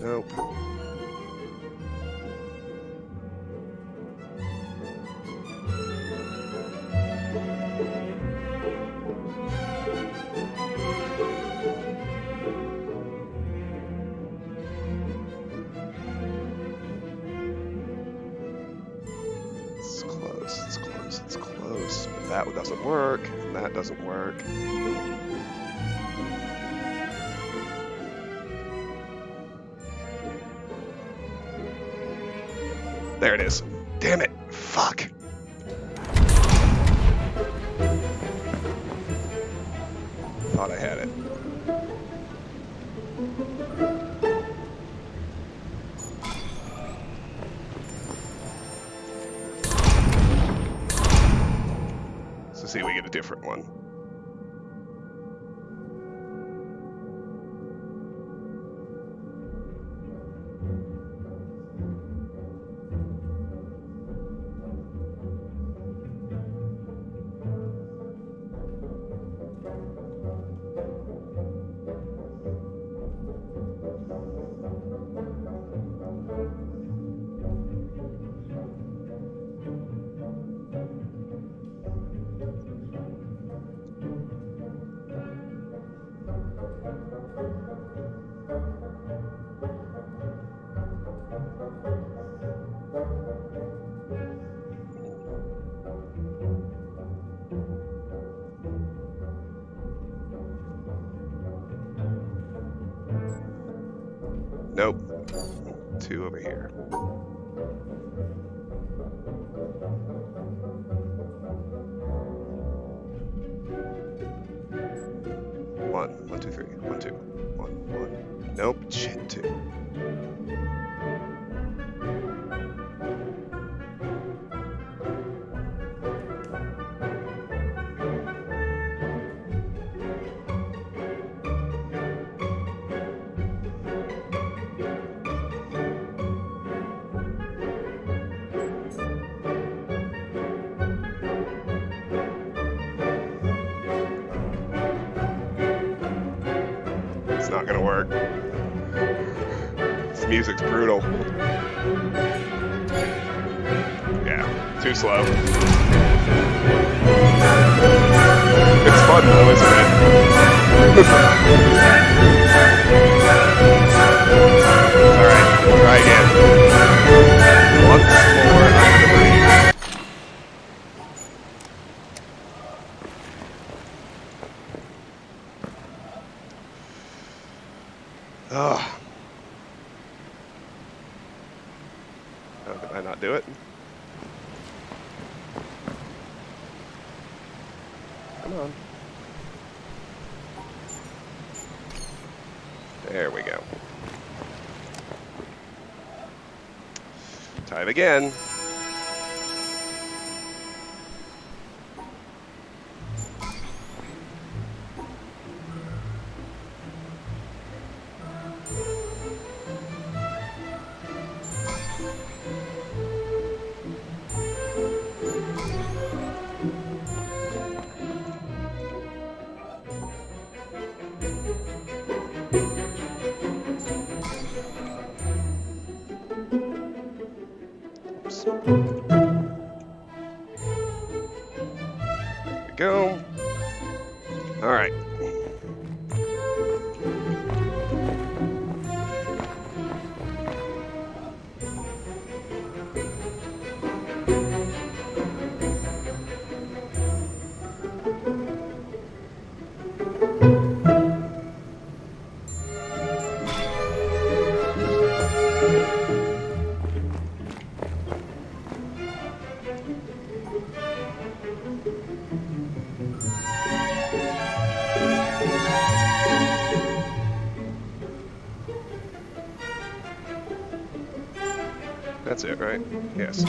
Nope. It's close, it's close, it's close. But that doesn't work, and that doesn't work. There it is. Damn it. Fuck. Thought I had it. So see if we get a different one. Nope. Two over here. One, two, three. 1, 2. 1, Nope. Shit, too. It's not gonna work. This music's brutal. Yeah, too slow. It's fun though, isn't it? Alright, try again. Once more under the breeze. Ugh. How did I not do it? Come on. There we go. Time again. Oops. There we go. All right. That's it, right? Yes.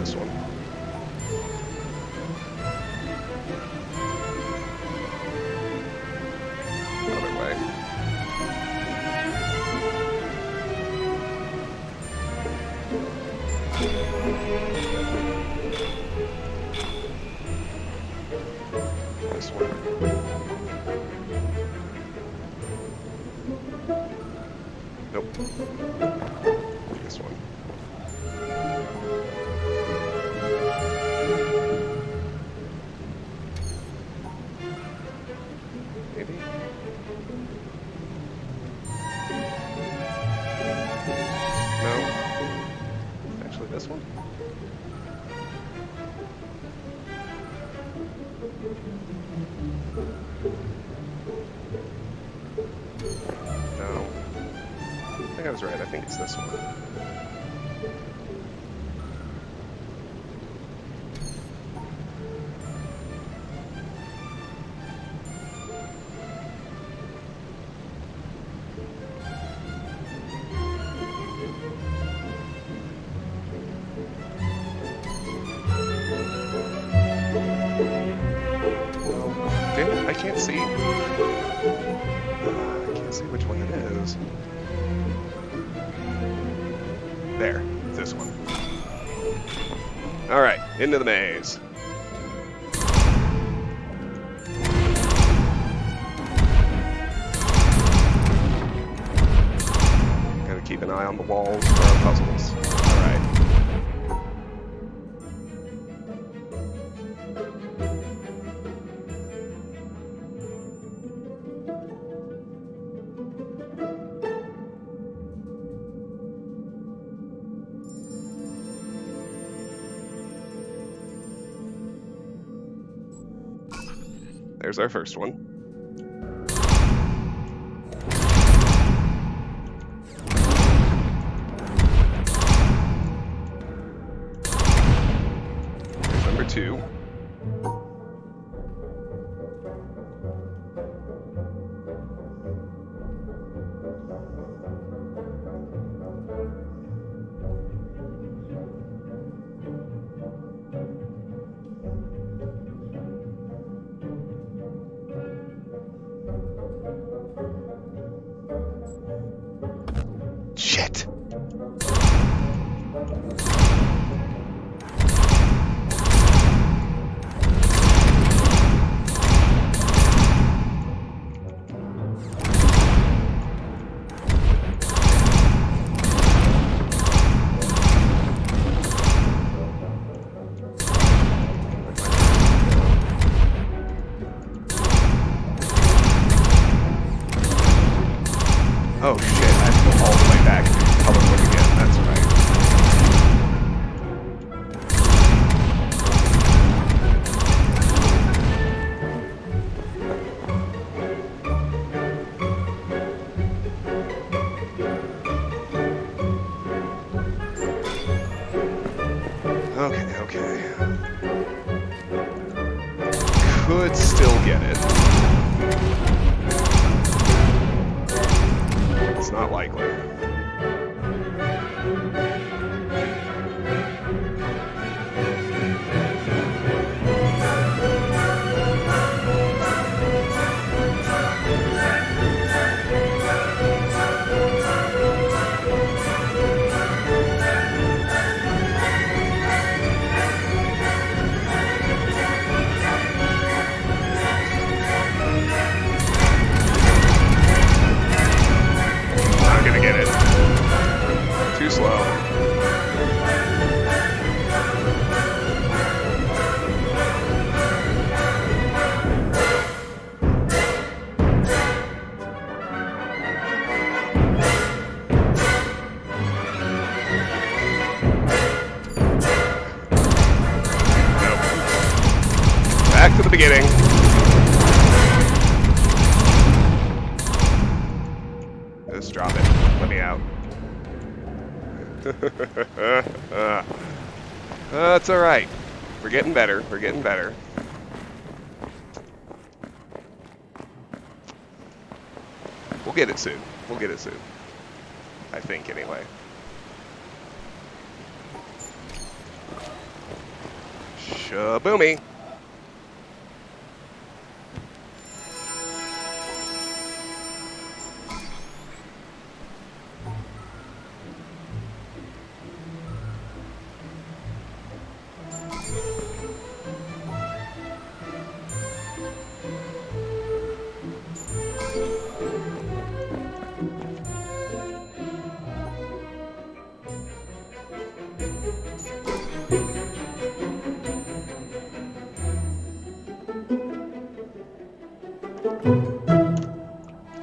This one. Other way. This one. Nope. This one. Maybe? No. Actually, this one? No. I think I was right. I think it's this one. Damn it, I can't see. I can't see which one it is. There, it's this one. Alright, into the maze. Gotta keep an eye on the walls for our puzzles. Alright. There's our first one. There's number 2. Shit. Oh shit, I have to go all the way back and do color work again, that's right. Okay. Could still get it. It's not likely. Not gonna get it. Too slow. Nope. Back to the beginning. Just drop it. Let me out. That's alright. We're getting better. We're getting better. We'll get it soon. We'll get it soon. I think, anyway. Shaboomy.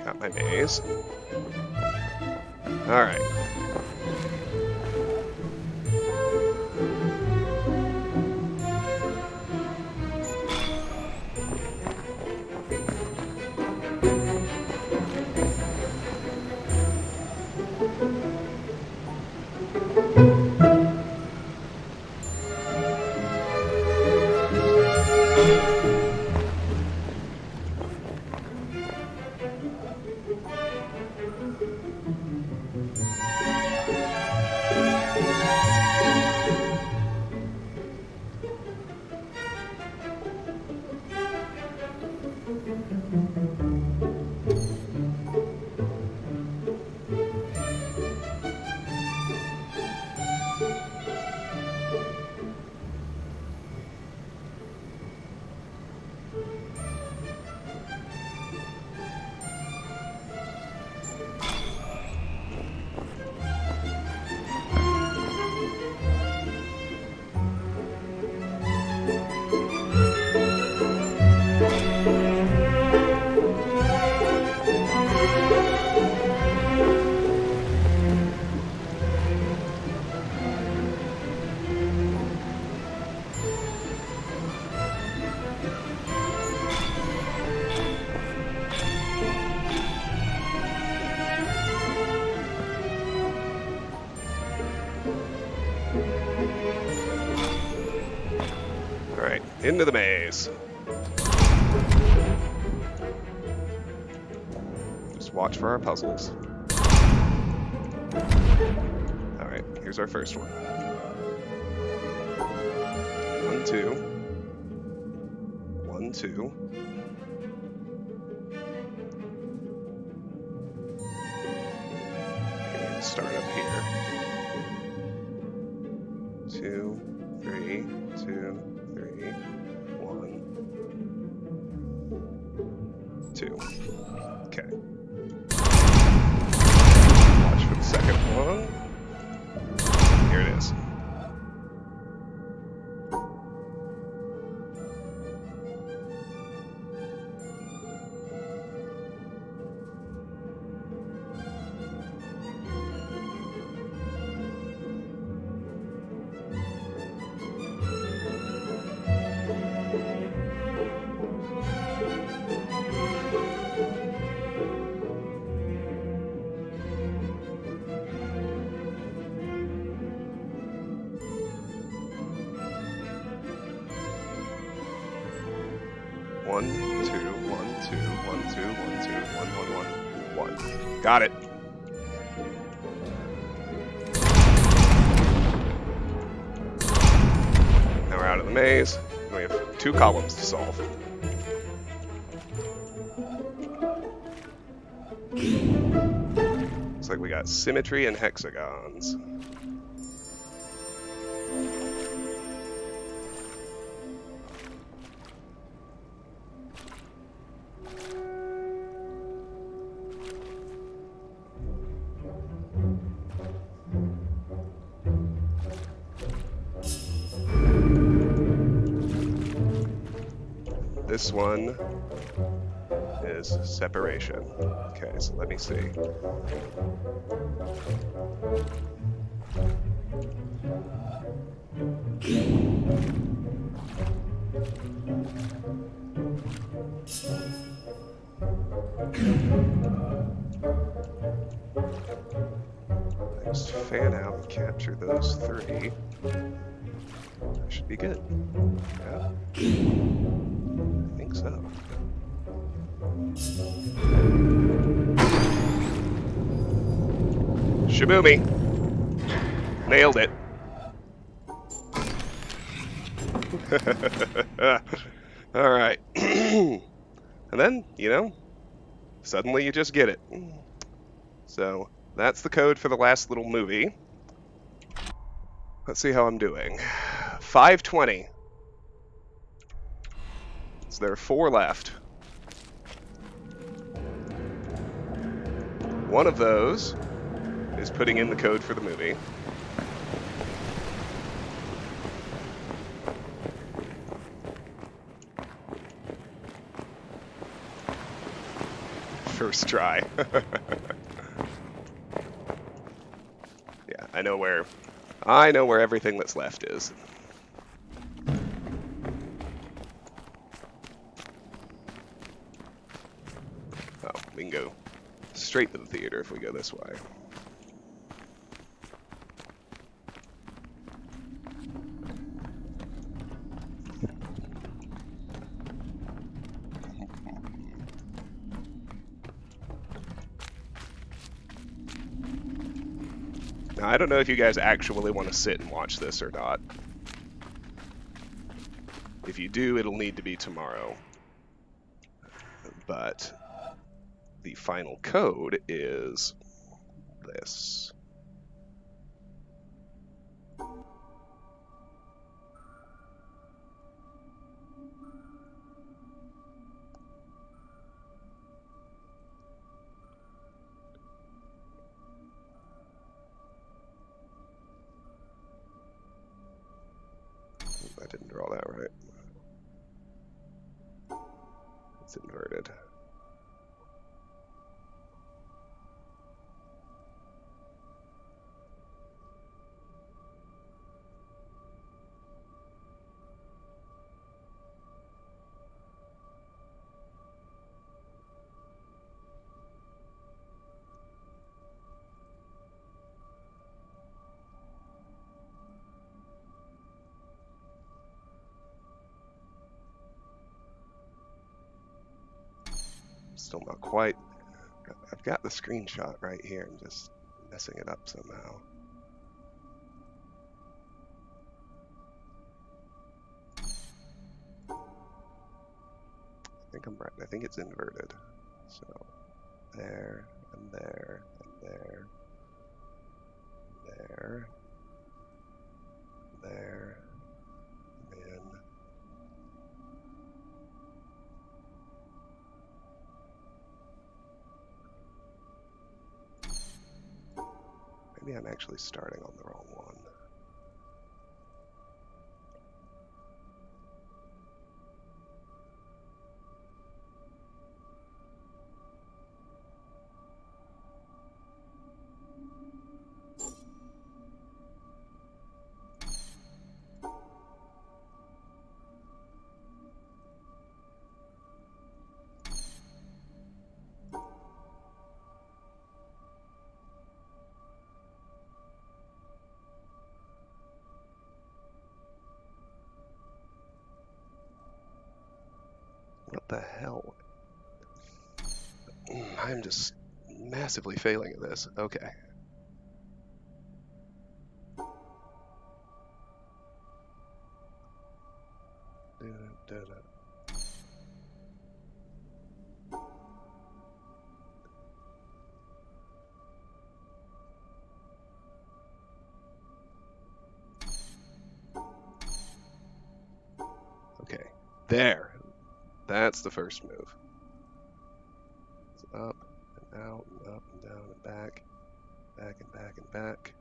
Got my maze. Alright. Alright, into the maze. Just watch for our puzzles. Alright, here's our first one. 1, 2. 1, 2. Okay, start up here. 2, 3, 2, 3, 1, 2. Okay. Watch for the second one. Here it is. One, two, 1, 2, 1, 2, 1, 2, 1, 1, 1, 1. Got it. Now we're out of the maze. We have 2 columns to solve. Looks like we got symmetry and hexagons. This one is separation. Okay, so let me see. I just fan out and capture those 3. That should be good. Yeah. I think so. Shaboomy! Nailed it. Alright. And then, you know, suddenly you just get it. So, that's the code for the last little movie. Let's see how I'm doing. 520. So there are 4 left. One of those is putting in the code for the movie. First try. Yeah, I know where everything that's left is. Oh, we can go straight to the theater if we go this way. Now, I don't know if you guys actually want to sit and watch this or not. If you do, it'll need to be tomorrow. But the final code is this. I didn't draw that right. It's inverted. Still not quite. I've got the screenshot right here. I'm just messing it up somehow. I think I'm right. I think it's inverted. So there and there and there, there, there, and then maybe I'm actually starting on the wrong one. What the hell? I'm just massively failing at this. Okay. Okay. There. That's the first move. It's up and out and up and down and back. Back and back and back.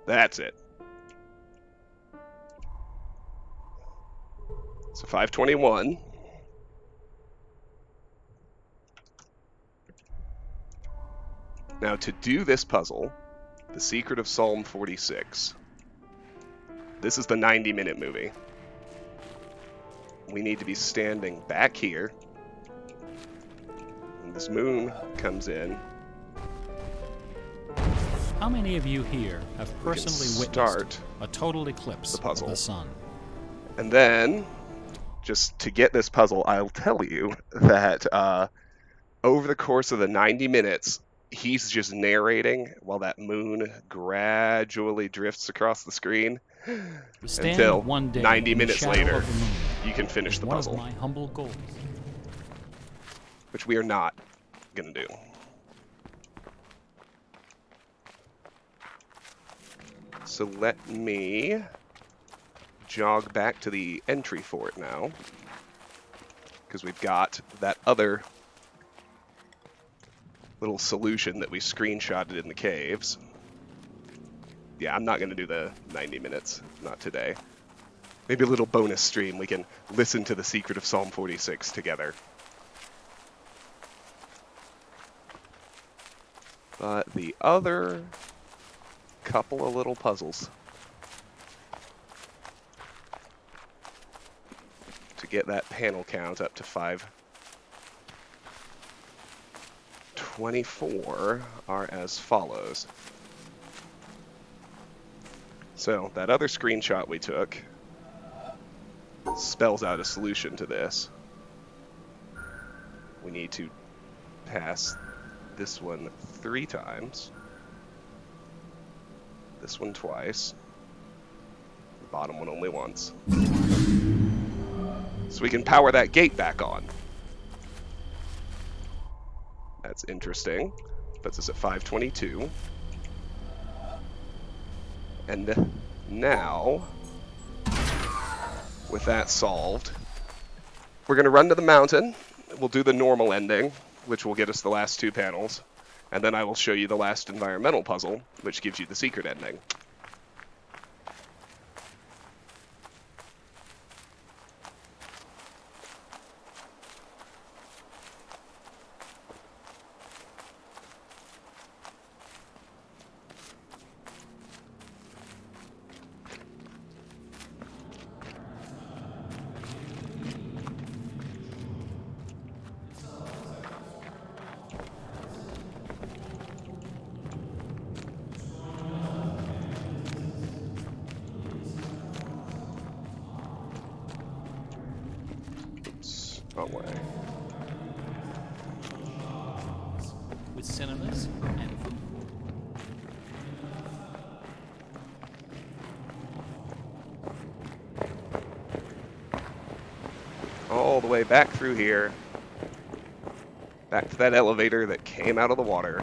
That's it. So 521. Now to do this puzzle, The Secret of Psalm 46. This is the 90-minute movie. We need to be standing back here. And this moon comes in. How many of you here have personally witnessed a total eclipse of the sun? And then, just to get this puzzle, I'll tell you that over the course of the 90 minutes, he's just narrating while that moon gradually drifts across the screen until one day 90 minutes later, of the moon you can finish the puzzle. One of my humble goals. Which we are not going to do. So let me jog back to the entry for it now, because we've got that other little solution that we screenshotted in the caves. Yeah, I'm not going to do the 90 minutes, not today. Maybe a little bonus stream, we can listen to The Secret of Psalm 46 together. But the other couple of little puzzles to get that panel count up to 524 are as follows. So that other screenshot we took spells out a solution to this. We need to pass this one 3 times. This one twice. The bottom one only once. So we can power that gate back on. That's interesting. Puts us at 522. And now, with that solved, we're going to run to the mountain. We'll do the normal ending, which will get us the last 2 panels. And then I will show you the last environmental puzzle, which gives you the secret ending. Wrong way. With cinemas and food. All the way back through here. Back to that elevator that came out of the water.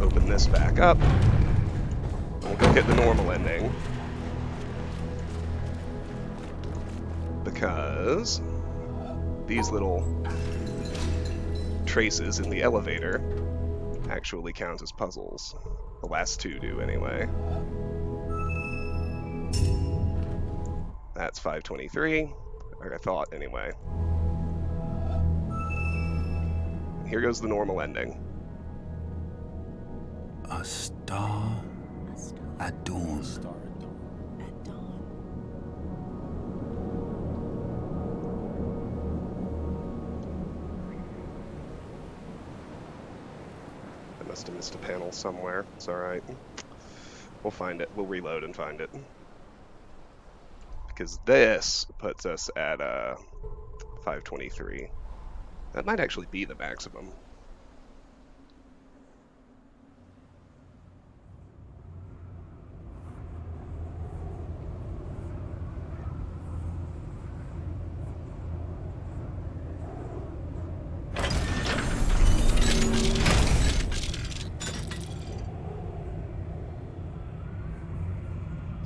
Open this back up. We'll go hit the normal ending. Because these little traces in the elevator actually count as puzzles. The last two do, anyway. That's 523, or I thought, anyway. Here goes the normal ending. A star at dawn. At dawn. I must have missed a panel somewhere. It's alright. We'll find it. We'll reload and find it. Because this puts us at 523. That might actually be the maximum.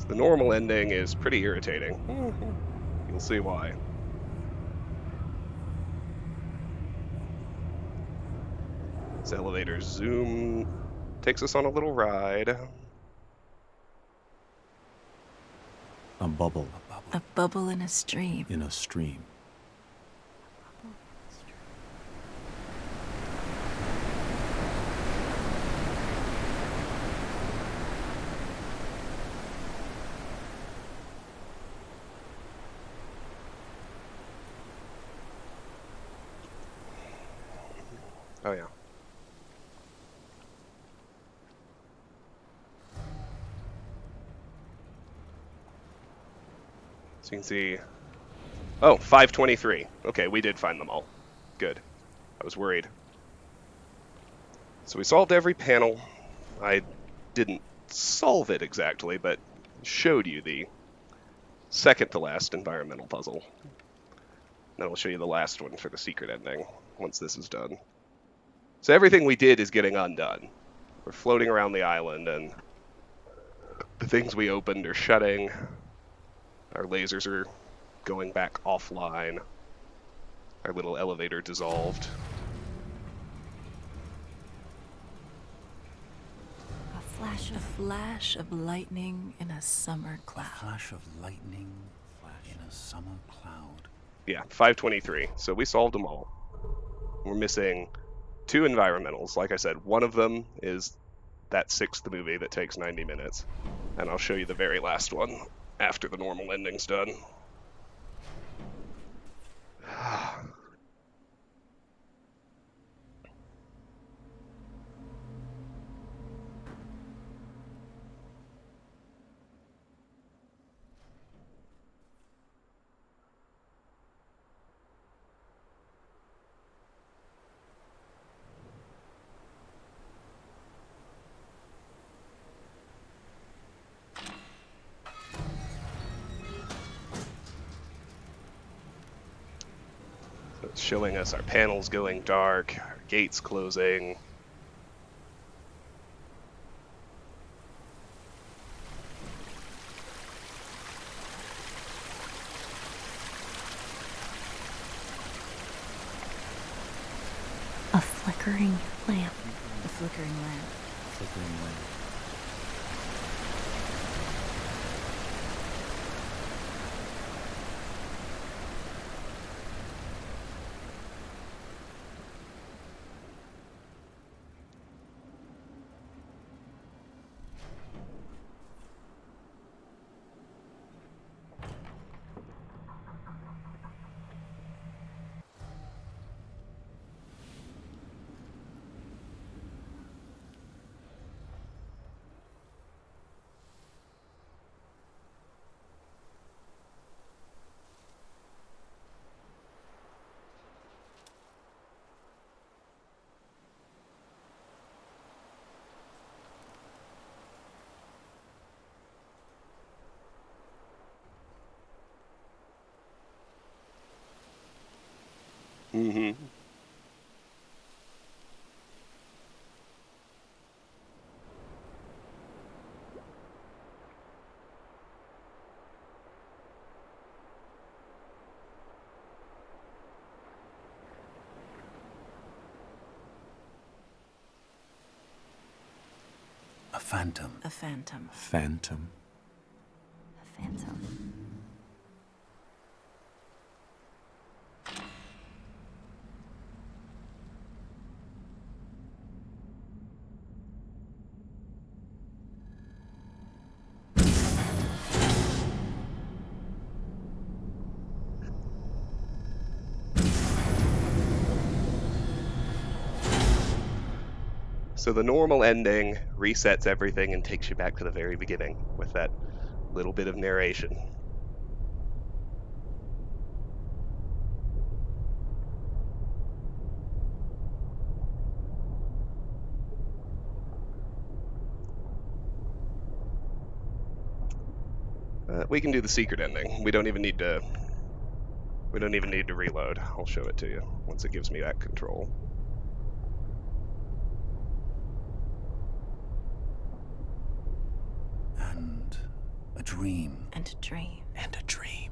The normal ending is pretty irritating. You'll see why. This elevator zoom takes us on a little ride. A bubble A bubble in a stream. in a stream. Oh yeah. So you can see, oh, 523. Okay, we did find them all. Good. I was worried. So we solved every panel. I didn't solve it exactly, but showed you the second to last environmental puzzle. Then I'll show you the last one for the secret ending once this is done. So everything we did is getting undone. We're floating around the island and the things we opened are shutting. Our lasers are going back offline. Our little elevator dissolved. A flash of lightning in a summer cloud. A flash of lightning in a summer cloud. Yeah, 523. So we solved them all. We're missing 2 environmentals. Like I said, one of them is that 6th movie that takes 90 minutes. And I'll show you the very last one after the normal ending's done. It's showing us our panels going dark, our gates closing. flickering lamp. The flickering lamp. Flickering lamp. Mm-hmm. A phantom. A phantom. Phantom. A phantom. So the normal ending resets everything and takes you back to the very beginning with that little bit of narration. We can do the secret ending. We don't even need to reload. I'll show it to you once it gives me that control. And a dream. And a dream. And a dream.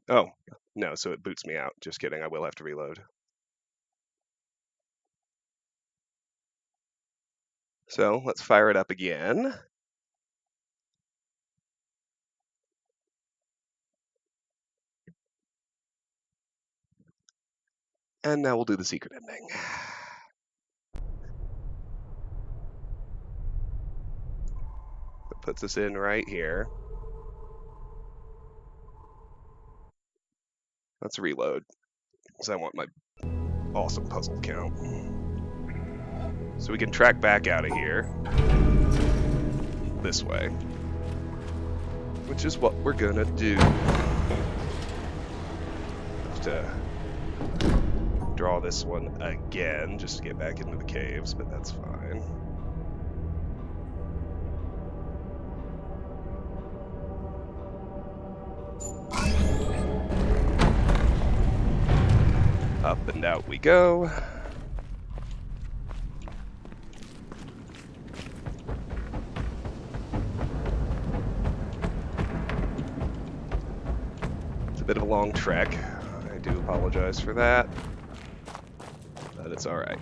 Oh, no, so it boots me out. Just kidding, I will have to reload. So let's fire it up again. And now we'll do the secret ending. That puts us in right here. Let's reload, because I want my awesome puzzle count. So we can track back out of here this way, which is what we're gonna do. Have to draw this one again just to get back into the caves, but that's fine. Up and out we go. It's a bit of a long trek. I do apologize for that, but it's all right.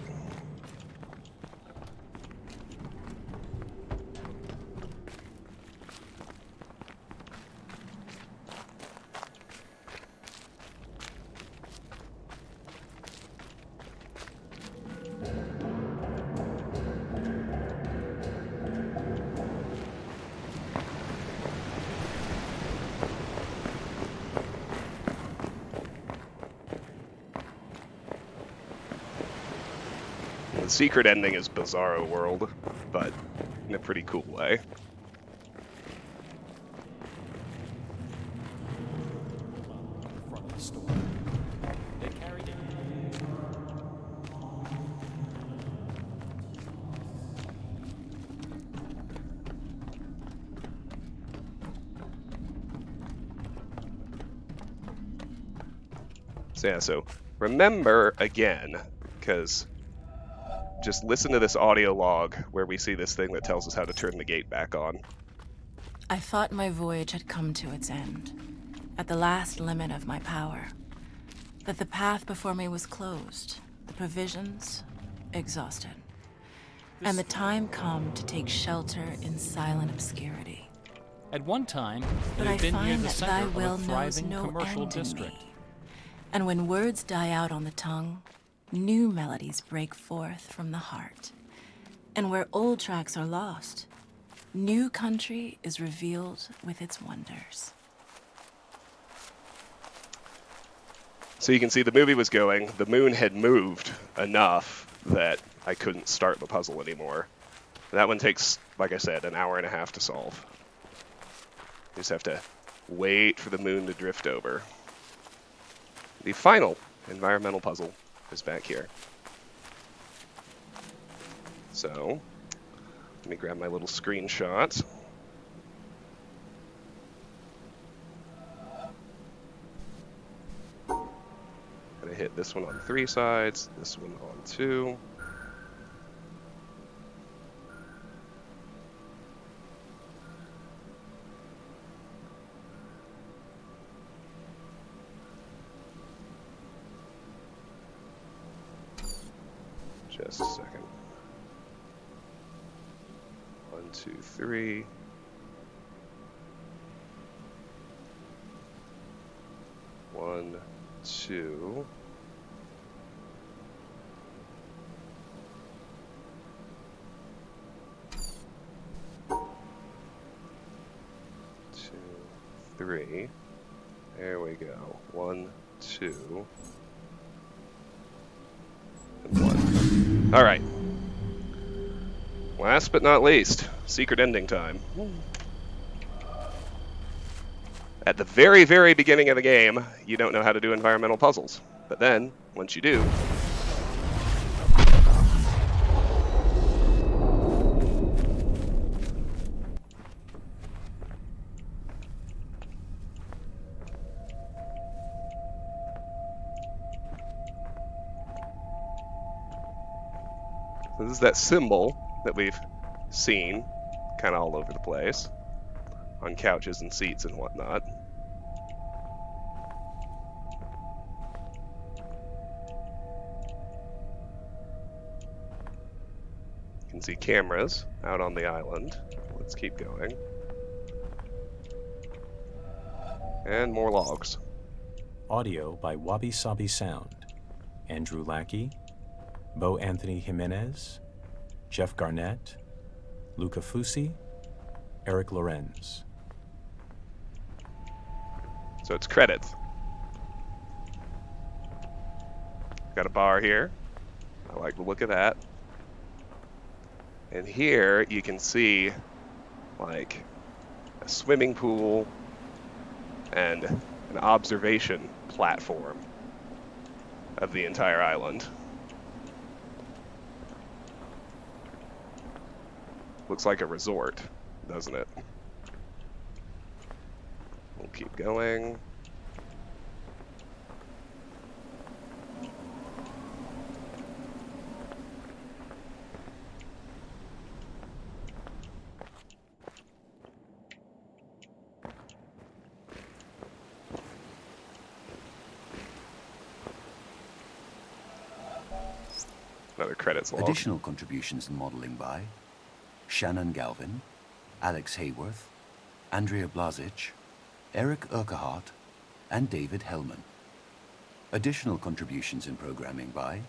The secret ending is Bizarro World, but in a pretty cool way. So yeah, so remember again, because just listen to this audio log where we see this thing that tells us how to turn the gate back on. I thought my voyage had come to its end, at the last limit of my power, that the path before me was closed, the provisions exhausted, and the time come to take shelter in silent obscurity. At one time, But it I had been near find the that center thy of will a knows thriving no commercial end in district. me. And when words die out on the tongue, new melodies break forth from the heart. And where old tracks are lost, new country is revealed with its wonders. So you can see the movie was going. The moon had moved enough that I couldn't start the puzzle anymore. That one takes, like I said, an hour and a half to solve. You just have to wait for the moon to drift over. The final environmental puzzle is back here. So, let me grab my little screenshot. Gonna hit this one on 3 sides, this one on 2. Just a second. 1, 2, 3. One, two. Two, 3. There we go. 1, 2. And 1. All right. Last but not least, secret ending time. At the very, very beginning of the game, you don't know how to do environmental puzzles. But then, once you do, this is that symbol that we've seen kind of all over the place, on couches and seats and whatnot. You can see cameras out on the island. Let's keep going. And more logs. Audio by Wabi Sabi Sound. Andrew Lackey, Bo Anthony Jimenez, Jeff Garnett, Luca Fusi, Eric Lorenz. So it's credits. Got a bar here. I like the look of that. And here you can see like a swimming pool and an observation platform of the entire island. Looks like a resort, doesn't it? We'll keep going. Another credits log. Additional contributions in modeling by Shannon Galvin, Alex Hayworth, Andrea Blazich, Eric Urquhart, and David Hellman. Additional contributions in programming by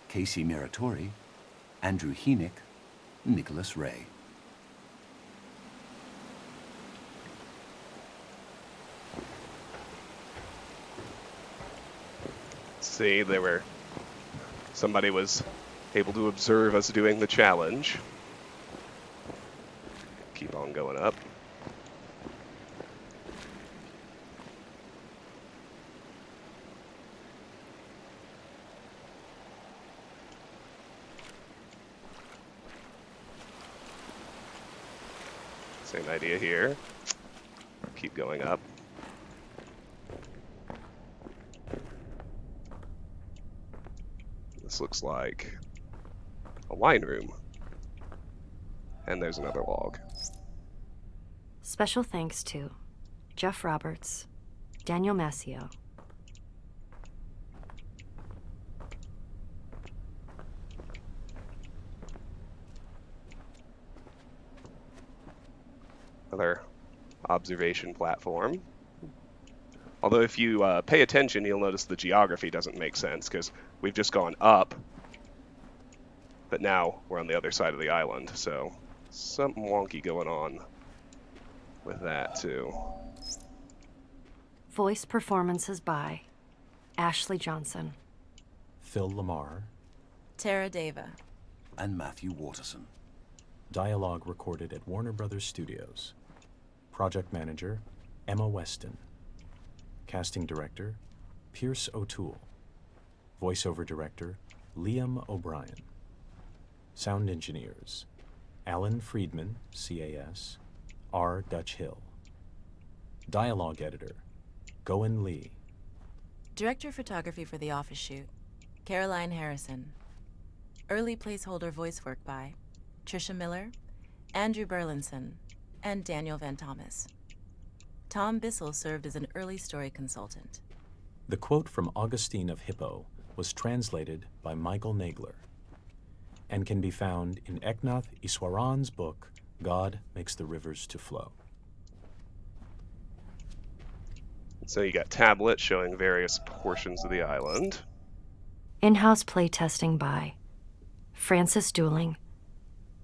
Casey Miratori, Andrew Heenick, Nicholas Ray. See, somebody was able to observe us doing the challenge. Keep on going up. Same idea here. Keep going up. This looks like a wine room. And there's another log. Special thanks to Jeff Roberts, Daniel Mascio. Another observation platform. Although if you pay attention, you'll notice the geography doesn't make sense, because we've just gone up, but now we're on the other side of the island, so something wonky going on with that, too. Voice performances by Ashley Johnson, Phil Lamar, Tara Deva, and Matthew Waterson. Dialogue recorded at Warner Brothers Studios. Project Manager, Emma Weston. Casting Director, Pierce O'Toole. Voiceover Director, Liam O'Brien. Sound Engineers, Alan Friedman, CAS, R. Dutch Hill. Dialogue Editor, Goen Lee. Director Photography for the office shoot, Caroline Harrison. Early placeholder voice work by Tricia Miller, Andrew Burlinson, and Daniel Van Thomas. Tom Bissell served as an early story consultant. The quote from Augustine of Hippo was translated by Michael Nagler and can be found in Eknath Easwaran's book, God Makes the Rivers to Flow. So you got tablets showing various portions of the island. in-house playtesting by Francis Dooling,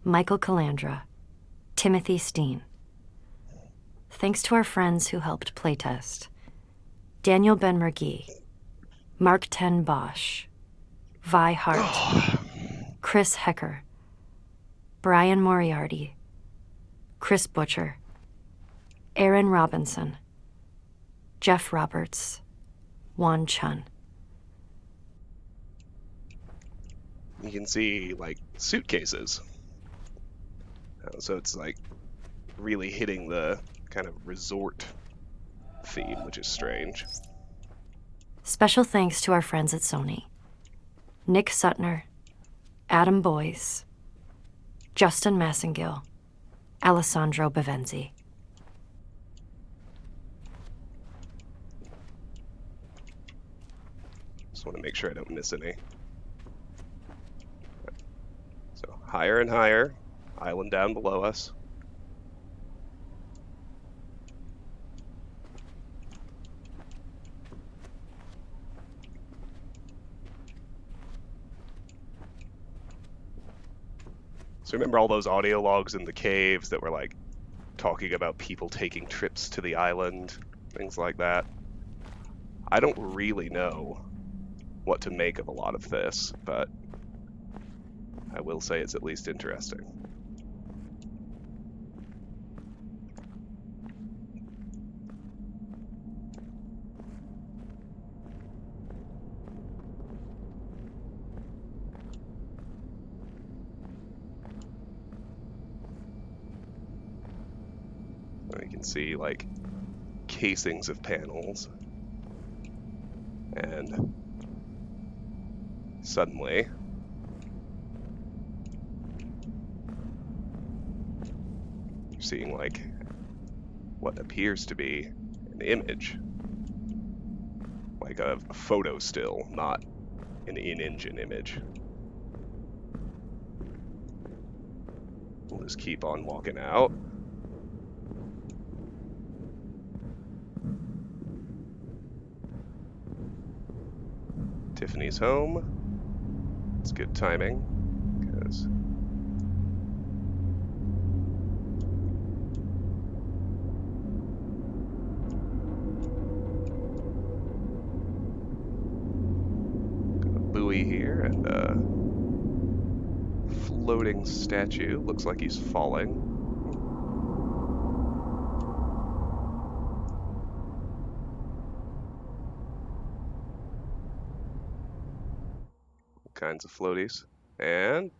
Michael Calandra, Timothy Steen. Thanks to our friends who helped playtest: Daniel Ben-Mergui, Mark Ten Bosch, Vi Hart, Chris Hecker, Brian Moriarty, Chris Butcher, Aaron Robinson, Jeff Roberts, Juan Chun. You can see, like, suitcases. So it's, like, really hitting the kind of resort theme, which is strange. Special thanks to our friends at Sony: Nick Sutner, Adam Boyes, Justin Massengill, Alessandro Bevenzi. Just want to make sure I don't miss any. So higher and higher, island down below us. So remember all those audio logs in the caves that were like talking about people taking trips to the island, things like that? I don't really know what to make of a lot of this, but I will say it's at least interesting. So you can see like casings of panels, and suddenly you're seeing like what appears to be an image, like a photo still, not an in-engine image. We'll just keep on walking out. Tiffany's home. It's good timing, because got a buoy here and a floating statue. Looks like he's falling. Kinds of floaties, and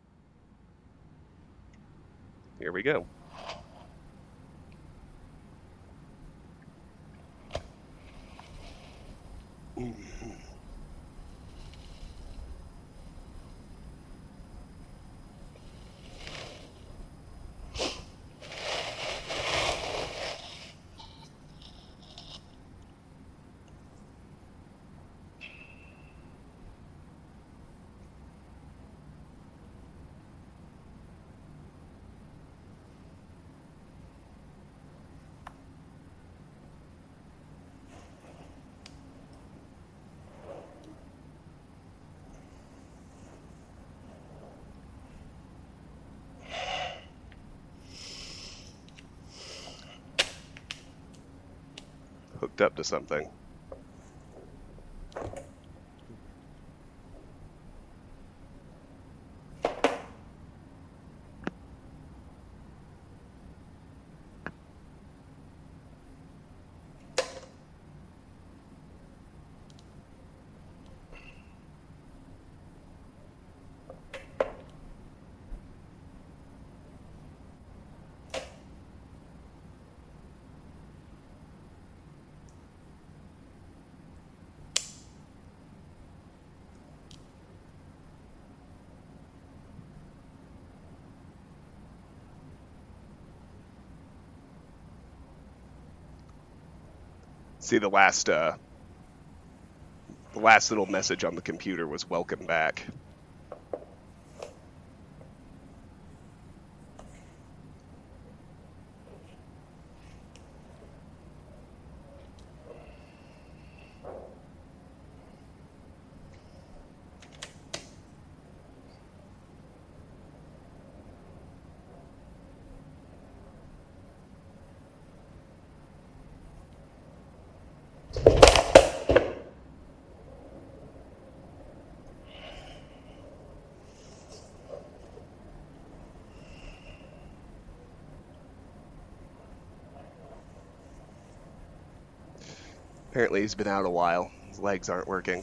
here we go. hooked up to something. See, the last little message on the computer was "Welcome back." Apparently he's been out a while. His legs aren't working.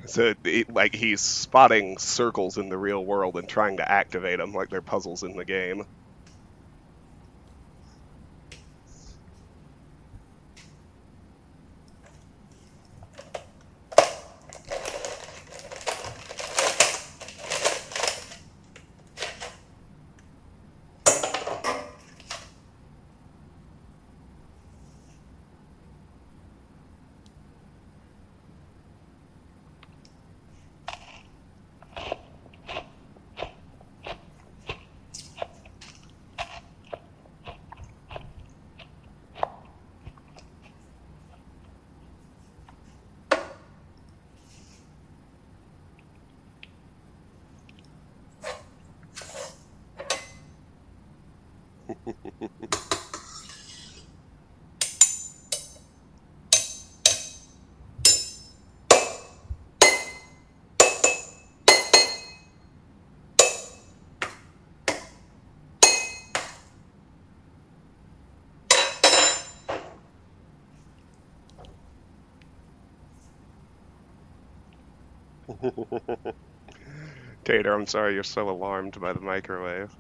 So, like, he's spotting circles in the real world and trying to activate them like they're puzzles in the game. Tater, I'm sorry you're so alarmed by the microwave.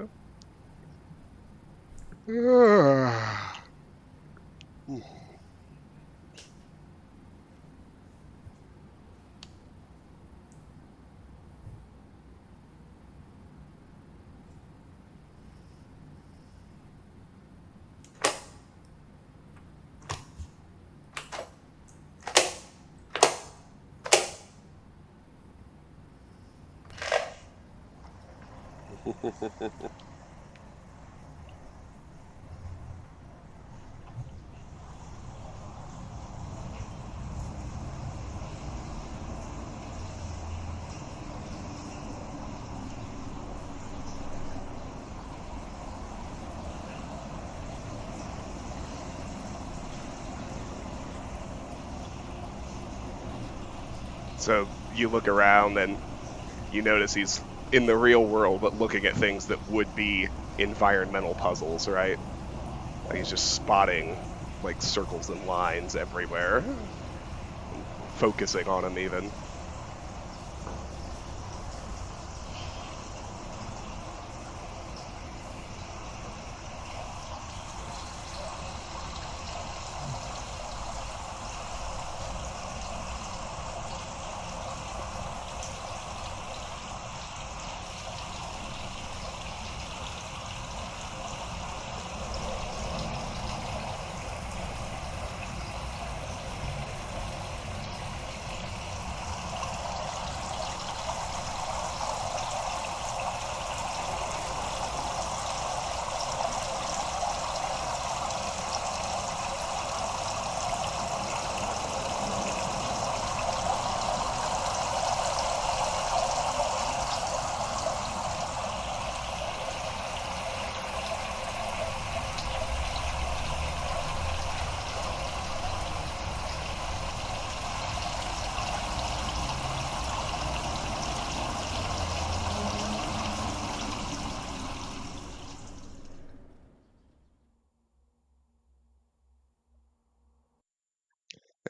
So you look around and you notice he's in the real world, but looking at things that would be environmental puzzles, right? Like he's just spotting like circles and lines everywhere, focusing on them even.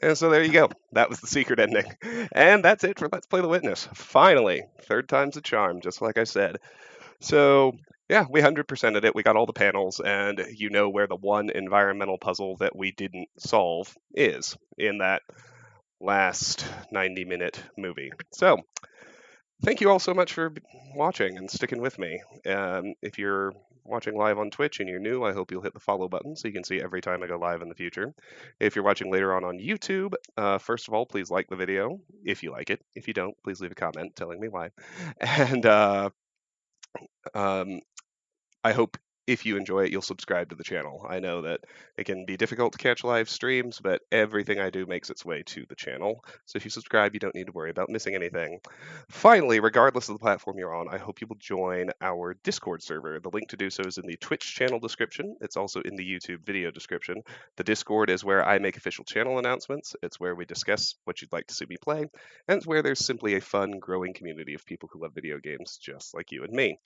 And so there you go. That was the secret ending. And that's it for Let's Play The Witness. Finally, third time's a charm, just like I said. So, yeah, we 100%ed it. We got all the panels, and you know where the one environmental puzzle that we didn't solve is in that last 90-minute movie. So, thank you all so much for watching and sticking with me. If you're watching live on Twitch and you're new, I hope you'll hit the follow button so you can see every time I go live in the future. If you're watching later on YouTube, first of all, please like the video if you like it. If you don't, please leave a comment telling me why. And I hope if you enjoy it, you'll subscribe to the channel. I know that it can be difficult to catch live streams, but everything I do makes its way to the channel. So if you subscribe, you don't need to worry about missing anything. Finally, regardless of the platform you're on, I hope you will join our Discord server. The link to do so is in the Twitch channel description. It's also in the YouTube video description. The Discord is where I make official channel announcements. It's where we discuss what you'd like to see me play, and it's where there's simply a fun, growing community of people who love video games just like you and me.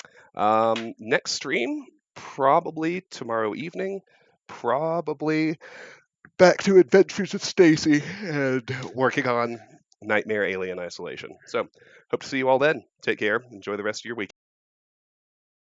Next stream, probably tomorrow evening, probably back to Adventures of Stacy and working on Nightmare Alien Isolation. So, hope to see you all then. Take care. Enjoy the rest of your week.